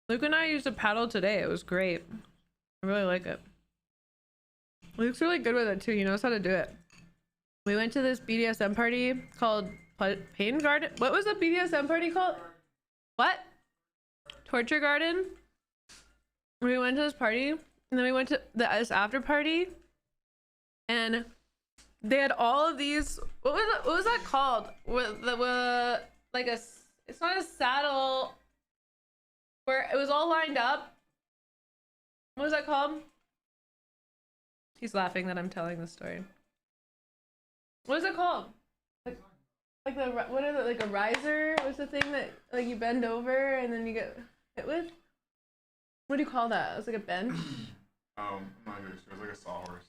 Luke and I used a paddle today. It was great. I really like it. Luke's really good with it too. He knows how to do it. We went to this BDSM party called Pain Garden. What was the BDSM party called? What? Torture Garden? We went to this party, and then we went to this after party, and they had all of these. What was that called? Like a. It's not a saddle. Where it was all lined up. What was that called? He's laughing that I'm telling the story. What is it called? Like the what is it? Like a riser? What's the thing that like you bend over and then you get hit with? What do you call that? It's like a bench. I'm not really sure. It was like a sawhorse.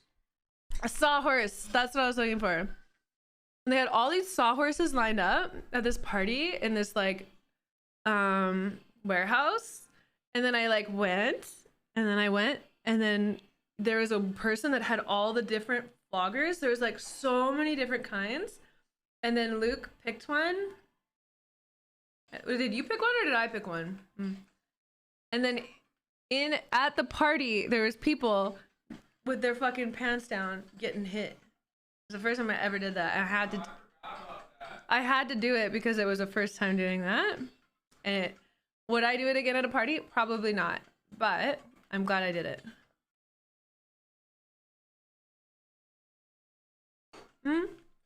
A sawhorse. That's what I was looking for. And they had all these sawhorses lined up at this party in this like warehouse. And then I like went, and then there was a person that had all the different floggers. There was like so many different kinds. And then Luke picked one. Did you pick one or did I pick one? And then at the party, there was people with their fucking pants down getting hit. It was the first time I ever did that. I had to do it because it was the first time doing that. And would I do it again at a party? Probably not. But I'm glad I did it.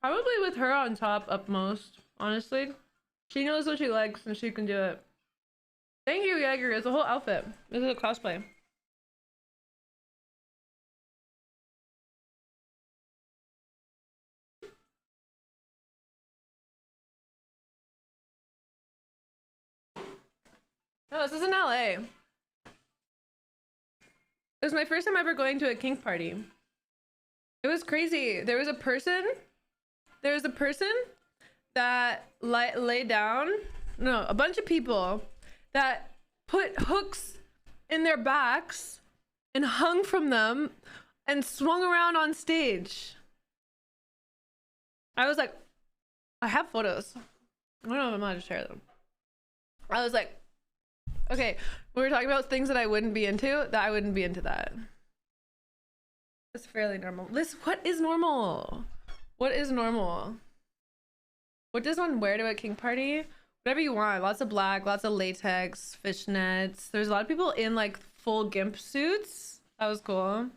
Probably with her on top upmost, honestly. She knows what she likes and she can do it. Thank you, Jaeger. It's a whole outfit. This is a cosplay. No, this is in LA. It was my first time ever going to a kink party. It was crazy. There was a person that lay down. No, a bunch of people that put hooks in their backs and hung from them and swung around on stage. I was like, I have photos. I don't know if I'm allowed to share them. I was like, okay, we were talking about things that I wouldn't be into, that I wouldn't be into that. It's fairly normal. What is normal? What is normal? What does one wear to a kink party? Whatever you want. Lots of black, lots of latex, fishnets. There's a lot of people in like full gimp suits. That was cool.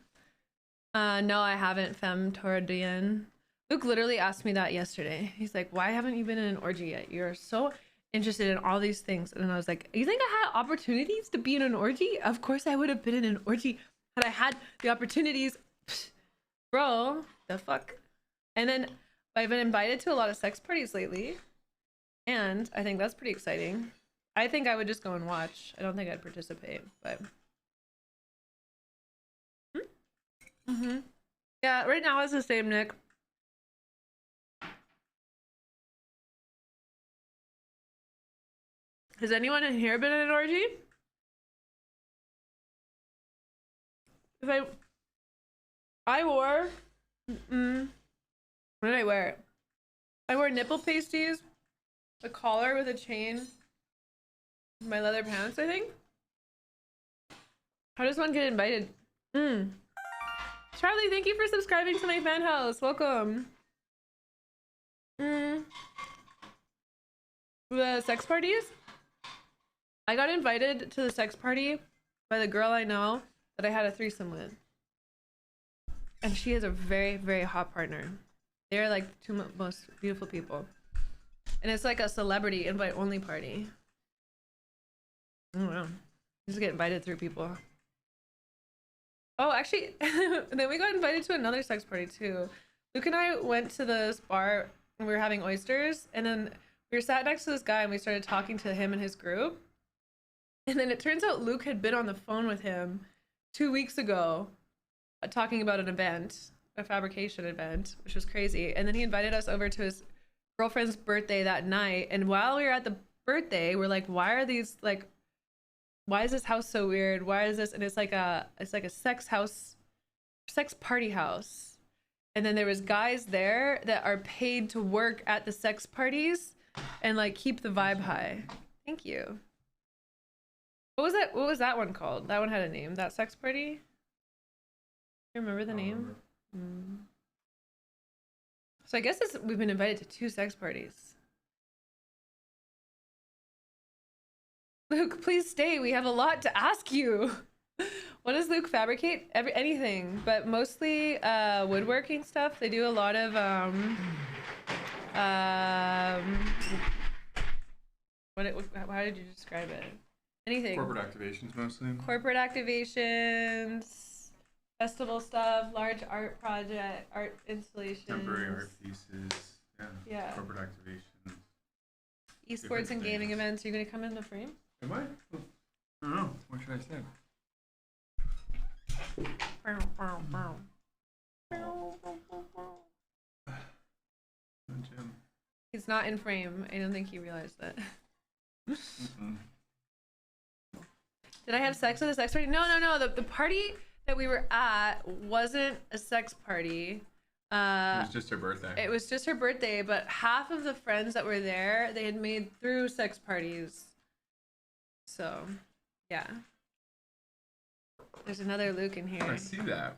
No, I haven't, femme Tordian. Luke literally asked me that yesterday. He's like, why haven't you been in an orgy yet? You're so interested in all these things. And I was like, you think I had opportunities to be in an orgy? Of course I would have been in an orgy had I had the opportunities. Bro, the fuck? And then I've been invited to a lot of sex parties lately, and I think that's pretty exciting. I think I would just go and watch. I don't think I'd participate, but yeah, right now it's the same, Nick. Has anyone in here been in an orgy? If I wore What did I wear? I wore nipple pasties, a collar with a chain, my leather pants, I think. How does one get invited? Charlie, thank you for subscribing to my fan house. Welcome. The sex parties? I got invited to the sex party by the girl I know that I had a threesome with. And she is a very, very hot partner. They're like the two most beautiful people. And it's like a celebrity invite only party. I don't know. Just get invited through people. Oh, actually, then we got invited to another sex party too. Luke and I went to this bar and we were having oysters, and then we were sat next to this guy and we started talking to him and his group. And then it turns out Luke had been on the phone with him 2 weeks ago talking about an event, a fabrication event, which was crazy. And then he invited us over to his girlfriend's birthday that night. And while we were at the birthday, we're like, why are these like, why is this house so weird? Why is this? And it's like a sex house, sex party house. And then there was guys there that are paid to work at the sex parties and like keep the vibe high. Thank you. What was that? What was that one called? That one had a name. That sex party? You remember the name? So I guess we've been invited to 2 sex parties. Luke, please stay. We have a lot to ask you. What does Luke fabricate? Anything, but mostly woodworking stuff. They do a lot of how did you describe it? Anything. Corporate activations mostly. Corporate activations, festival stuff, large art project, art installations. Temporary art pieces. Yeah. Corporate activations. Esports and gaming events. Are you gonna come in the frame? Am I? I don't know. What should I say? Jim. He's not in frame. I don't think he realized that. Did I have sex at a sex party? No. The party that we were at wasn't a sex party. It was just her birthday. It was just her birthday, but half of the friends that were there, they had made through sex parties. So, yeah. There's another Luke in here. I see that.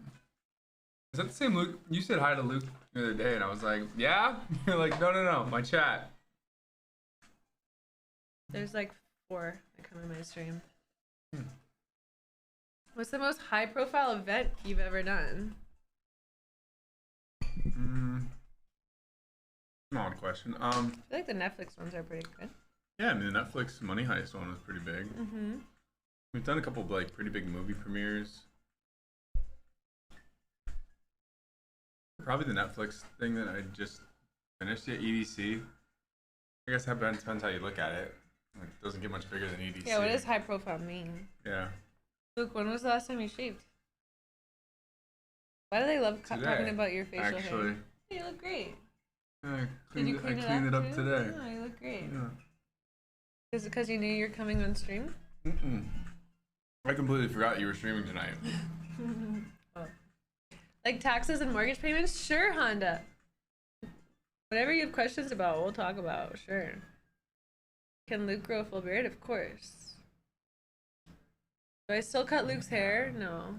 Is that the same Luke? You said hi to Luke the other day, and I was like, yeah? You're like, no, my chat. There's like 4 that come in my stream. What's the most high-profile event you've ever done? Odd question. I feel like the Netflix ones are pretty good. Yeah, I mean, the Netflix Money Heist one was pretty big. We've done a couple of like pretty big movie premieres. Probably the Netflix thing that I just finished at EDC. I guess that depends how you look at it. Like, it doesn't get much bigger than EDC. Yeah, what does high profile mean? Yeah. Luke, when was the last time you shaved? Why do they love talking about your facial hair? You look great. I Did you cleaned clean it up today. Oh, you look great. Yeah. Is it because you knew you're coming on stream? I completely forgot you were streaming tonight. Oh. Like taxes and mortgage payments? Sure, Honda. Whatever you have questions about, we'll talk about. Sure. Can Luke grow a full beard? Of course. Do I still cut Luke's hair? No.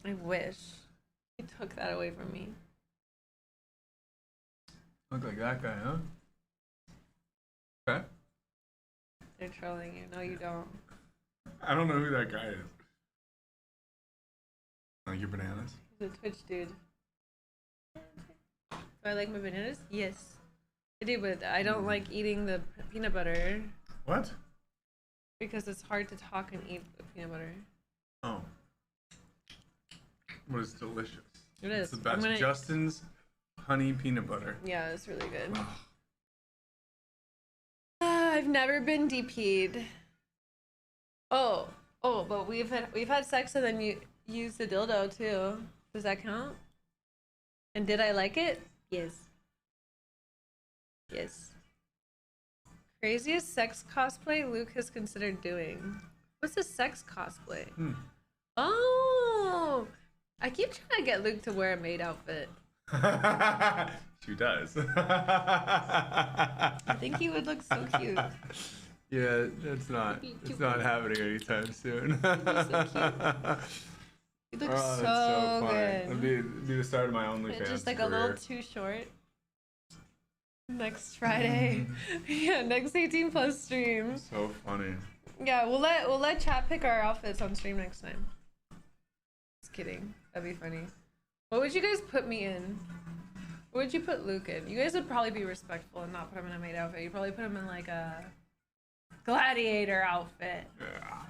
I wish. He took that away from me. Look like that guy, huh? Okay. They're trolling you. No, you don't. I don't know who that guy is. Like your bananas? He's a Twitch dude. Do I like my bananas? Yes. I do, but I don't like eating the peanut butter. What? Because it's hard to talk and eat the peanut butter. Oh. But it's delicious. It is. It's the best. Justin's honey peanut butter. Yeah, it's really good. I've never been DP'd. Oh, but we've had sex and then you used the dildo too. Does that count? And did I like it? Yes. Yes. Craziest sex cosplay Luke has considered doing. What's a sex cosplay? Oh, I keep trying to get Luke to wear a maid outfit. She does. I think he would look so cute. Yeah, it's not happening anytime soon. He looks Oh, so, that's so funny. good. That'd be the start of my OnlyFans It's just like career. a little too short. Next Friday. Yeah, next 18+ stream. So funny. Yeah, we'll let chat pick our outfits on stream next time. Just kidding. That'd be funny. What would you guys put me in? What would you put Luke in? You guys would probably be respectful and not put him in a maid outfit. You'd probably put him in like a gladiator outfit. Yeah.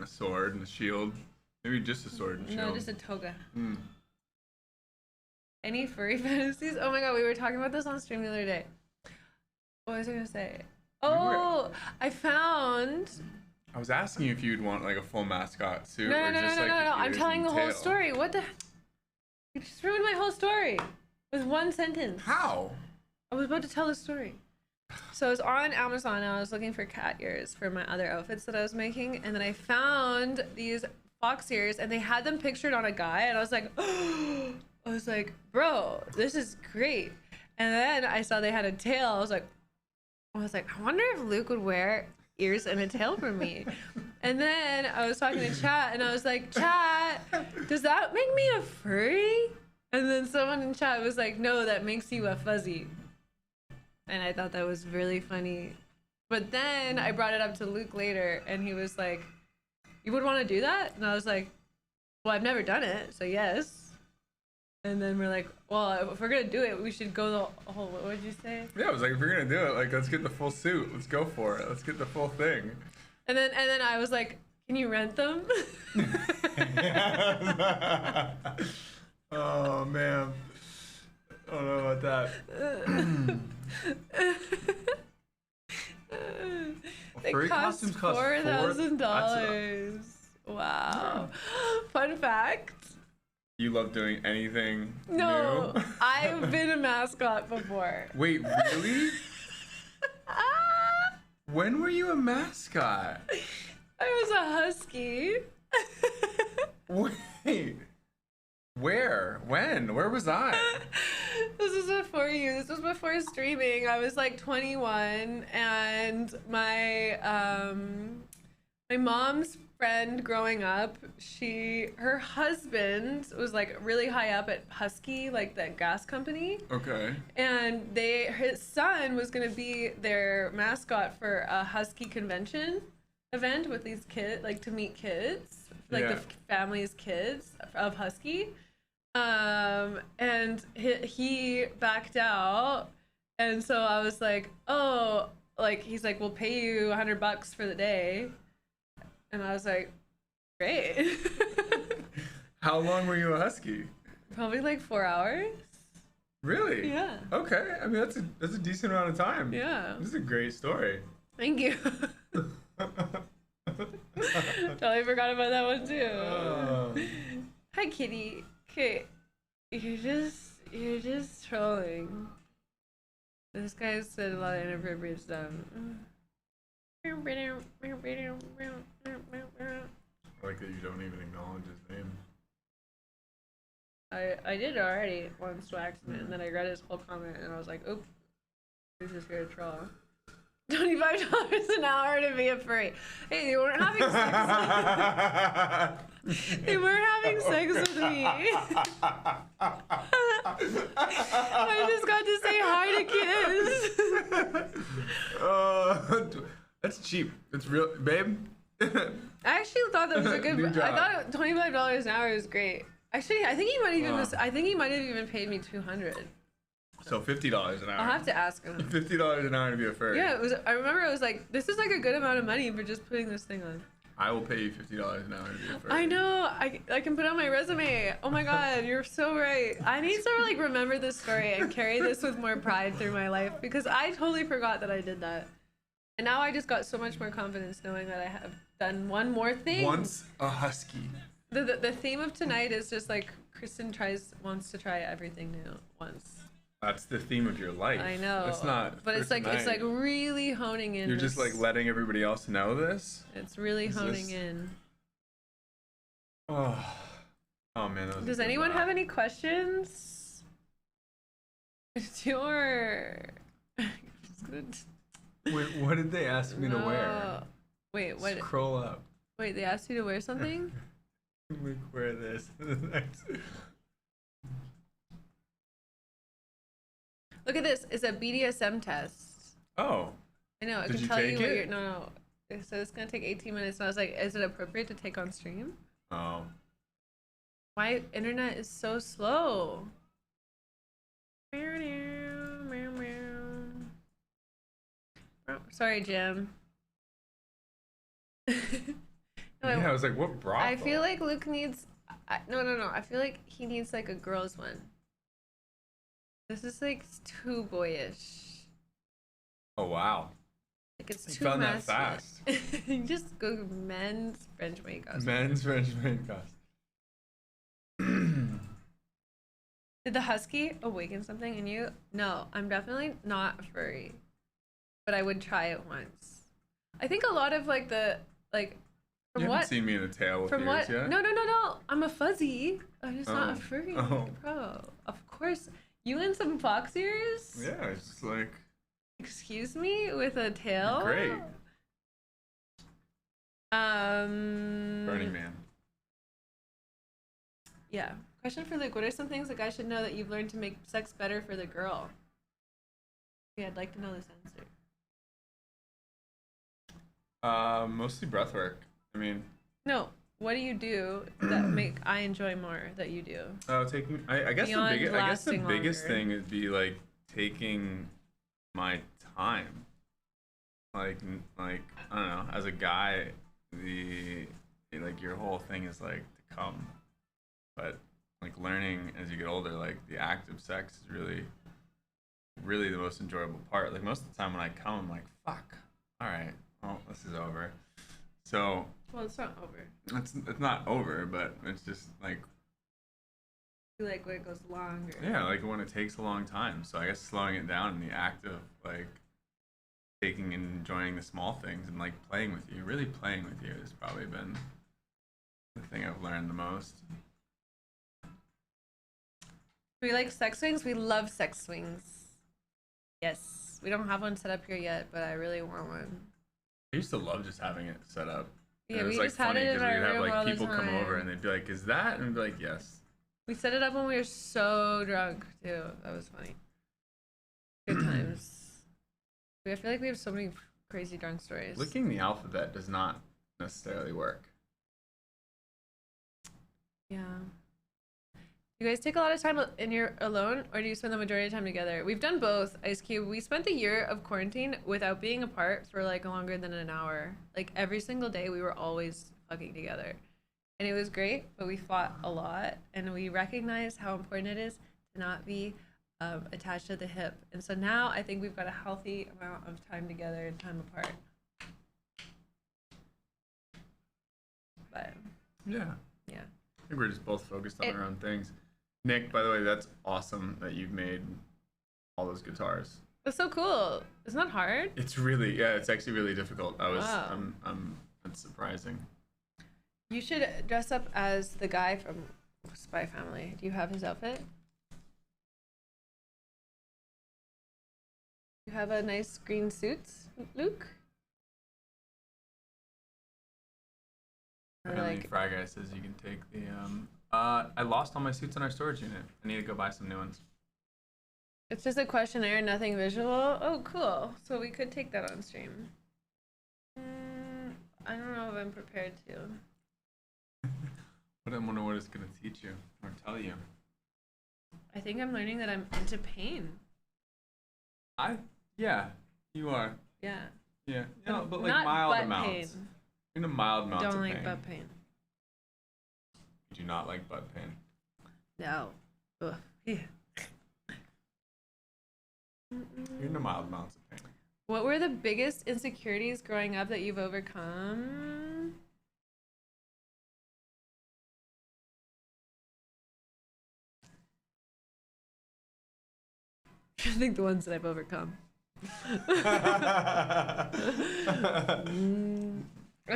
A sword and a shield. Maybe just a sword and shield. No, just a toga. Any furry fantasies? Oh my god, we were talking about this on stream the other day. What was I gonna say? Oh, I found. I was asking you if you'd want like a full mascot suit No, or no, just no, like no, no. the I'm ears telling and the whole tail. story. What the? You just ruined my whole story with one sentence. How? I was about to tell the story. So I was on Amazon and I was looking for cat ears for my other outfits that I was making, and then I found these fox ears and they had them pictured on a guy, and I was like, bro, this is great. And then I saw they had a tail. I was like, I wonder if Luke would wear ears and a tail for me. And then I was talking to chat and I was like, chat, does that make me a furry? And then someone in chat was like, no, that makes you a fuzzy. And I thought that was really funny. But then I brought it up to Luke later and he was like, you would want to do that? And I was like, well, I've never done it, so yes. And then we're like, well, if we're gonna do it, we should go the whole, what would you say? Yeah, I was like, if we're gonna do it, like, let's get the full suit. Let's go for it. Let's get the full thing. And then I was like, can you rent them? Oh man, I don't know about that. They furry cost costumes cost $4,000. Wow. Fun fact. You love doing anything No, new? I've been a mascot before. Wait, really? When were you a mascot? I was a husky. Wait. Where? When? Where was I? This was before you. This was before streaming. I was like 21, and my mom's friend growing up, her husband was like really high up at Husky, like that gas company. Okay. And his son was gonna be their mascot for a Husky convention event with these kids, like to meet kids, like the family's kids of Husky. And he backed out, and so I was like, oh, like he's like, we'll pay you $100 for the day, and I was like, great. How long were you a husky? Probably like 4 hours. Really? Yeah. Okay. I mean, that's a decent amount of time. Yeah. This is a great story. Thank you. Totally forgot about that one too. Oh. Hi, kitty. Okay, you're just trolling. This guy said a lot of inappropriate stuff. I like that you don't even acknowledge his name. I did already once to accident, and then I read his whole comment, and I was like, oops, he's just here to troll. $25 an hour to be a furry. Hey, they weren't having sex. They weren't having sex with me. I just got to say hi to kids. That's cheap. It's real, babe. I actually thought that was a good. New job. I thought $25 an hour is great. Actually, I think he might even. I think he might have even paid me $200. So $50 an hour. I'll have to ask him. $50 an hour to be a furry. Yeah, it was. I remember I was like, this is like a good amount of money for just putting this thing on. I will pay you $50 an hour to be a furry. I know. I can put on my resume. Oh my god, you're so right. I need to like remember this story and carry this with more pride through my life, because I totally forgot that I did that. And now I just got so much more confidence knowing that I have done one more thing. Once a husky. The theme of tonight is just like Kristen wants to try everything new once. That's the theme of your life. I know. It's not. But it's like really honing in. You're just like letting everybody else know this. It's really honing in. Oh, Oh man, that was a Does good anyone laugh. have any questions? Sure. Wait, what did they ask me to wear? Wait, what? Scroll up. Wait, they asked you to wear something? Let me wear this. Look at this. It's a BDSM test. Oh. I know. I Did can you tell you take what it? you're. No. So it's gonna take 18 minutes. And I was like, is it appropriate to take on stream? Oh. My internet is so slow. Oh, sorry, Jim. No, Yeah, I was like, what brothel? I feel like Luke needs. No. I feel like he needs like a girl's one. This is like too boyish. Oh wow. Like it's You too found that masculine. fast. You just go men's French maid costume. Men's French maid costume. Did the husky awaken something in you? No, I'm definitely not a furry, but I would try it once. I think a lot of like the like. From You what? haven't seen me in a tail with From yours what? yet? No. I'm a fuzzy. I'm just not a Oh. furry, Oh. bro. Of course, you in some fox ears? Yeah, it's just like Excuse me, with a tail. great. Burning Burning Man. Yeah. Question for Luke: what are some things a guy should know that you've learned to make sex better for the girl? Yeah, I'd like to know this answer. Mostly breath work. I mean, No. What do you do that make I enjoy more that you do? taking. I guess Beyond I guess the lasting biggest longer. thing would be like taking my time. Like I don't know. As a guy, like your whole thing is like to come, but like learning as you get older, like the act of sex is really the most enjoyable part. Like most of the time when I come, I'm like, fuck. All right. Well, this is over. So Well, it's not over. it's not over, but it's just like You like when it goes longer. yeah, like when it takes a long time. So I guess slowing it down in the act of like taking and enjoying the small things and like playing with you, really playing with you has probably been the thing I've learned the most. We like sex swings. We love sex swings. Yes. We don't have one set up here yet, but I really want one. I used to love just having it set up. And Yeah, it was we like just had funny it in because our we'd have room all like the people come over time. and they'd be like, "Is that?" And I'd be like, "Yes." We set it up when we were so drunk too. That was funny. Good times. I feel like we have so many crazy drunk stories. Licking the alphabet does not necessarily work. Yeah. You guys take a lot of time in your alone, or do you spend the majority of the time together? We've done both, Ice Cube. We spent the year of quarantine without being apart for like longer than an hour. Like every single day, we were always fucking together, and it was great. But we fought a lot, and we recognized how important it is to not be attached to the hip. And so now I think we've got a healthy amount of time together and time apart. But Yeah. yeah. I think we're just both focused on our own things. Nick, by the way, that's awesome that you've made all those guitars. It's so cool. It's not hard. It's really, yeah, it's actually really difficult. Wow. That's surprising. You should dress up as the guy from Spy Family. Do you have his outfit? You have a nice green suit, Luke? Or Apparently, like, Fry Guy says you can take the, I lost all my suits in our storage unit. I need to go buy some new ones. it's just a questionnaire, nothing visual. Oh, cool. So we could take that on stream. I don't know if I'm prepared to. But I wonder what it's going to teach you or tell you. I think I'm learning that I'm into pain. Yeah, you are. Yeah. Yeah, no, but like Not mild butt amounts. pain. In a mild amount Don't of like pain. butt pain. You do not like butt pain. No. Ugh. Yeah. You're in a mild amounts of pain. What were the biggest insecurities growing up that you've overcome? I think the ones that I've overcome. I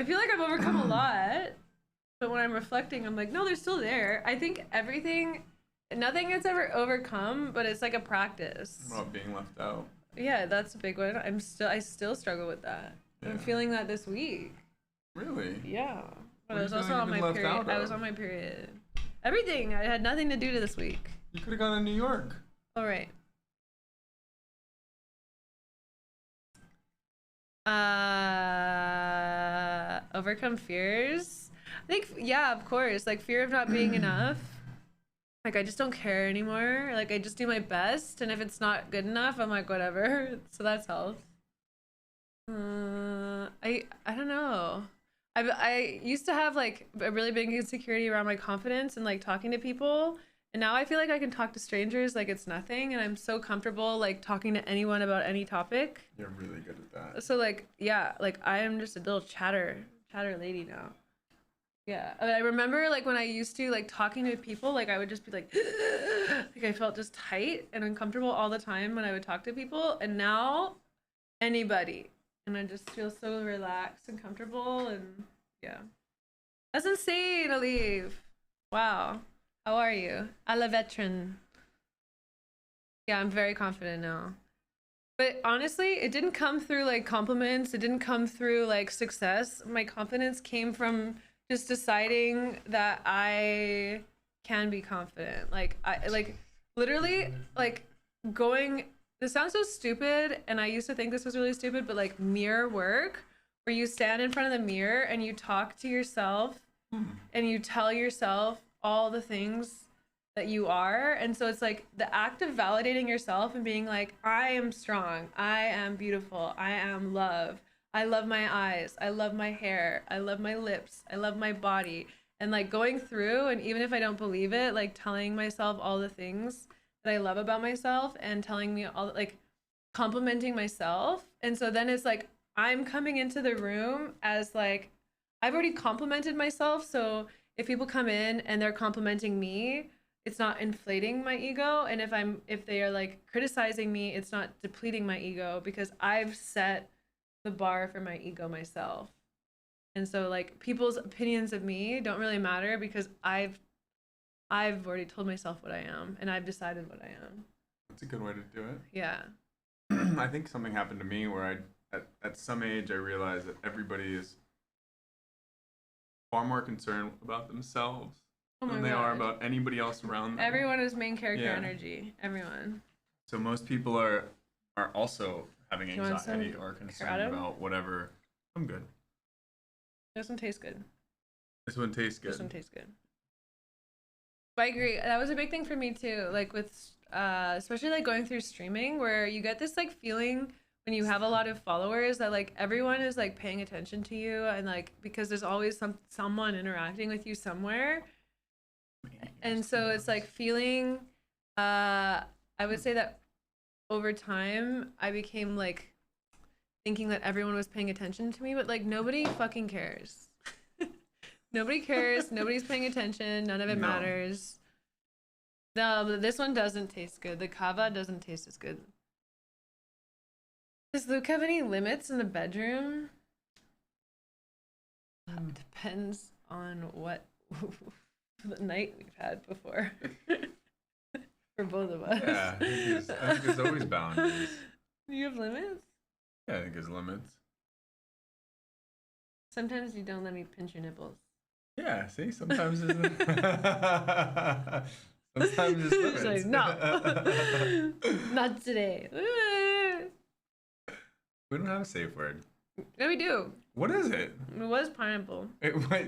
feel like I've overcome a lot. But when I'm reflecting, I'm like, no, they're still there. I think nothing gets ever overcome, but it's like a practice. About being left out. Yeah, that's a big one. I still struggle with that. Yeah. I'm feeling that this week. Really? Yeah. But I was also on my period. I was on my period. Everything. I had nothing to do to this week. You could have gone to New York. All right. Overcome fears. I think, yeah, of course. Like fear of not being enough. Like I just don't care anymore. Like I just do my best, and if it's not good enough, I'm like whatever. So that's health. I don't know. I used to have like a really big insecurity around my confidence and like talking to people, and now I feel like I can talk to strangers like it's nothing, and I'm so comfortable like talking to anyone about any topic. You're really good at that. So like yeah, like I am just a little chatter lady now. Yeah, I remember like when I used to like talking to people, like I would just be like like I felt just tight and uncomfortable all the time when I would talk to people, and now anybody, and I just feel so relaxed and comfortable, and yeah. That's insane, Aleve. Wow. How are you? A la veteran. Yeah, I'm very confident now. But honestly, it didn't come through like compliments. It didn't come through like success. My confidence came from just deciding that I can be confident. Like I like literally like going, this sounds so stupid, and I used to think this was really stupid, but like mirror work, where you stand in front of the mirror and you talk to yourself and you tell yourself all the things that you are. And so it's like the act of validating yourself and being like, I am strong, I am beautiful, I am love, I love my eyes, I love my hair, I love my lips, I love my body. And like going through, and even if I don't believe it, like telling myself all the things that I love about myself, and telling me all, like complimenting myself. And so then it's like I'm coming into the room as like I've already complimented myself, so if people come in and they're complimenting me, it's not inflating my ego. And if they are like criticizing me, it's not depleting my ego, because I've set the bar for my ego myself. And so like people's opinions of me don't really matter, because I've already told myself what I am, and I've decided what I am. That's a good way to do it. Yeah. I think something happened to me where at some age I realized that everybody is far more concerned about themselves than they are about anybody else around them. Everyone is main character energy. Everyone. So most people are also having anxiety or concerned about whatever. I'm good. This one tastes good. This one tastes good. This one tastes good. But I agree. That was a big thing for me too. Like with especially like going through streaming, where you get this like feeling when you have a lot of followers that like everyone is like paying attention to you, and like because there's always someone interacting with you somewhere. And so it's like feeling I would say that over time I became like thinking that everyone was paying attention to me, but like nobody fucking cares. Nobody cares. Nobody's paying attention. None of it matters. No, this one doesn't taste good. The kava doesn't taste as good. Does Luke have any limits in the bedroom? Depends on what the night we've had before. For both of us. Yeah, I think there's always boundaries. Do you have limits? Yeah, I think there's limits. Sometimes you don't let me pinch your nipples. Yeah, see? Sometimes there's sometimes there's limits. Like, no. Not today. We don't have a safe word. Yeah, we do. What is it? It was pineapple. What?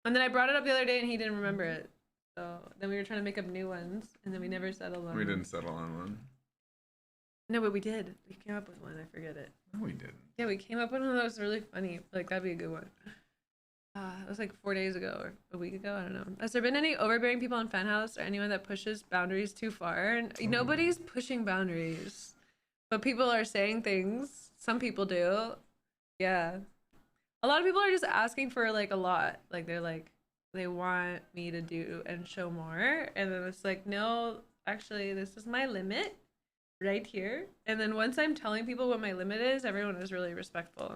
And then I brought it up the other day and he didn't remember it. So then we were trying to make up new ones, and then we never settled on We didn't settle on one. No, but we did. We came up with one. I forget it. No, we didn't. Yeah, we came up with one that was really funny. Like, that'd be a good one. It was like 4 days ago or a week ago. I don't know. Has there been any overbearing people in Fanhouse, or anyone that pushes boundaries too far? And nobody's pushing boundaries, but people are saying things. Some people do. Yeah. A lot of people are just asking for like a lot. Like they're like, they want me to do and show more. And then it's like, no, actually, this is my limit right here. And then once I'm telling people what my limit is, everyone is really respectful.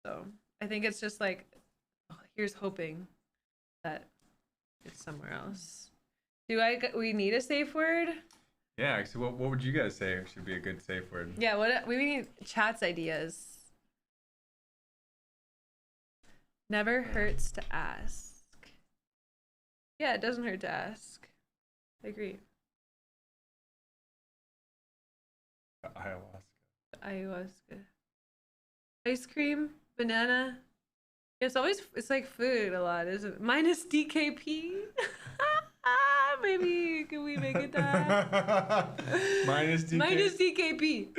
So I think it's just like here's hoping that it's somewhere else. We need a safe word? Yeah, actually, what would you guys say should be a good safe word? Yeah, we need chat's ideas. Never hurts to ask. Yeah, it doesn't hurt to ask. I agree. Ayahuasca. Ice cream, banana. It's like food a lot, isn't it? Minus DKP. Maybe can we make it that? Minus DKP. Minus DKP.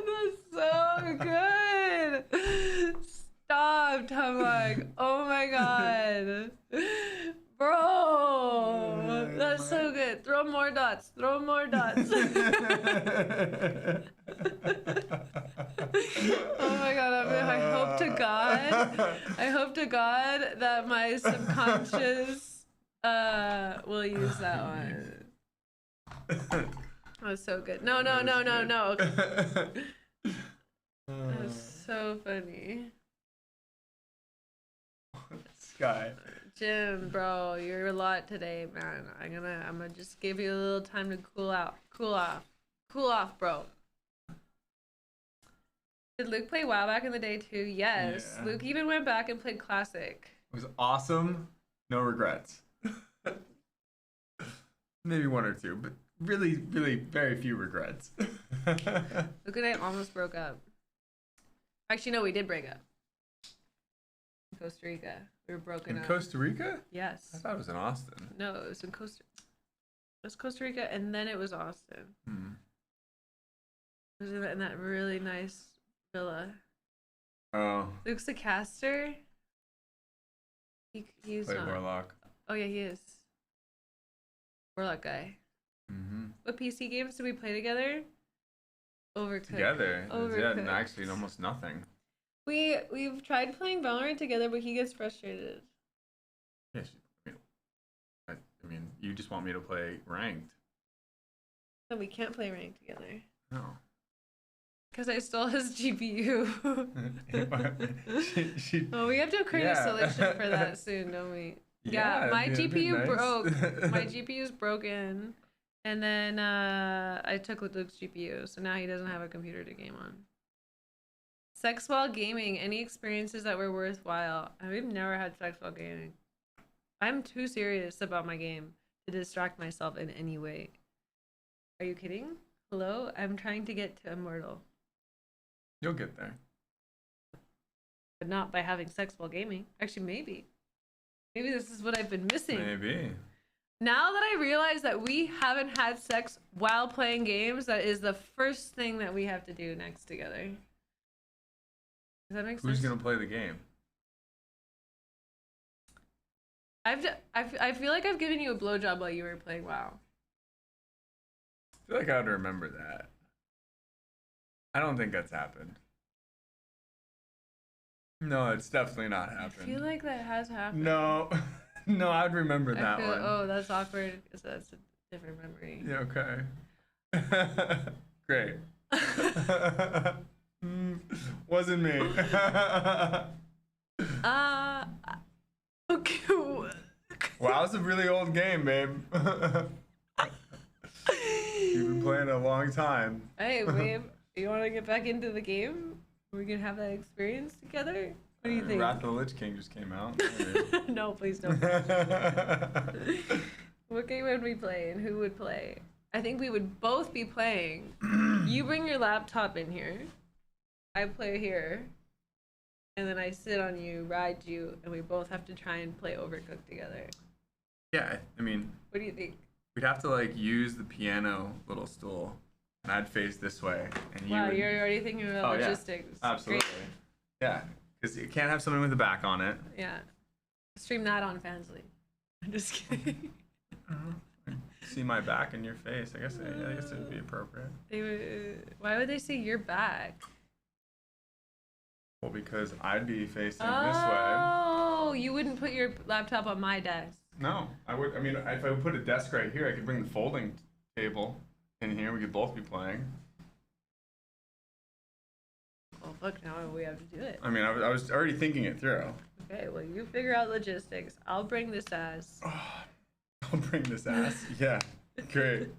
That's so good. Stop, Tamag. Oh my god. Bro, that's so good. Throw more dots. Throw more dots. Oh my god, I hope to God that my subconscious will use that one. That was so good. No. That's so funny. Sky. Jim, bro, you're a lot today, man. I'm gonna just give you a little time to cool off, bro. Did Luke play WoW back in the day too? Yes. Yeah. Luke even went back and played Classic. It was awesome. No regrets. Maybe one or two, but really, really very few regrets. Luke and I almost broke up. Actually, no, we did break up. In Costa Rica. We were broken up. In Costa Rica? Yes. I thought it was in Austin. No, it was in Costa Rica, and then it was Austin. It was in that really nice villa. Oh. Luke's a caster. He's Play not. Warlock. Oh yeah, he is. Warlock guy. What PC games did we play together? Overcooked. Together? Overcooked. Yeah, actually almost nothing. We've tried playing Valorant together, but he gets frustrated. Yes. I mean, you just want me to play ranked. No, we can't play ranked together. No. Because I stole his GPU. Oh, we have to create a solution for that soon, don't we? Yeah, my GPU broke. My GPU is broken. And then I took Luke's GPU, so now he doesn't have a computer to game on. Sex while gaming. Any experiences that were worthwhile? I've never had sex while gaming. I'm too serious about my game to distract myself in any way. Are you kidding? Hello? I'm trying to get to Immortal. You'll get there. But not by having sex while gaming. Actually, maybe. Maybe this is what I've been missing. Maybe. Now that I realize that we haven't had sex while playing games, that is the first thing that we have to do next together. Does that make sense? Who's gonna play the game? I feel like I've given you a blowjob while you were playing WoW. I feel like I would remember that. I don't think that's happened. No, it's definitely not happened. I feel like that has happened. No, no, I'd remember that one. Oh, that's awkward because that's a different memory. Yeah, okay. Great. Wasn't me. Okay. Wow, it's a really old game, babe. You've been playing a long time. Hey, babe, you want to get back into the game? We can have that experience together? What do you think? Wrath of the Lich King just came out. No, please don't. What game would we play and who would play? I think we would both be playing. You bring your laptop in here. I play here. And then I sit on you, ride you, and we both have to try and play Overcooked together. Yeah, I mean... What do you think? We'd have to, like, use the piano little stool. And I'd face this way. And wow, you're already thinking about logistics. Yeah. Absolutely. Great. Yeah, because you can't have someone with a back on it. Yeah. Stream that on Fansly. I'm just kidding. See my back and your face. I guess it would be appropriate. Why would they see your back? Well, because I'd be facing this way. Oh, you wouldn't put your laptop on my desk. No, I would. I mean, if I would put a desk right here, I could bring the folding table in here. We could both be playing. Well, fuck, now we have to do it. I mean, I was already thinking it through. Okay, well, you figure out logistics. I'll bring this ass. I'll bring this ass. Yeah, great.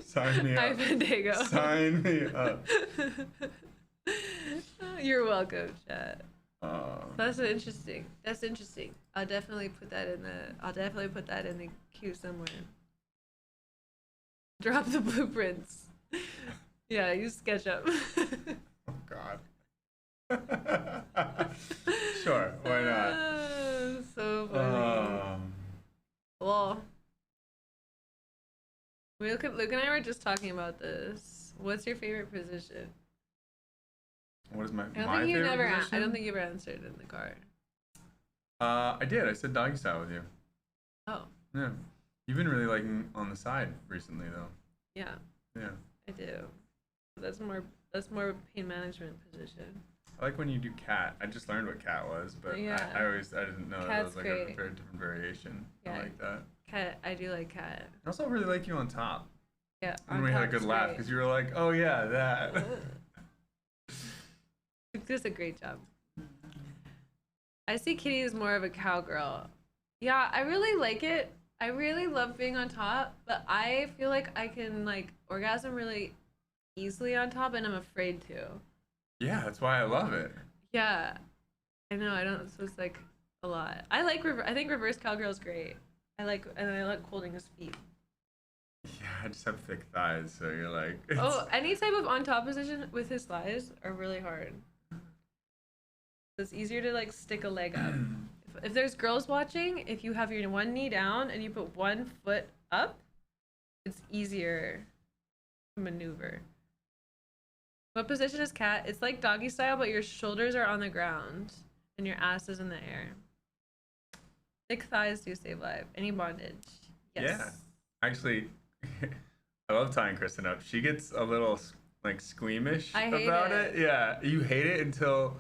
Sign me Hi, up. Fandango. Sign me up. You're welcome, chat. That's interesting. That's interesting. I'll definitely put that in the queue somewhere. Drop the blueprints. Yeah, use SketchUp. Oh God. Sure, why not? So funny. Well, Luke and I were just talking about this. What's your favorite position? What is my I don't think you ever answered in the car. I did. I said doggy style with you. Oh. Yeah. You've been really liking on the side recently, though. Yeah. Yeah. I do. That's more of a pain management position. I like when you do cat. I just learned what cat was, but Yeah. I didn't know that was like Cat's a very different variation. Yeah. I like that. Cat, I do like cat. I also really like you on top. Yeah. And we had a good laugh because you were like, "Oh yeah, that." Luke does a great job. I see Kitty as more of a cowgirl. Yeah, I really like it. I really love being on top, but I feel like I can like orgasm really easily on top, and I'm afraid to. Yeah, that's why I love it. Yeah, I know. I don't. So it's like a lot. I think reverse cowgirl's great. I like holding his feet. Yeah, I just have thick thighs, so you're like. Oh, any type of on top position with his thighs are really hard. It's easier to like stick a leg up. If there's girls watching, if you have your one knee down and you put one foot up, it's easier to maneuver. What position is cat? It's like doggy style, but your shoulders are on the ground and your ass is in the air. Thick thighs do save life. Any bondage? Yes. Yeah. Actually, I love tying Kristen up. She gets a little like squeamish about it. Yeah. You hate it until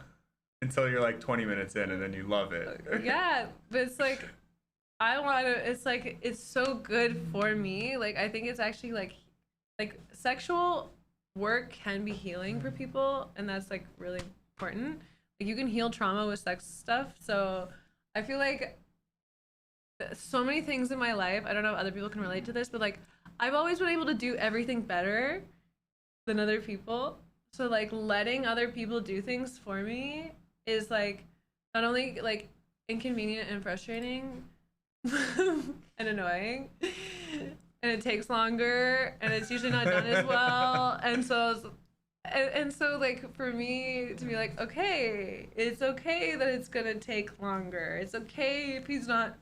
you're like 20 minutes in and then you love it. Yeah, but it's like it's so good for me. Like I think it's actually like sexual work can be healing for people, and that's like really important. Like you can heal trauma with sex stuff. So I feel like so many things in my life, I don't know if other people can relate to this, but like I've always been able to do everything better than other people. So like letting other people do things for me is like not only like inconvenient and frustrating and annoying, and it takes longer and it's usually not done as well, and so like for me to be like, okay, it's okay that it's gonna take longer, it's okay if he's not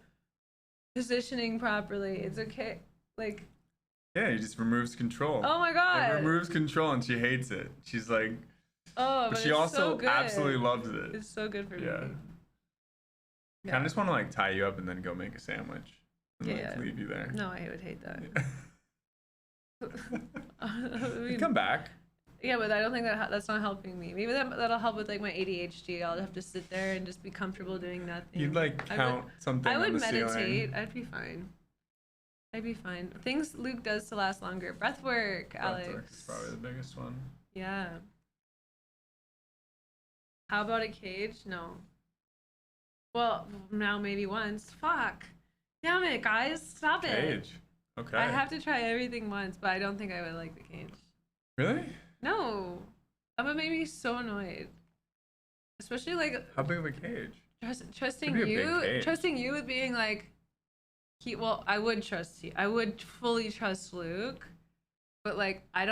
positioning properly, it's okay, like yeah, he just removes control. Oh my god, it removes control and she hates it. She's like, oh, but she also absolutely loves it. It's so good for me. I kind of just want to like tie you up and then go make a sandwich and like leave you there. No, I would hate that. You come back. Yeah, but I don't think that's not helping me. Maybe that'll help with like my ADHD. I'll have to sit there and just be comfortable doing nothing. You'd like count something I would on the meditate. ceiling. I'd be fine. Things Luke does to last longer. Breath work, Alex. Breath work is probably the biggest one. Yeah. How about a cage? No. Well, now maybe once. Fuck. Damn it, guys. Stop it. Cage. Okay. I have to try everything once, but I don't think I would like the cage. Really? No. That would make me so annoyed. Especially like how big of a cage? Trusting you with being like I would trust you. I would fully trust Luke. But like I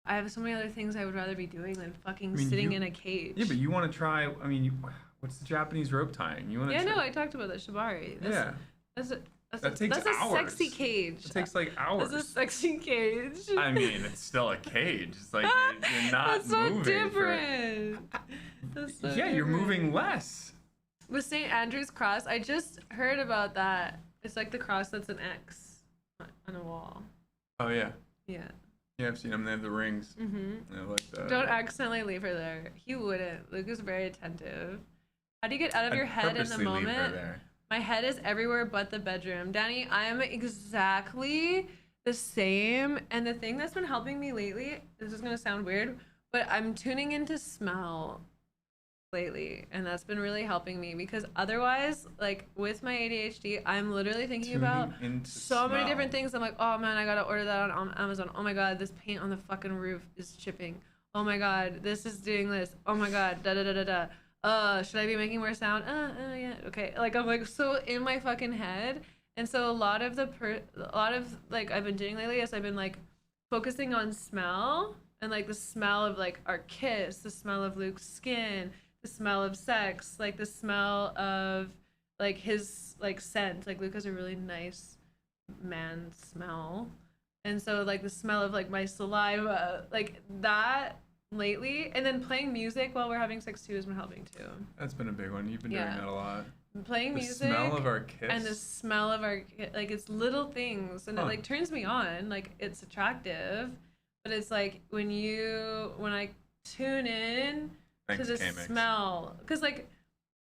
have so many other things I would rather be doing than fucking sitting in a cage. Yeah, but you want to try. I mean, what's the Japanese rope tying? You want to? Yeah, no, I talked about that shibari. That's takes a hours. sexy cage. It takes like hours. That's a sexy cage. I mean, it's still a cage. It's like you're not that's so moving. Different. That's so different. You're moving less. With St. Andrew's cross, I just heard about that. It's like the cross that's an X on a wall. Oh yeah. Yeah. Yeah, I've seen them. They have the rings. Mm-hmm. I like that. Don't accidentally leave her there. He wouldn't. Luke is very attentive. How do you get out of your head in the moment? Leave her there. My head is everywhere but the bedroom. Danny, I am exactly the same. And the thing that's been helping me lately, this is going to sound weird, But I'm tuning into smell lately, and that's been really helping me, because otherwise, like with my ADHD, I'm literally thinking about so many different things. I'm like, oh man, I gotta order that on Amazon. Oh my god, this paint on the fucking roof is chipping. Oh my god, this is doing this. Oh my god, da da da da da. Should I be making more sound? Yeah, okay. Like I'm like so in my fucking head, and so a lot of like I've been doing lately is I've been like focusing on smell, and like the smell of like our kiss, the smell of Luke's skin, the smell of sex, like the smell of like his like scent. Like Luke has a really nice man smell, and so like the smell of like my saliva, like that lately. And then playing music while we're having sex too has been helping too. That's been a big one. You've been doing that a lot. Playing music, the smell of our kiss, and the smell of our, like it's little things, and it like turns me on. Like it's attractive, but it's like when I tune in to the smell, because like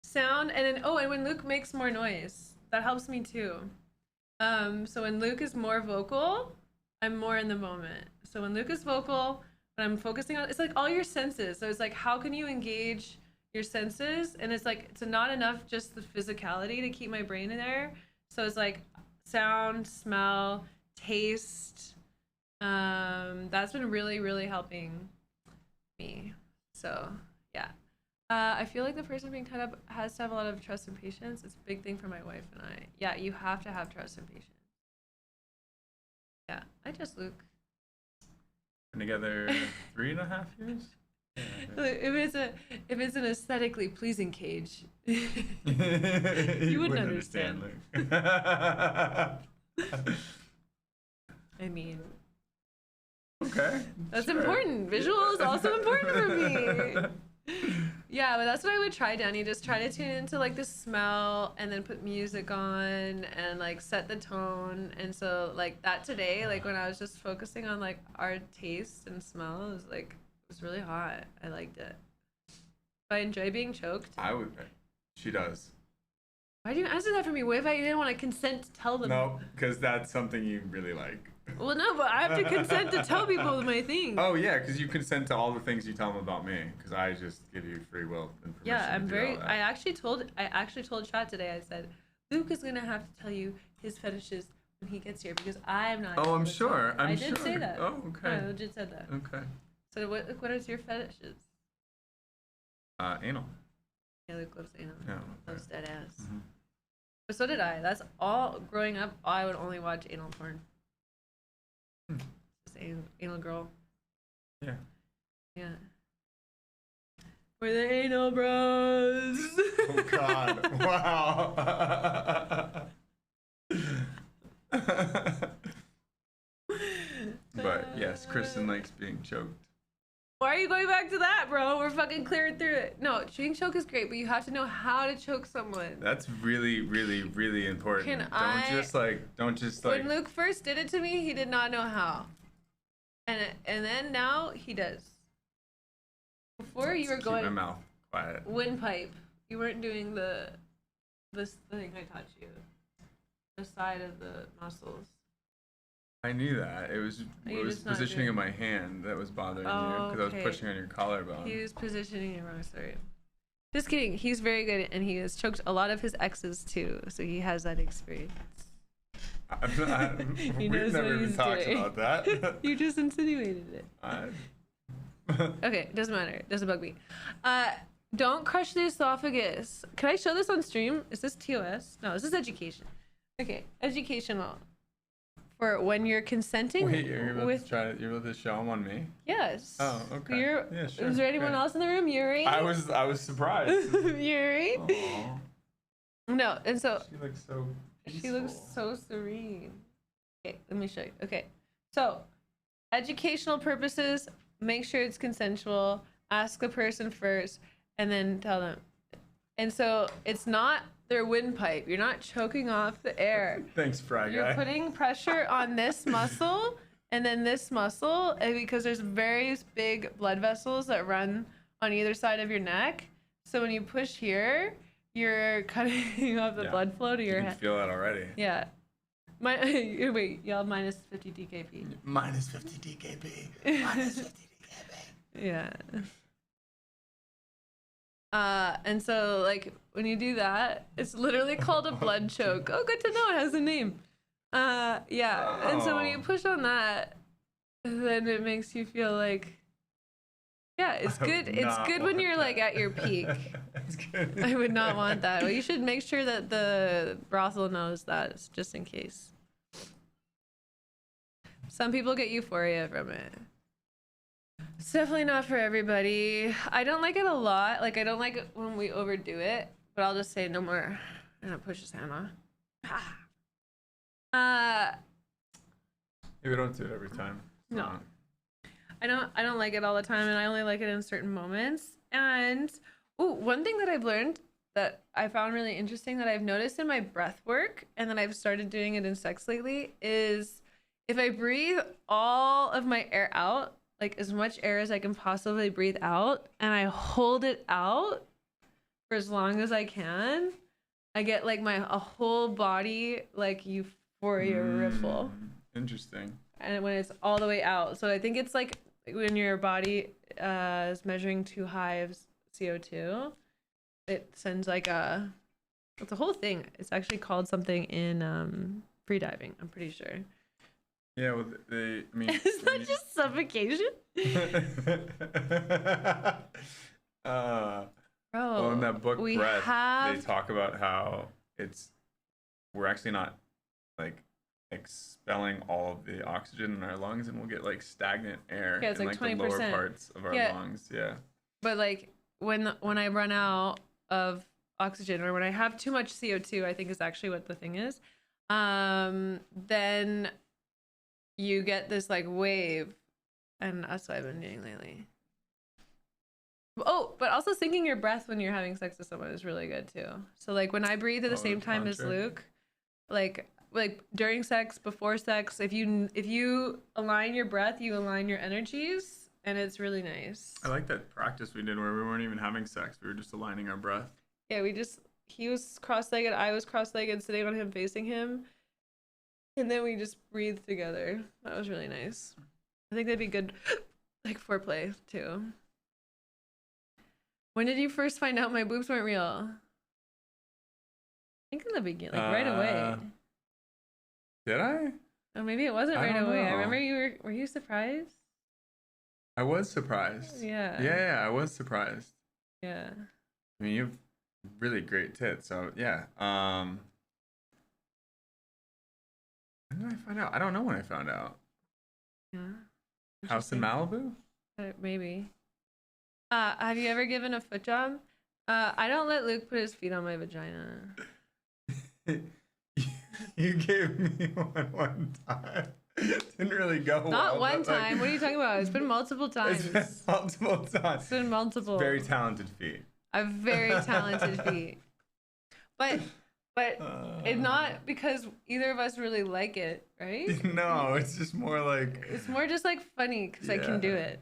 sound, and then and when Luke makes more noise, that helps me too. So when Luke is more vocal, I'm more in the moment. So when Luke is vocal, when I'm focusing on, it's like all your senses. So it's like, how can you engage your senses? And it's like, it's not enough just the physicality to keep my brain in there. So it's like sound, smell, taste. That's been really, really helping me. So yeah. I feel like the person being tied up has to have a lot of trust and patience. It's a big thing for my wife and I. Yeah, you have to have trust and patience. Yeah, I just Luke. Been together 3.5 years. If it's an aesthetically pleasing cage, you wouldn't understand. I mean, okay, that's important. Visual is also important for me. Yeah, but that's what I would try, Danny. Just try to tune into like the smell, and then put music on, and like set the tone. And so like that today, like when I was just focusing on like our taste and smell, it was like, it was really hot. I liked it. I enjoy being choked. I would. She does. Why do you answer that for me? What if I didn't want to consent to tell them? No, because that's something you really like. Well, no, but I have to consent to tell people my thing. Oh yeah, because you consent to all the things you tell them about me. Because I just give you free will and permission. Yeah, I'm very. I actually told Chad today. I said, Luke is gonna have to tell you his fetishes when he gets here, because I'm not. Oh, I'm sure. I did say that. Oh, okay. I legit said that. Okay. So what is your fetishes? Anal. Yeah, Luke loves anal. Yeah. Loves dead ass. Mm-hmm. But so did I. That's all. Growing up, I would only watch anal porn. Just anal girl. Yeah. Yeah. We're the anal bros. Oh God! Wow. But yes, Kristen likes being choked. Why are you going back to that, bro? We're fucking clearing through it. No, being choked is great, but you have to know how to choke someone. That's really, really, really important. Don't just like. When Luke first did it to me, he did not know how, and then now he does. Before you were going. Keep my mouth quiet. Windpipe. You weren't doing this thing I taught you. The side of the muscles. I knew that. It was positioning of my hand that was bothering you, because I was pushing on your collarbone. He was positioning it wrong. Sorry. Just kidding. He's very good, and he has choked a lot of his exes too, so he has that experience. We've never even talked about that. You just insinuated it. Okay, doesn't matter. Doesn't bug me. Don't crush the esophagus. Can I show this on stream? Is this TOS? No, this is education. Okay, educational. For when you're consenting. Wait, you're about to show them on me? Yes. Oh, okay. Yeah, sure. Is there anyone else in the room? Yuri? I was surprised. Yuri? Aww. No, and so. She looks so peaceful. She looks so serene. Okay, let me show you. Okay, so educational purposes, make sure it's consensual. Ask the person first, and then tell them. And so it's not their windpipe. You're not choking off the air. Thanks, Fry Guy. You're putting pressure on this muscle and then this muscle, and because there's very big blood vessels that run on either side of your neck. So when you push here, you're cutting off the blood flow to your head. You can feel that already. Yeah. Wait, y'all minus 50 DKP. Minus 50 DKP. Minus 50 DKP. Yeah. And so like when you do that, it's literally called a blood choke. Oh, good to know it has a name. Yeah. And so when you Oh. push on that, then it makes you feel like, yeah, it's good. It's good when you're like at your peak. It's good. I would not want that. Well, you should make sure that the brothel knows that, just in case. Some people get euphoria from it. It's definitely not for everybody. I don't like it a lot. Like, I don't like it when we overdo it, but I'll just say no more. And I'll push his hand off. Yeah, we don't do it every time. No. I don't like it all the time, and I only like it in certain moments. And one thing that I've learned that I found really interesting that I've noticed in my breath work, and then I've started doing it in sex lately, is if I breathe all of my air out, like as much air as I can possibly breathe out, and I hold it out for as long as I can, I get like a whole body like euphoria ripple. Interesting. And when it's all the way out. So I think it's like when your body is measuring too high of CO2, it sends like it's a whole thing. It's actually called something in freediving, I'm pretty sure. Yeah, well, I mean... Is that just suffocation? Well, in that book, Breath, they talk about how we're actually not, like, expelling all of the oxygen in our lungs, and we'll get like stagnant air in like 20%. The lower parts of our lungs. Yeah. But like when I run out of oxygen, or when I have too much CO2, I think is actually what the thing is. Then you get this like wave, and that's what I've been doing lately. Oh, but also syncing your breath when you're having sex with someone is really good too. So like when I breathe at the same time as Luke, like during sex, before sex, if you align your breath, you align your energies, and it's really nice. I like that practice we did where we weren't even having sex, we were just aligning our breath. Yeah, he was cross-legged, I was cross-legged, sitting on him, facing him, and then we just breathed together. That was really nice. I think that'd be good like foreplay too. When did you first find out my boobs weren't real? I think in the beginning, like right away. Did I? Oh, maybe it wasn't right away. I remember were you surprised? I was surprised. Yeah. Yeah, I was surprised. Yeah. I mean, you have really great tits, so yeah. When did I find out? I don't know when I found out. Yeah. House in Malibu? Maybe. Have you ever given a foot job? I don't let Luke put his feet on my vagina. You gave me one time. Didn't really go well. Not one time. What are you talking about? It's been multiple times. It's been multiple times. It's been multiple. Very talented feet. I have very talented feet. But it's not because either of us really like it, right? No, it's just more like... It's more just like funny because I can do it.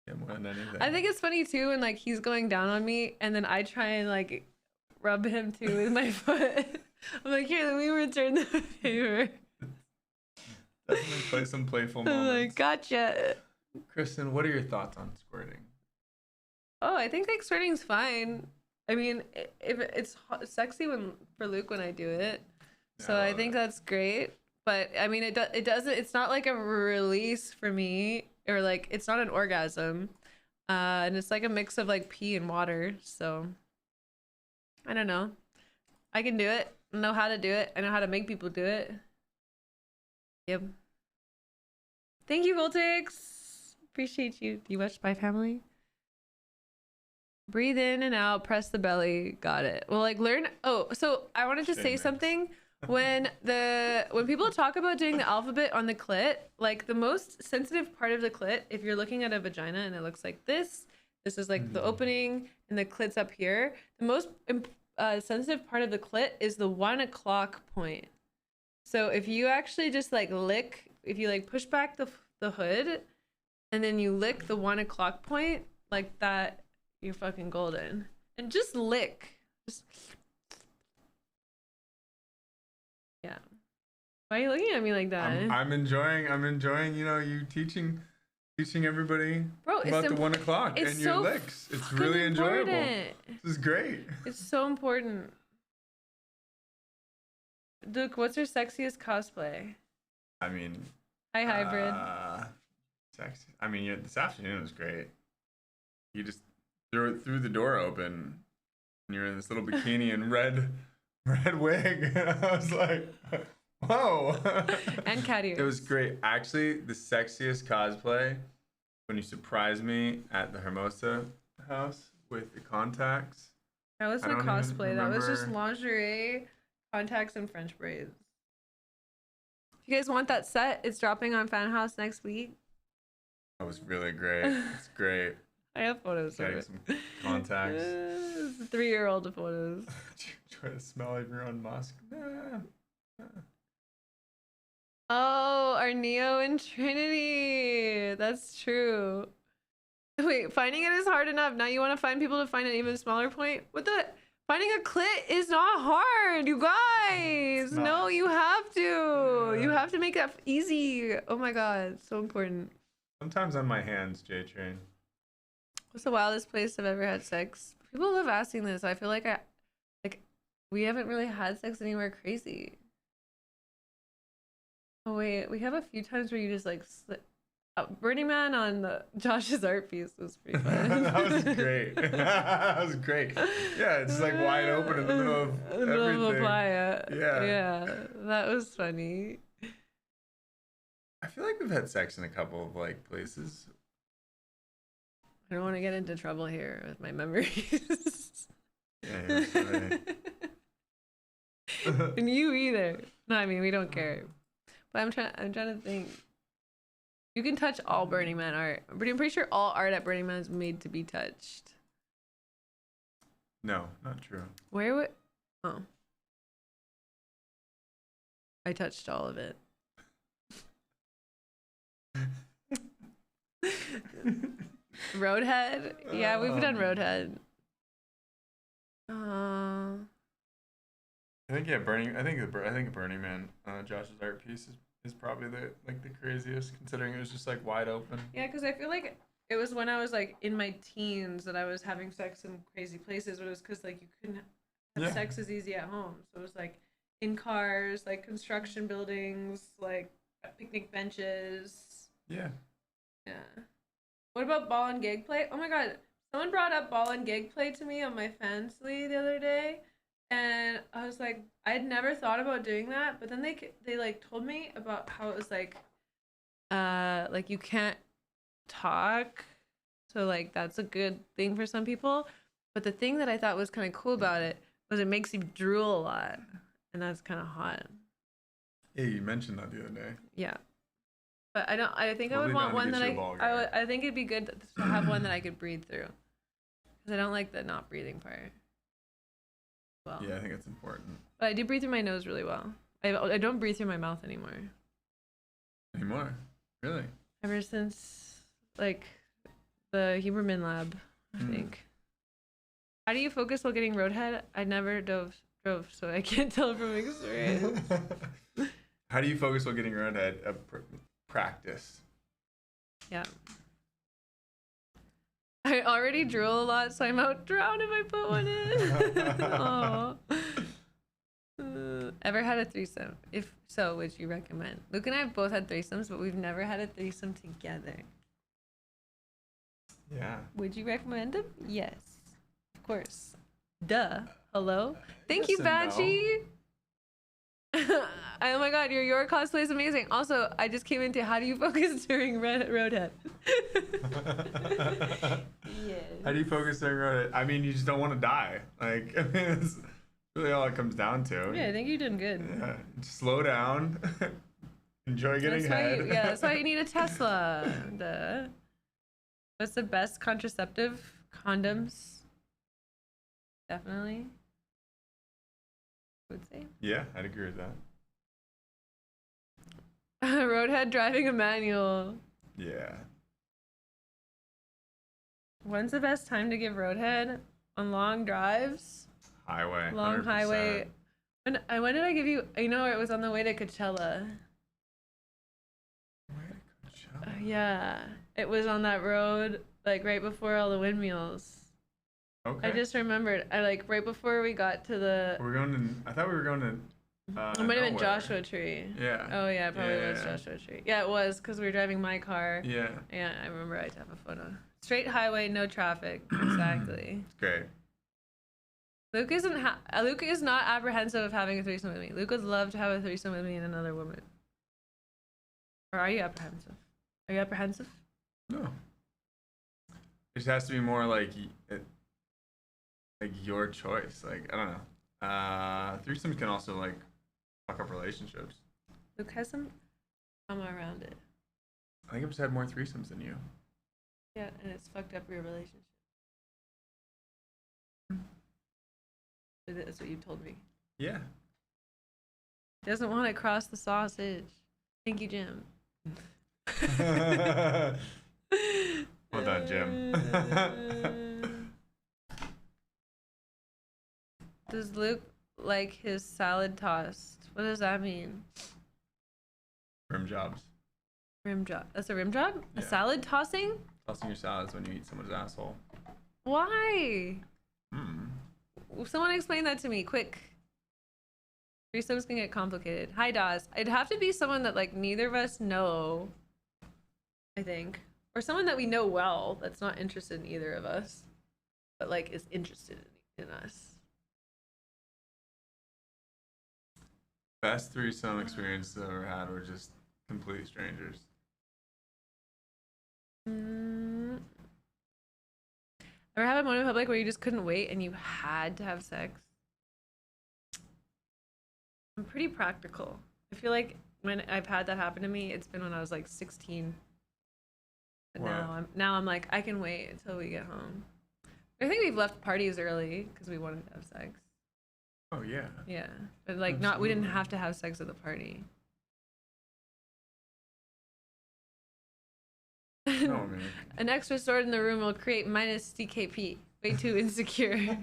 Yeah, more than anything. I think it's funny too when like he's going down on me and then I try and like rub him too with my foot. I'm like, here, let me return the favor. Definitely play some playful moments. I'm like, gotcha. Kristen, what are your thoughts on squirting? Oh, I think like squirting's fine. I mean, if it's sexy for Luke when I do it, so I think that's great. But I mean, it doesn't. It's not like a release for me, or like it's not an orgasm, and it's like a mix of like pee and water. So I don't know. I can do it. I know how to do it. I know how to make people do it. Yep. Thank you, Voltix. Appreciate you. Do you watch Spy Family? Breathe in and out. Press the belly. Got it. Well, like learn. Oh, so I wanted to say something. When people talk about doing the alphabet on the clit, like the most sensitive part of the clit, if you're looking at a vagina and it looks like this is like the opening and the clit's up here. The most sensitive part of the clit is the 1 o'clock point. So if you actually just like lick, if you like push back the hood and then you lick the 1 o'clock point like that, you're fucking golden. And just lick. Yeah. Why are you looking at me like that? I'm enjoying, you know, you teaching teaching everybody Bro, about the 1 o'clock and your licks. It's really enjoyable. This is great. It's so important. Duke, what's your sexiest cosplay? I mean, hi hybrid. Sexy. I mean, this afternoon was great. You just threw the door open, and you're in this little bikini and red wig. I was like, whoa. And cat ears. It was great. Actually, the sexiest cosplay when you surprised me at the Hermosa house with the contacts. That was the cosplay. That was just lingerie, contacts, and French braids. If you guys want that set, it's dropping on Fanhouse next week. That was really great. It's great. I have photos of it. Some contacts. It's 3-year-old photos. Try to smell like your own musk. Oh, our Neo and Trinity. That's true. Wait, finding it is hard enough. Now you want to find people to find an even smaller point? What the? Finding a clit is not hard, you guys. No, you have to. Yeah. You have to make that easy. Oh my god, so important. Sometimes on my hands, J-Train. What's the wildest place I've ever had sex? People love asking this. I feel like we haven't really had sex anywhere crazy. Oh wait, we have a few times where you just like Burning Man on the Josh's art piece was pretty fun. That was great. That was great. Yeah, it's like wide open in the middle of everything. Of a playa. Yeah. Yeah, that was funny. I feel like we've had sex in a couple of like places. I don't want to get into trouble here with my memories. Yeah, sorry. And you either. No, I mean we don't care. But I'm trying to think. You can touch all Burning Man art, but I'm pretty sure all art at Burning Man is made to be touched. No, not true. Where would? Oh, I touched all of it. Roadhead? Yeah, we've done Roadhead. I think Burning Man, Josh's art piece is probably the craziest, considering it was just like wide open. Yeah, because I feel like it was when I was like in my teens that I was having sex in crazy places, but it was because like you couldn't have sex as easy at home. So it was like in cars, like construction buildings, like picnic benches. Yeah. Yeah. What about ball and gig play? Oh my god, someone brought up ball and gig play to me on my Fansly the other day, and I was like, I had never thought about doing that, but then they like told me about how it was like you can't talk, so like that's a good thing for some people, but the thing that I thought was kind of cool about it was it makes you drool a lot, and that's kind of hot. Yeah, you mentioned that the other day. Yeah. But I think I would want one that I think it'd be good to have one that I could breathe through. Because I don't like the not breathing part. Well. Yeah, I think it's important. But I do breathe through my nose really well. I don't breathe through my mouth anymore. Anymore? Really? Ever since, like, the Huberman lab, I think. How do you focus while getting roadhead? I never drove, so I can't tell from experience. How do you focus while getting roadhead? Practice. Yeah. I already drool a lot, so I might drown if I put one in. Ever had a threesome? If so, would you recommend? Luke and I have both had threesomes, but we've never had a threesome together. Yeah. Would you recommend them? Yes. Of course. Duh. Hello? Thank you, Yes Badgie. no. Oh my god, your cosplay is amazing. Also, I just came into how do you focus during Roadhead? Yes. How do you focus during roadhead? I mean, you just don't want to die. Like, I mean, it's really all it comes down to. Yeah, I think you're doing good. Yeah. Slow down. Enjoy getting head. That's why you need a Tesla. Duh. What's the best contraceptive? Condoms. Definitely. Would say. Yeah, I'd agree with that. Roadhead driving a manual. Yeah. When's the best time to give roadhead? On long drives? Highway. Long 100%. highway. When did I give you? You know, it was on the way to Coachella. yeah. It was on that road, like right before all the windmills. Okay. I just remembered. I like right before we got to the. We're going to. I thought we were going to. It might have been nowhere. Joshua Tree. Yeah. Oh yeah, it probably was Yeah. Joshua Tree. Yeah, it was because we were driving my car. Yeah. Yeah, I remember. I have a photo. Straight highway, no traffic. Exactly. It's great. Luke Luke is not apprehensive of having a threesome with me. Luke would love to have a threesome with me and another woman. Or are you apprehensive? Are you apprehensive? No. It just has to be more like your choice. Like I don't know. Threesomes can also like fuck up relationships. Luke has some trauma around it. I think I've just had more threesomes than you. Yeah, and it's fucked up your relationship. That's what you told me. Yeah. Doesn't want to cross the sausage. Thank you, Jim. Well done, Jim. Does Luke like his salad tossed? What does that mean? Rim jobs. Rim job. That's a rim job? Yeah. A salad tossing? Tossing your salads when you eat someone's asshole. Why? Hmm. Someone explain that to me, quick. Threesomes can get complicated. Hi, Dawes. It'd have to be someone that like neither of us know, I think. Or someone that we know well that's not interested in either of us, but like is interested in us. Best threesome experiences I've ever had were just complete strangers. Ever have a moment in public where you just couldn't wait and you had to have sex? I'm pretty practical. I feel like when I've had that happen to me, it's been when I was like 16. But What? now I'm like, I can wait until we get home. I think we've left parties early because we wanted to have sex. Oh yeah. Yeah, but like we didn't have to have sex at the party. No, man. An extra sword in the room will create minus DKP. Way too insecure.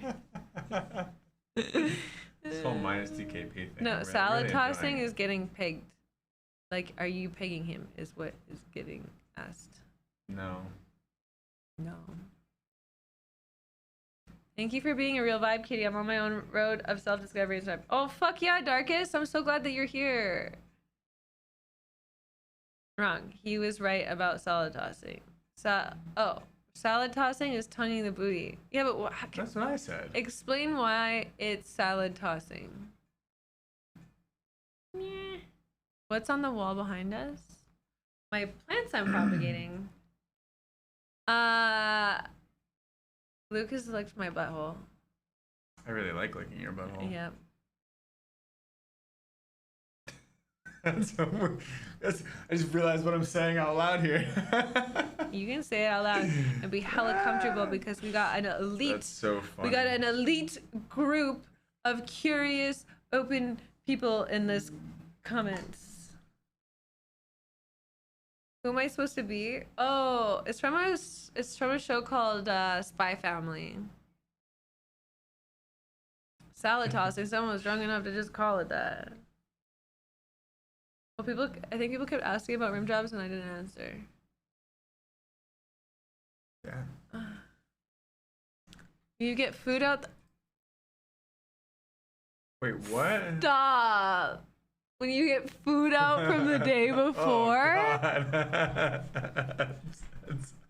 This whole minus DKP thing. No, salad tossing is getting pegged. Like, are you pegging him? Is what is getting asked. No. No. Thank you for being a real vibe, Kitty. I'm on my own road of self-discovery and stuff. Oh, fuck yeah, Darkest. I'm so glad that you're here. Wrong. He was right about salad tossing. Salad tossing is tonguing the booty. Yeah, but That's what I said. explain why it's salad tossing. Meh. What's on the wall behind us? My plants I'm propagating. Lucas licked my butthole. I really like licking your butthole. Yep. I just realized what I'm saying out loud here. You can say it out loud and be hella comfortable because we got an elite. That's so funny. We got an elite group of curious, open people in this comments. Who am I supposed to be? Oh, it's from a show called Spy Family. Salad tossing. Someone was drunk enough to just call it that. Well, I think people kept asking about rim jobs and I didn't answer. Yeah. You get food out. Wait, what? Stop. When you get food out from the day before.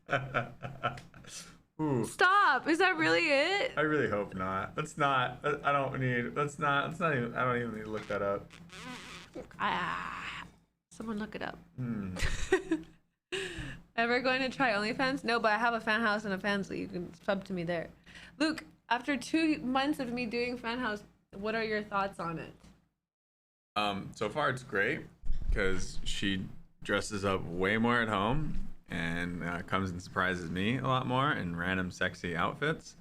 Oh, Ooh. Stop. Is that really it? I really hope not. That's not. I don't need. That's not. That's not even. I don't even need to look that up. Someone look it up. Hmm. Ever going to try OnlyFans? No, but I have a fan house and a Fansly. You can sub to me there. Luke, after 2 months of me doing Fanhouse, what are your thoughts on it? So far it's great because she dresses up way more at home and comes and surprises me a lot more in random sexy outfits.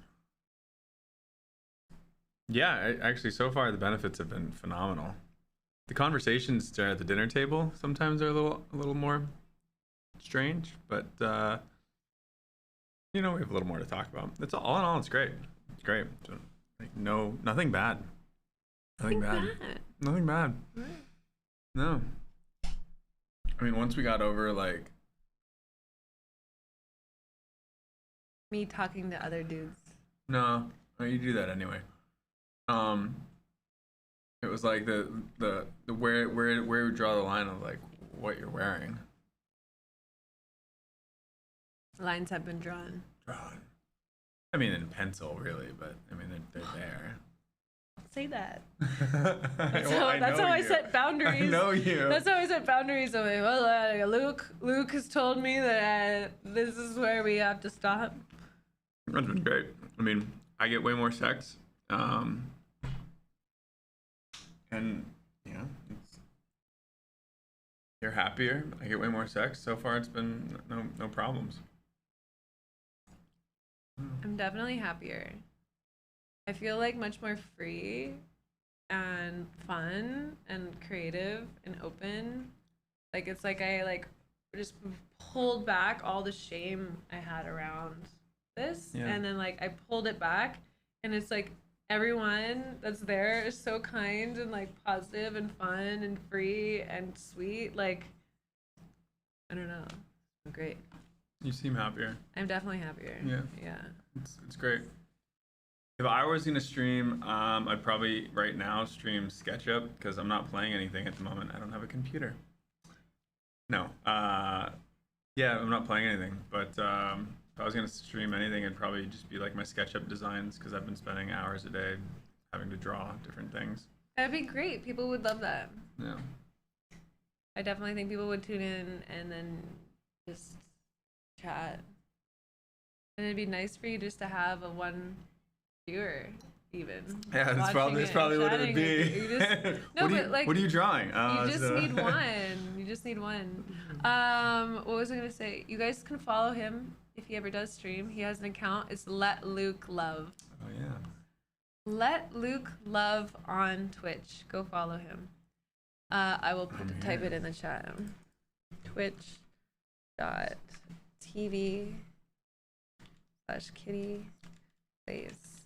Yeah, actually, so far the benefits have been phenomenal. The conversations at the dinner table sometimes are a little more strange, but we have a little more to talk about. It's all in all, it's great. It's great. So, nothing bad. Nothing bad. Nothing bad. Right. No. I mean, once we got over like me talking to other dudes. No, you do that anyway. It was like the where we draw the line of like what you're wearing. Lines have been drawn. I mean, in pencil, really, but I mean they're there. Say that. Well, that's how I set boundaries. I know you. That's how I set boundaries. I'm like, well, Luke has told me that this is where we have to stop. That's been great. I mean, I get way more sex, and you know, you're happier. I get way more sex. So far, it's been no problems. I'm definitely happier. I feel like much more free and fun and creative and open. Like it's like I like just pulled back all the shame I had around this, and then like I pulled it back, and it's like everyone that's there is so kind and like positive and fun and free and sweet. Like I don't know, I'm great. You seem happier. I'm definitely happier. Yeah. It's great. If I was gonna stream, I'd probably right now stream SketchUp because I'm not playing anything at the moment. I don't have a computer. No. Yeah, I'm not playing anything. But if I was gonna stream anything, it'd probably just be like my SketchUp designs because I've been spending hours a day having to draw different things. That'd be great. People would love that. Yeah. I definitely think people would tune in and then just chat. And it'd be nice for you just to have a one viewer even. Yeah, that's probably what it would be. No, but like, what are you drawing? You just need one. You just need one. What was I gonna say? You guys can follow him if he ever does stream. He has an account. It's Let Luke Love. Oh yeah. Let Luke Love on Twitch. Go follow him. I will type it in the chat. Twitch.tv/kitty plays.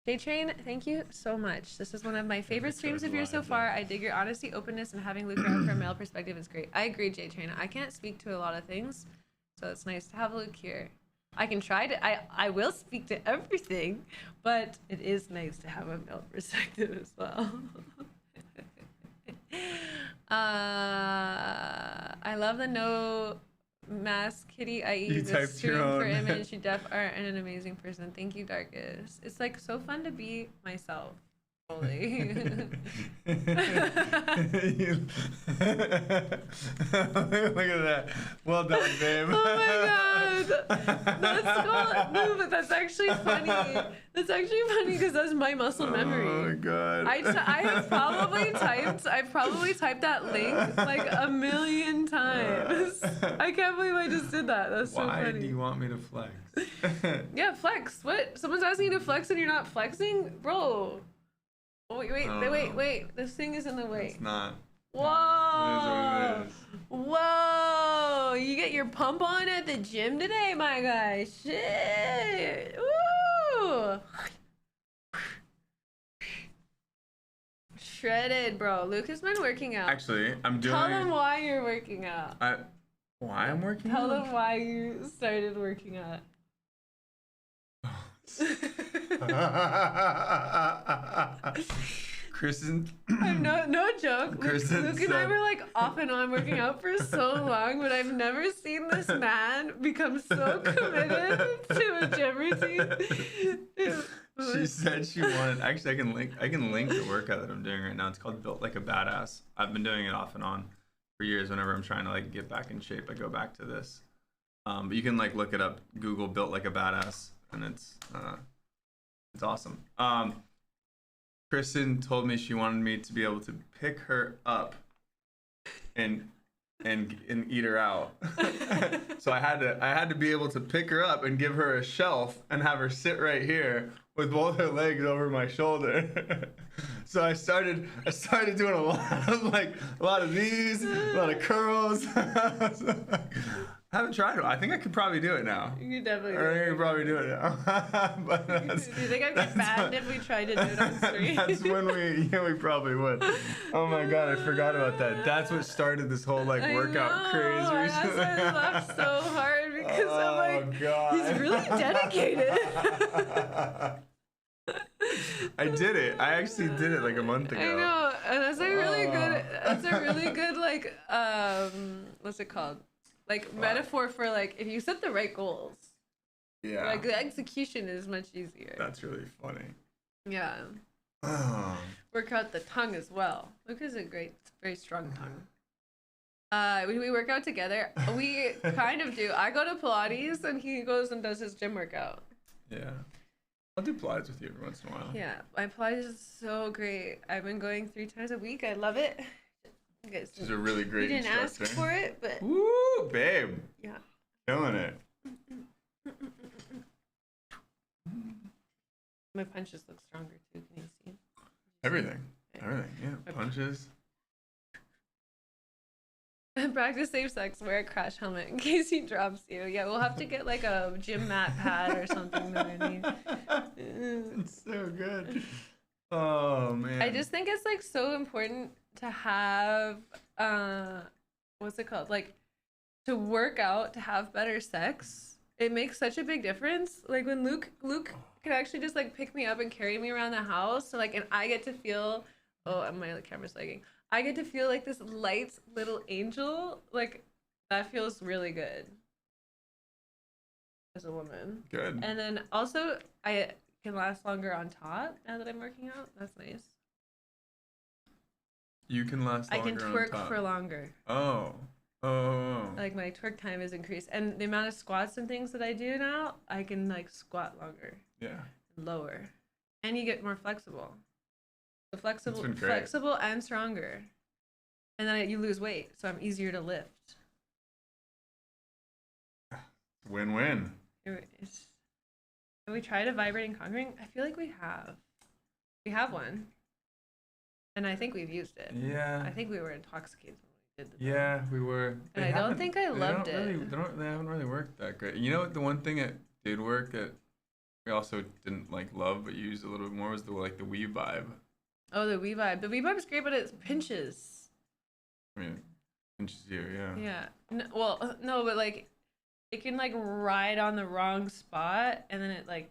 J-Train, thank you so much. This is one of my favorite streams of yours so far. I dig your honesty, openness, and having Luke around from a male perspective is great. I agree, J-Train. I can't speak to a lot of things, so it's nice to have Luke here. I can try to, I will speak to everything, but it is nice to have a male perspective as well. I love the no mask kitty, i.e. the stream for image. You def are an amazing person. Thank you, Darkest. It's like so fun to be myself. Fully. Look at that. Well done, babe. Oh my god. That's cool. No, but that's actually funny. That's actually funny because that's my muscle memory. Oh my god. I've probably typed that link like a million times. I can't believe I just did that. That's so funny. Why do you want me to flex? Yeah, flex. What? Someone's asking you to flex and you're not flexing? Bro. Oh, wait. This thing is in the way. It's not. Whoa. It is what it is. Whoa. You get your pump on at the gym today, my guy. Shit. Woo. Shredded, bro. Luke has been working out. Actually, I'm doing... Tell them why you're working out. Why I'm working out? Tell them why you started working out. Kristen, no joke. Kristen Luke and I were like off and on working out for so long, but I've never seen this man become so committed to a gym routine. She said she wanted. Actually, I can link the workout that I'm doing right now. It's called Built Like a Badass. I've been doing it off and on for years. Whenever I'm trying to like get back in shape, I go back to this. But you can like look it up. Google Built Like a Badass, and it's awesome. Kristen told me she wanted me to be able to pick her up and eat her out. So I had to be able to pick her up and give her a shelf and have her sit right here with both her legs over my shoulder. So I started doing a lot of these, a lot of curls. I haven't tried it. I think I could probably do it now. You definitely do. I could probably do it now. But do you think I'd get banned if we tried to do it on stream? That's when we probably would. Oh my god, I forgot about that. That's what started this whole like workout craze recently. I laughed so hard because I'm like, god. he's really dedicated. I did it. I actually did it like a month ago. I know, and that's a really good. That's a really good like what's it called? Like metaphor for like if you set the right goals. Yeah. Like the execution is much easier. That's really funny. Yeah. Work out the tongue as well. Luke has a great, very strong tongue. We work out together. We kind of do. I go to Pilates and he goes and does his gym workout. Yeah. I'll do Pilates with you every once in a while. Yeah, my Pilates is so great. I've been going 3 times a week. I love it. She's a really great You didn't instructor. ask for it, but Woo, babe. yeah. Killing it. My punches look stronger too. Can you see? Everything. Everything. Yeah. Punches. Practice safe sex. Wear a crash helmet in case he drops you. Yeah, we'll have to get like a gym mat pad or something. It's so good. Oh man. I just think it's like so important to have what's it called? Like to work out to have better sex. It makes such a big difference. Like when Luke can actually just like pick me up and carry me around the house. So like, and I get to feel, oh, my camera's lagging. I get to feel like this light little angel. Like that feels really good as a woman. Good. And then also I can last longer on top now that I'm working out. That's nice. You can last longer. I can twerk for longer. Oh. Like my twerk time is increased, and the amount of squats and things that I do now, I can like squat longer. Yeah. Lower, and you get more flexible. So flexible and stronger, and then you lose weight, so I'm easier to lift. Win-win. Have we tried a vibrating cock ring? I feel like we have. We have one, and I think we've used it. Yeah. I think we were intoxicated. Yeah, we were. And I don't think I loved it. They haven't really worked that great. You know what? The one thing that did work that we also didn't like love, but used a little bit more was the Wii Vibe. Oh, the Wii Vibe. The Wii Vibe is great, but it pinches. I mean, it pinches you, yeah. Yeah. No, but like, it can like ride on the wrong spot, and then it like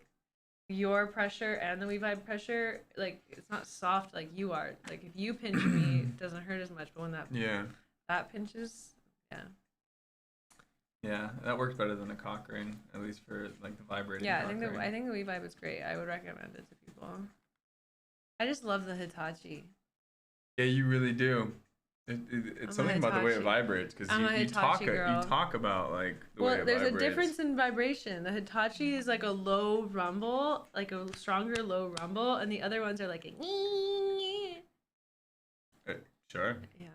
your pressure and the Wii Vibe pressure, like it's not soft like you are. Like if you pinch me, it doesn't hurt as much, but when that pinches, yeah, that works better than a cock ring, at least for like the vibrating. Yeah, cock ring. I think the Wii Vibe is great. I would recommend it to people. I just love the Hitachi. Yeah, you really do. It's something about the way it vibrates, because you talk about like the way it there's vibrates. a difference in vibration. The Hitachi is like a low rumble, like a stronger low rumble, and the other ones are like a Sure. Yeah.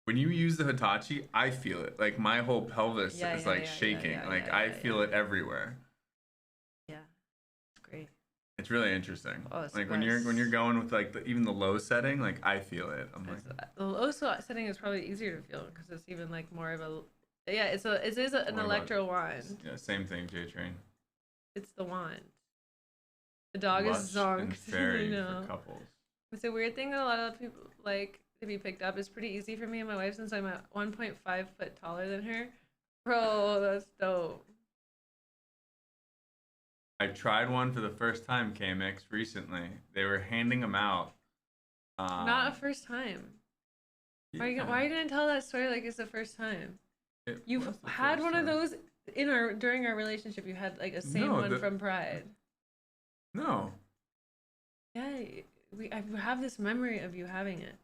When you use the Hitachi, I feel it. Like my whole pelvis is like shaking. I feel it everywhere. Yeah. It's great. It's really interesting. Oh, it's like when you're going with like even the low setting, like I feel it. I'm like the low setting is probably easier to feel because it's even like more of a it is an electro wand. Yeah, same thing, J Train. It's the wand. The dog is zonked. Fairy for couples. It's a weird thing that a lot of people like to be picked up. It's pretty easy for me and my wife since I'm at 1.5 foot taller than her. Bro, that's dope. I tried one for the first time, KMX, recently. They were handing them out. Not a first time. Yeah. Why are you gonna tell that story like it's the first time? You've had one of those during our relationship. You had like a same one from Pride. No. Yeah, I have this memory of you having it.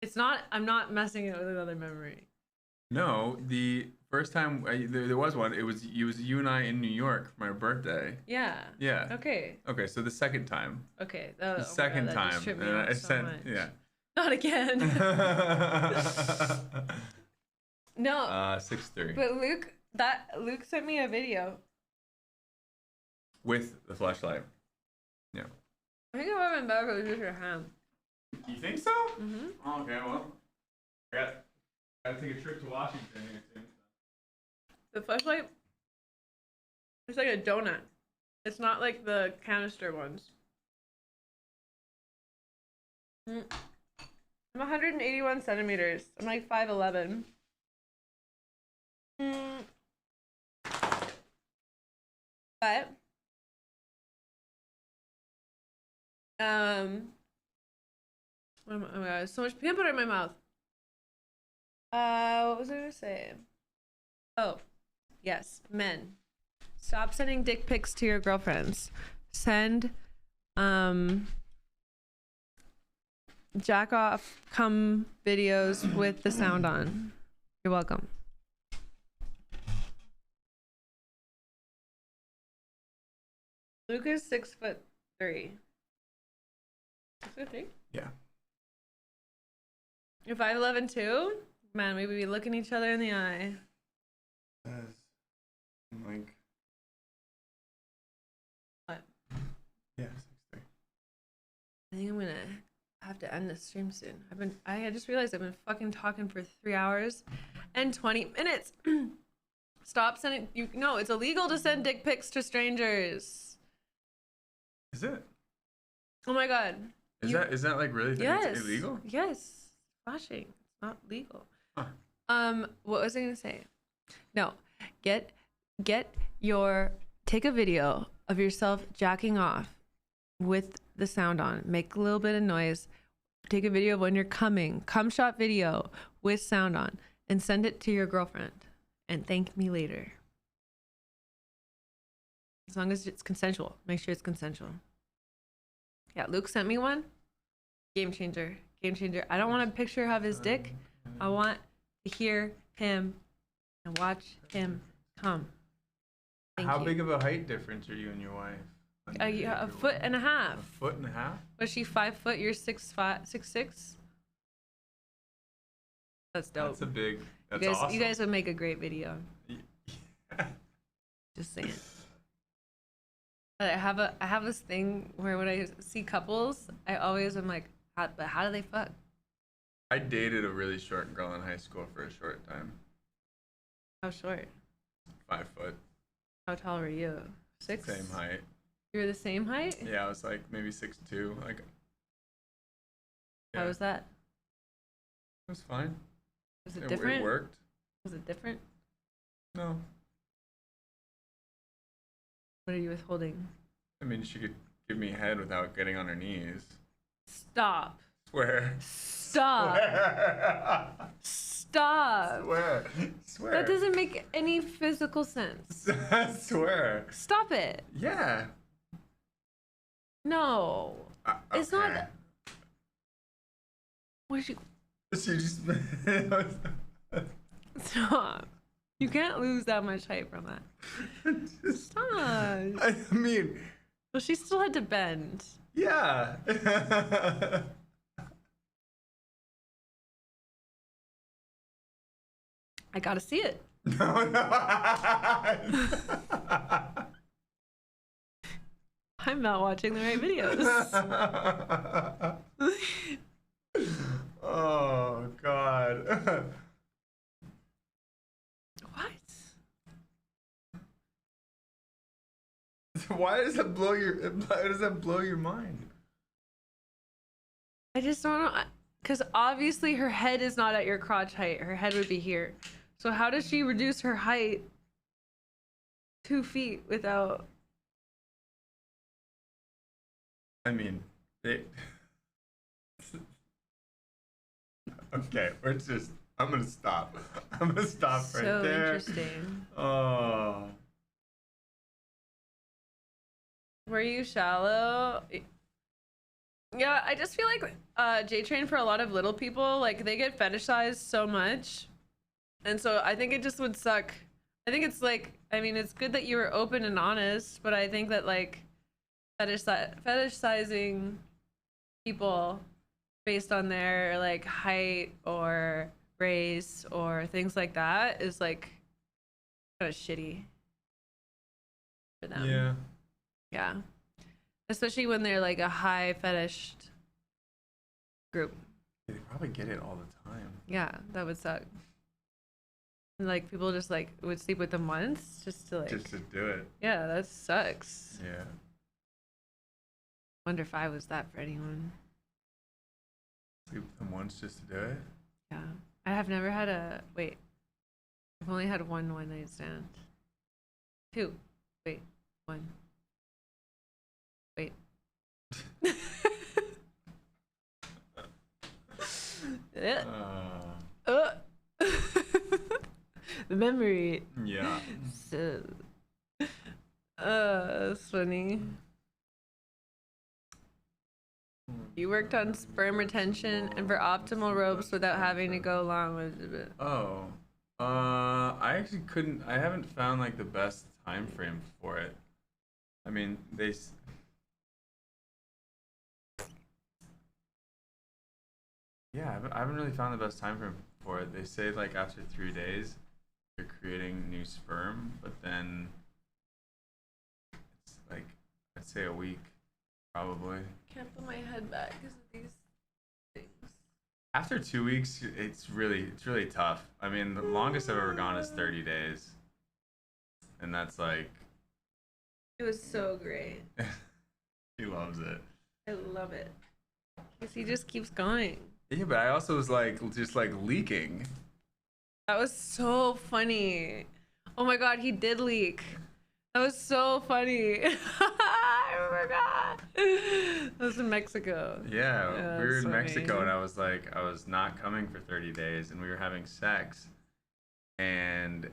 It's not. I'm not messing it with another memory. No, the first time there was one. It was you and I in New York for my birthday. Yeah. Yeah. Okay. Okay, so the second time. Okay. The second time. And I sent. Yeah. Not again. No. 6:30. But Luke sent me a video. With the flashlight. Yeah. I think it would have been better if it was just your hand. You think so? Mm-hmm. Oh, okay, well, I gotta take a trip to Washington here soon. The flashlight, it's like a donut. It's not like the canister ones. I'm 181 centimeters. I'm like 5'11". But oh my god, so much peanut butter in my mouth. What was I gonna say? Oh, yes, men. Stop sending dick pics to your girlfriends. Send jack off cum videos with the sound on. You're welcome. Luke is 6'3". 6'3"? Yeah. You're 5'11" too? Man, we would be looking each other in the eye. Like. What? Yeah, 6'3". I think I'm gonna have to end this stream soon. I just realized I've been fucking talking for 3 hours and 20 minutes. Stop sending no, it's illegal to send dick pics to strangers. Is it? Oh my god. Is that like really it's illegal? Yes. Flashing. It's not legal. Huh. What was I gonna say? No. Take a video of yourself jacking off with the sound on. Make a little bit of noise. Take a video of when you're coming. Cum shot video with sound on. And send it to your girlfriend. And thank me later. As long as it's consensual. Make sure it's consensual. Yeah, Luke sent me one. Game changer. Game changer. I don't want a picture of his dick. I want to hear him and watch him come. How big of a height difference are you and your wife? A foot and a half. A foot and a half? Was she 5 foot? You're 6'5", 6'6"? That's dope. That's a big. That's awesome. You guys would make a great video. Yeah. Just saying. But I have this thing where when I see couples, I always am like, how do they fuck? I dated a really short girl in high school for a short time. How short? 5 foot. How tall were you? 6? Same height. You were the same height? Yeah, I was like maybe 6'2". Like. Yeah. How was that? It was fine. Was it different? It worked. Was it different? No. What are you withholding? I mean, she could give me head without getting on her knees. Stop. Swear. Stop. Swear. Stop. Swear. Swear. That doesn't make any physical sense. Swear. Stop it. Yeah. No. Okay. It's not. Where's she? She just. Stop. You can't lose that much height from that. Stop. I mean. Well, she still had to bend. Yeah. I gotta see it. No. I'm not watching the right videos. Oh God. What? Why does that blow your mind? I just don't know. Because obviously her head is not at your crotch height. Her head would be here. So how does she reduce her height 2 feet without? I mean, okay, I'm gonna stop. I'm gonna stop right there. So interesting. Oh. Were you shallow? Yeah, I just feel like J-Train for a lot of little people, like they get fetishized so much. And so I think it just would suck. I think it's like, I mean, it's good that you were open and honest, but I think that like fetishizing people based on their like height or race or things like that is like kind of shitty for them. Yeah. Yeah. Especially when they're like a high fetished group. They probably get it all the time. Yeah, that would suck. And, like people just like would sleep with them once just to do it. Yeah, that sucks. Yeah. Wonder if I was that for anyone. Sleep with them once just to do it? Yeah. I have never had a I've only had one night stand. 2. Wait. 1. Wait. Yeah. The memory. Yeah. So, that's funny. You worked on sperm retention and for optimal ropes without having to go long with it. Oh. I actually couldn't. I haven't found like the best time frame for it. I mean, Yeah, I haven't really found the best time frame for it. They say like after 3 days, you're creating new sperm, but then it's like I'd say a week, probably. Can't put my head back because of these things. After 2 weeks, it's really tough. I mean, the longest I've ever gone is 30 days, and that's like. It was so great. He loves it. I love it. Because he just keeps going. Yeah, but I also was like just like leaking. That was so funny. Oh my god, he did leak. That was so funny. I forgot. That was in Mexico. Yeah, we were in so Mexico, amazing. and I was not coming for 30 days, and we were having sex, and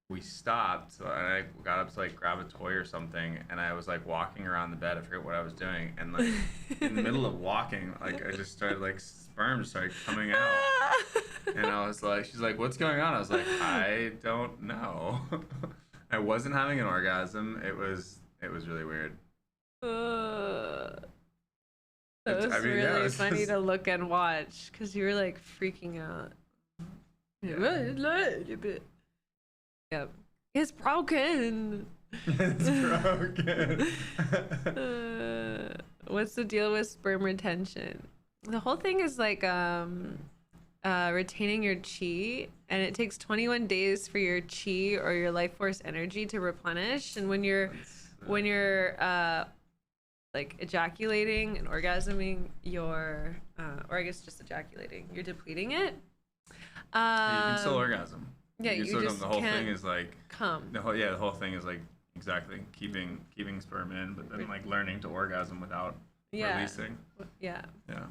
we stopped. So I got up to like grab a toy or something, and I was like walking around the bed. I forget what I was doing, and like in the middle of walking, like I just started like sperm started coming out, and I was like, she's like, "What's going on?" I was like, "I don't know." I wasn't having an orgasm. It was really weird. That was I mean, really yeah, it was funny just- to look and watch because you were like freaking out. Yep. It's broken. It's broken. What's the deal with sperm retention? The whole thing is like retaining your chi, and it takes 21 days for your chi or your life force energy to replenish. And when you're like ejaculating and orgasming your or I guess just ejaculating, you're depleting it. You can still orgasm. Yeah, you can you still just come. The whole can't thing is like come. the whole thing is like exactly keeping sperm in, but then like learning to orgasm without releasing. Yeah. Yeah.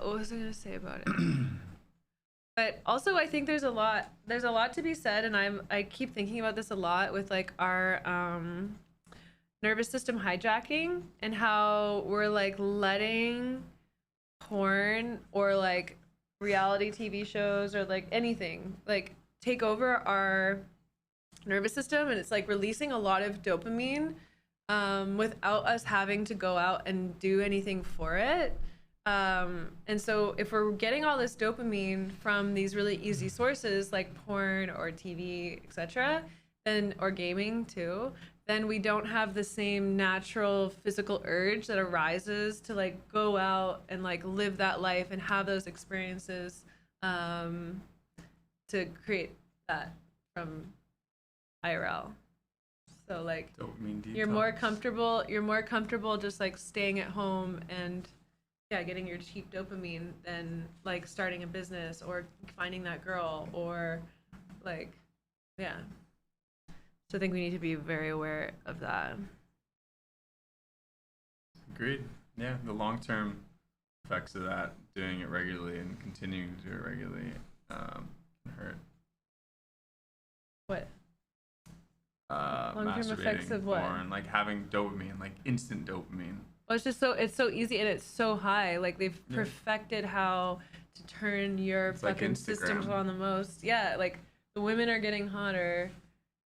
What was I gonna say about it? But also, I think there's a lot to be said, and I keep thinking about this a lot with like our nervous system hijacking and how we're like letting porn or like reality TV shows or like anything like take over our nervous system, and it's like releasing a lot of dopamine without us having to go out and do anything for it. And so if we're getting all this dopamine from these really easy sources like porn or TV, etc., then or gaming too, then we don't have the same natural physical urge that arises to like go out and like live that life and have those experiences to create that from IRL. So like Dopamine detox. you're more comfortable just like staying at home and yeah, getting your cheap dopamine than like starting a business or finding that girl or like yeah. So I think we need to be very aware of that. Agreed. Yeah, the long-term effects of that, doing it regularly and continuing to do it regularly, can hurt. What? Long-term effects Masturbating, of what? porn, like having dopamine, like instant dopamine. Well, it's just it's so easy and it's so high. Like they've perfected how to turn your It's like fucking systems Instagram. on the most. Yeah, like the women are getting hotter.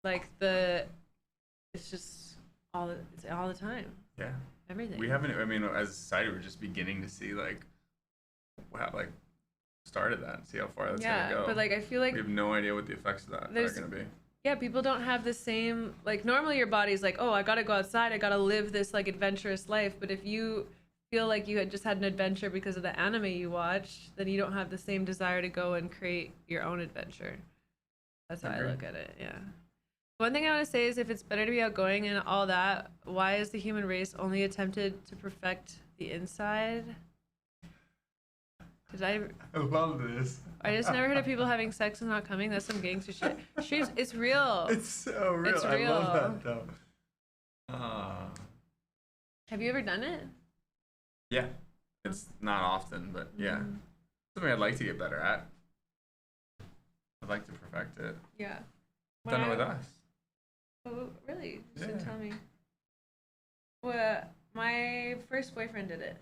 Like it's just it's all the time. Yeah. Everything. We haven't. I mean, as a society, we're just beginning to see like, how like started that. See how far that's gonna go. But like I feel like we have no idea what the effects of that are gonna be. Yeah, people don't have the same like normally your body's like, oh, I gotta go outside, I gotta live this like adventurous life. But if you feel like you had just had an adventure because of the anime you watched, then you don't have the same desire to go and create your own adventure. That's how I look at it. Yeah. One thing I want to say is if it's better to be outgoing and all that, why is the human race only attempted to perfect the inside? Did I? I love this. I just never heard of people having sex and not coming. That's some gangster shit. Streams, it's real. It's so real. It's I real. love that though. Have you ever done it? Yeah. It's not often, but yeah. Something I'd like to get better at. I'd like to perfect it. Yeah. Done it with us. Oh, really? You Yeah. should tell me. Well, my first boyfriend did it.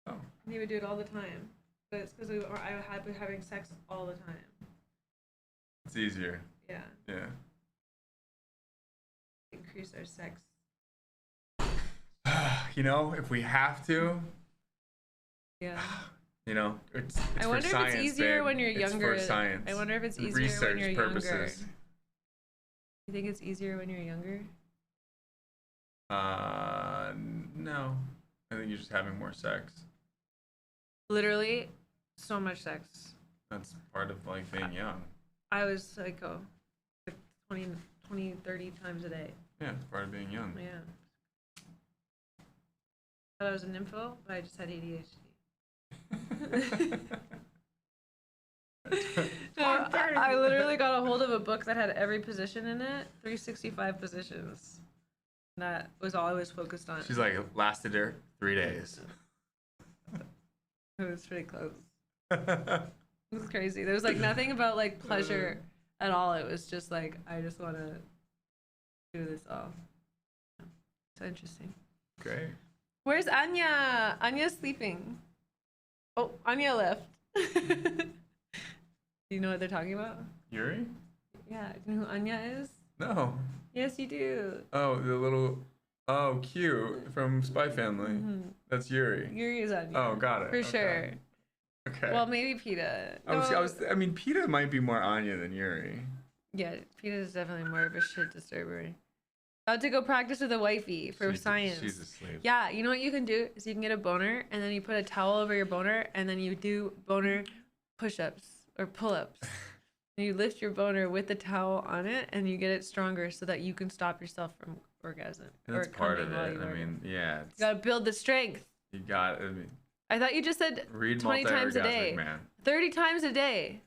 Oh. And he would do it all the time. But it's because I had been having sex all the time. It's easier. Yeah. Yeah. Increase our sex. You know, if we have to, Yeah. you know, it's I for wonder science, if it's easier babe. when you're younger. It's for science. I wonder if it's easier Research when you're purposes. younger. You think it's easier when you're younger? No. I think you're just having more sex. Literally, so much sex. That's part of like being young. I was psycho. Like 20, 30 times a day. Yeah, it's part of being young. Yeah. I thought I was an nympho, but I just had ADHD. I literally got a hold of a book that had every position in it, 365 positions. And that was all I was focused on. She's like, lasted her 3 days. It was pretty close. It was crazy. There was like nothing about like pleasure at all. It was just like, I just want to do this all. So interesting. Great. Where's Anya? Anya's sleeping. Oh, Anya left. Do you know what they're talking about? Yuri? Yeah. Do you know who Anya is? No. Yes, you do. Oh, the little. Oh, Q from Spy Family. Mm-hmm. That's Yuri. Yuri is Anya. Oh, got it. For sure. Okay. Well, maybe PETA. I mean, PETA might be more Anya than Yuri. Yeah, PETA is definitely more of a shit disturber. About to go practice with a wifey for science. She's asleep. Yeah, you know what you can do is you can get a boner and then you put a towel over your boner and then you do boner push-ups or pull-ups. And you lift your boner with the towel on it and you get it stronger so that you can stop yourself from orgasm. That's or part of coming it. while I mean, yeah. you gotta build the strength. You got. I mean, I thought you just said read 20 times a day. Man. 30 times a day.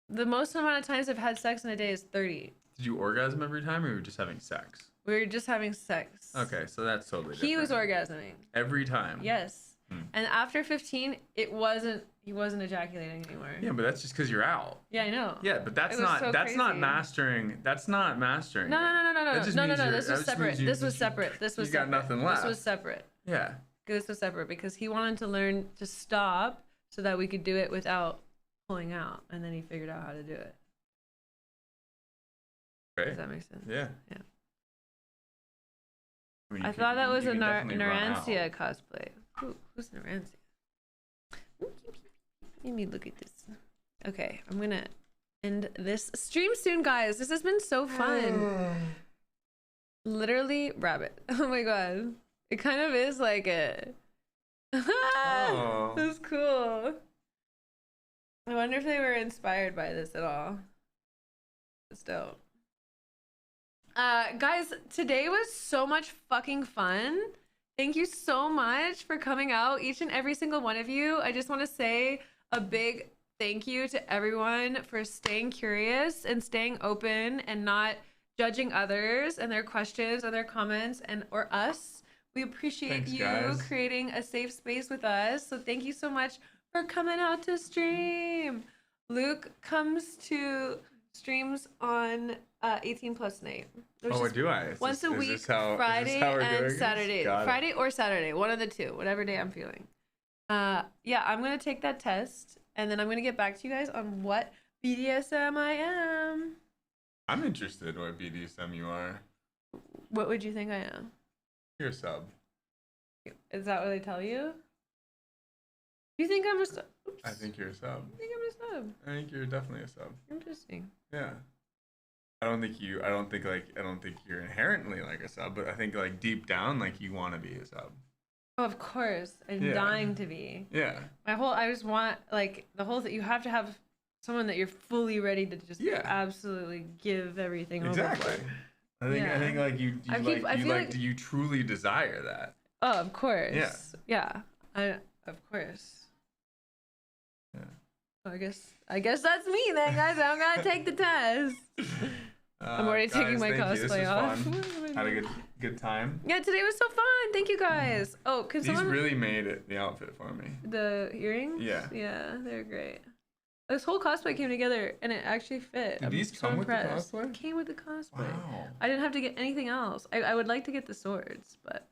The most amount of times I've had sex in a day is 30. Did you orgasm every time, or you were just having sex? We were just having sex. Okay, so that's totally different. He was orgasming. Every time. Yes. And after 15, he wasn't ejaculating anymore. Yeah, but that's just because you're out. Yeah, I know. Yeah, but that's not mastering. That's not mastering. No. That just means This was separate. This was separate. This was you got nothing left. This was separate. Yeah. This was separate because he wanted to learn to stop so that we could do it without pulling out, and then he figured out how to do it. Right. Does that make sense? Yeah. Yeah. I, mean, I thought that was a Narancia cosplay. Who's Narancia? Let me look at this. Okay, I'm gonna end this stream soon, guys. This has been so fun. Literally, rabbit. Oh my god. It kind of is like it. Oh. That's cool. I wonder if they were inspired by this at all. It's dope. Guys, today was so much fucking fun. Thank you so much for coming out, each and every single one of you. I just want to say a big thank you to everyone for staying curious and staying open and not judging others and their questions or their comments and or us. We appreciate you creating a safe space with us. So thank you so much for coming out to stream. Luke comes to streams on 18 plus night. Oh, do I? Once a week, Friday and Saturday. Friday or Saturday, one of the two, whatever day I'm feeling. Yeah, I'm gonna take that test and then I'm gonna get back to you guys on what BDSM I am. I'm interested in what BDSM you are. What would you think I am? You're a sub. Is that what they tell you? You think I'm a sub? Oops. I think you're a sub. I think I'm a sub. I think you're definitely a sub. Interesting. Yeah. I don't think you're inherently like a sub, but I think like deep down, like you want to be a sub. Oh, of course. I'm dying to be. Yeah. I just want like the whole thing. You have to have someone that you're fully ready to just absolutely give everything over for. I think like you truly desire that. Oh, of course. Yeah. Of course. I guess that's me then, guys. I'm gonna take the test. I'm already taking my cosplay off. Had a good time. Yeah, today was so fun. Thank you guys. Oh, can These someone really made it the outfit for me. the earrings? Yeah. Yeah, they're great. This whole cosplay came together and it actually fit. Did these come with the cosplay? It came with the cosplay. Wow. I didn't have to get anything else. I would like to get the swords, but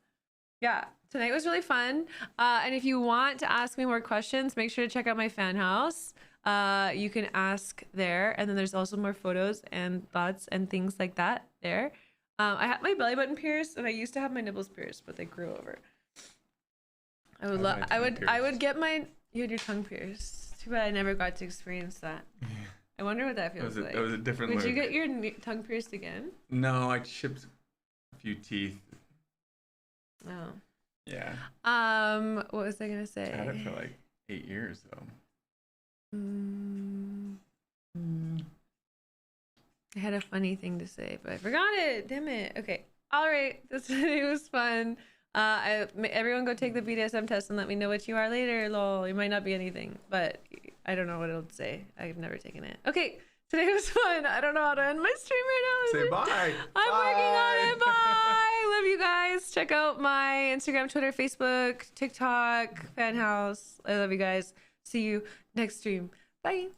yeah, tonight was really fun. And if you want to ask me more questions, make sure to check out my fan house. You can ask there, and then there's also more photos and thoughts and things like that there. I had my belly button pierced, and I used to have my nipples pierced, but they grew over. I would get my. You had your tongue pierced. Too bad I never got to experience that. Yeah. I wonder what that feels like. That was a different. Would you get your tongue pierced again? No, I chipped a few teeth. Oh. Yeah. What was I gonna say? I had it for like 8 years though. I had a funny thing to say, but I forgot it. Damn it. Okay. All right. This video was fun. Everyone go take the BDSM test and let me know what you are later. Lol. It might not be anything, but I don't know what it'll say. I've never taken it. Okay. Today was fun. I don't know how to end my stream right now. Say bye. I'm working on it. Bye. Love you guys. Check out my Instagram, Twitter, Facebook, TikTok, Fanhouse. I love you guys. See you next stream. Bye.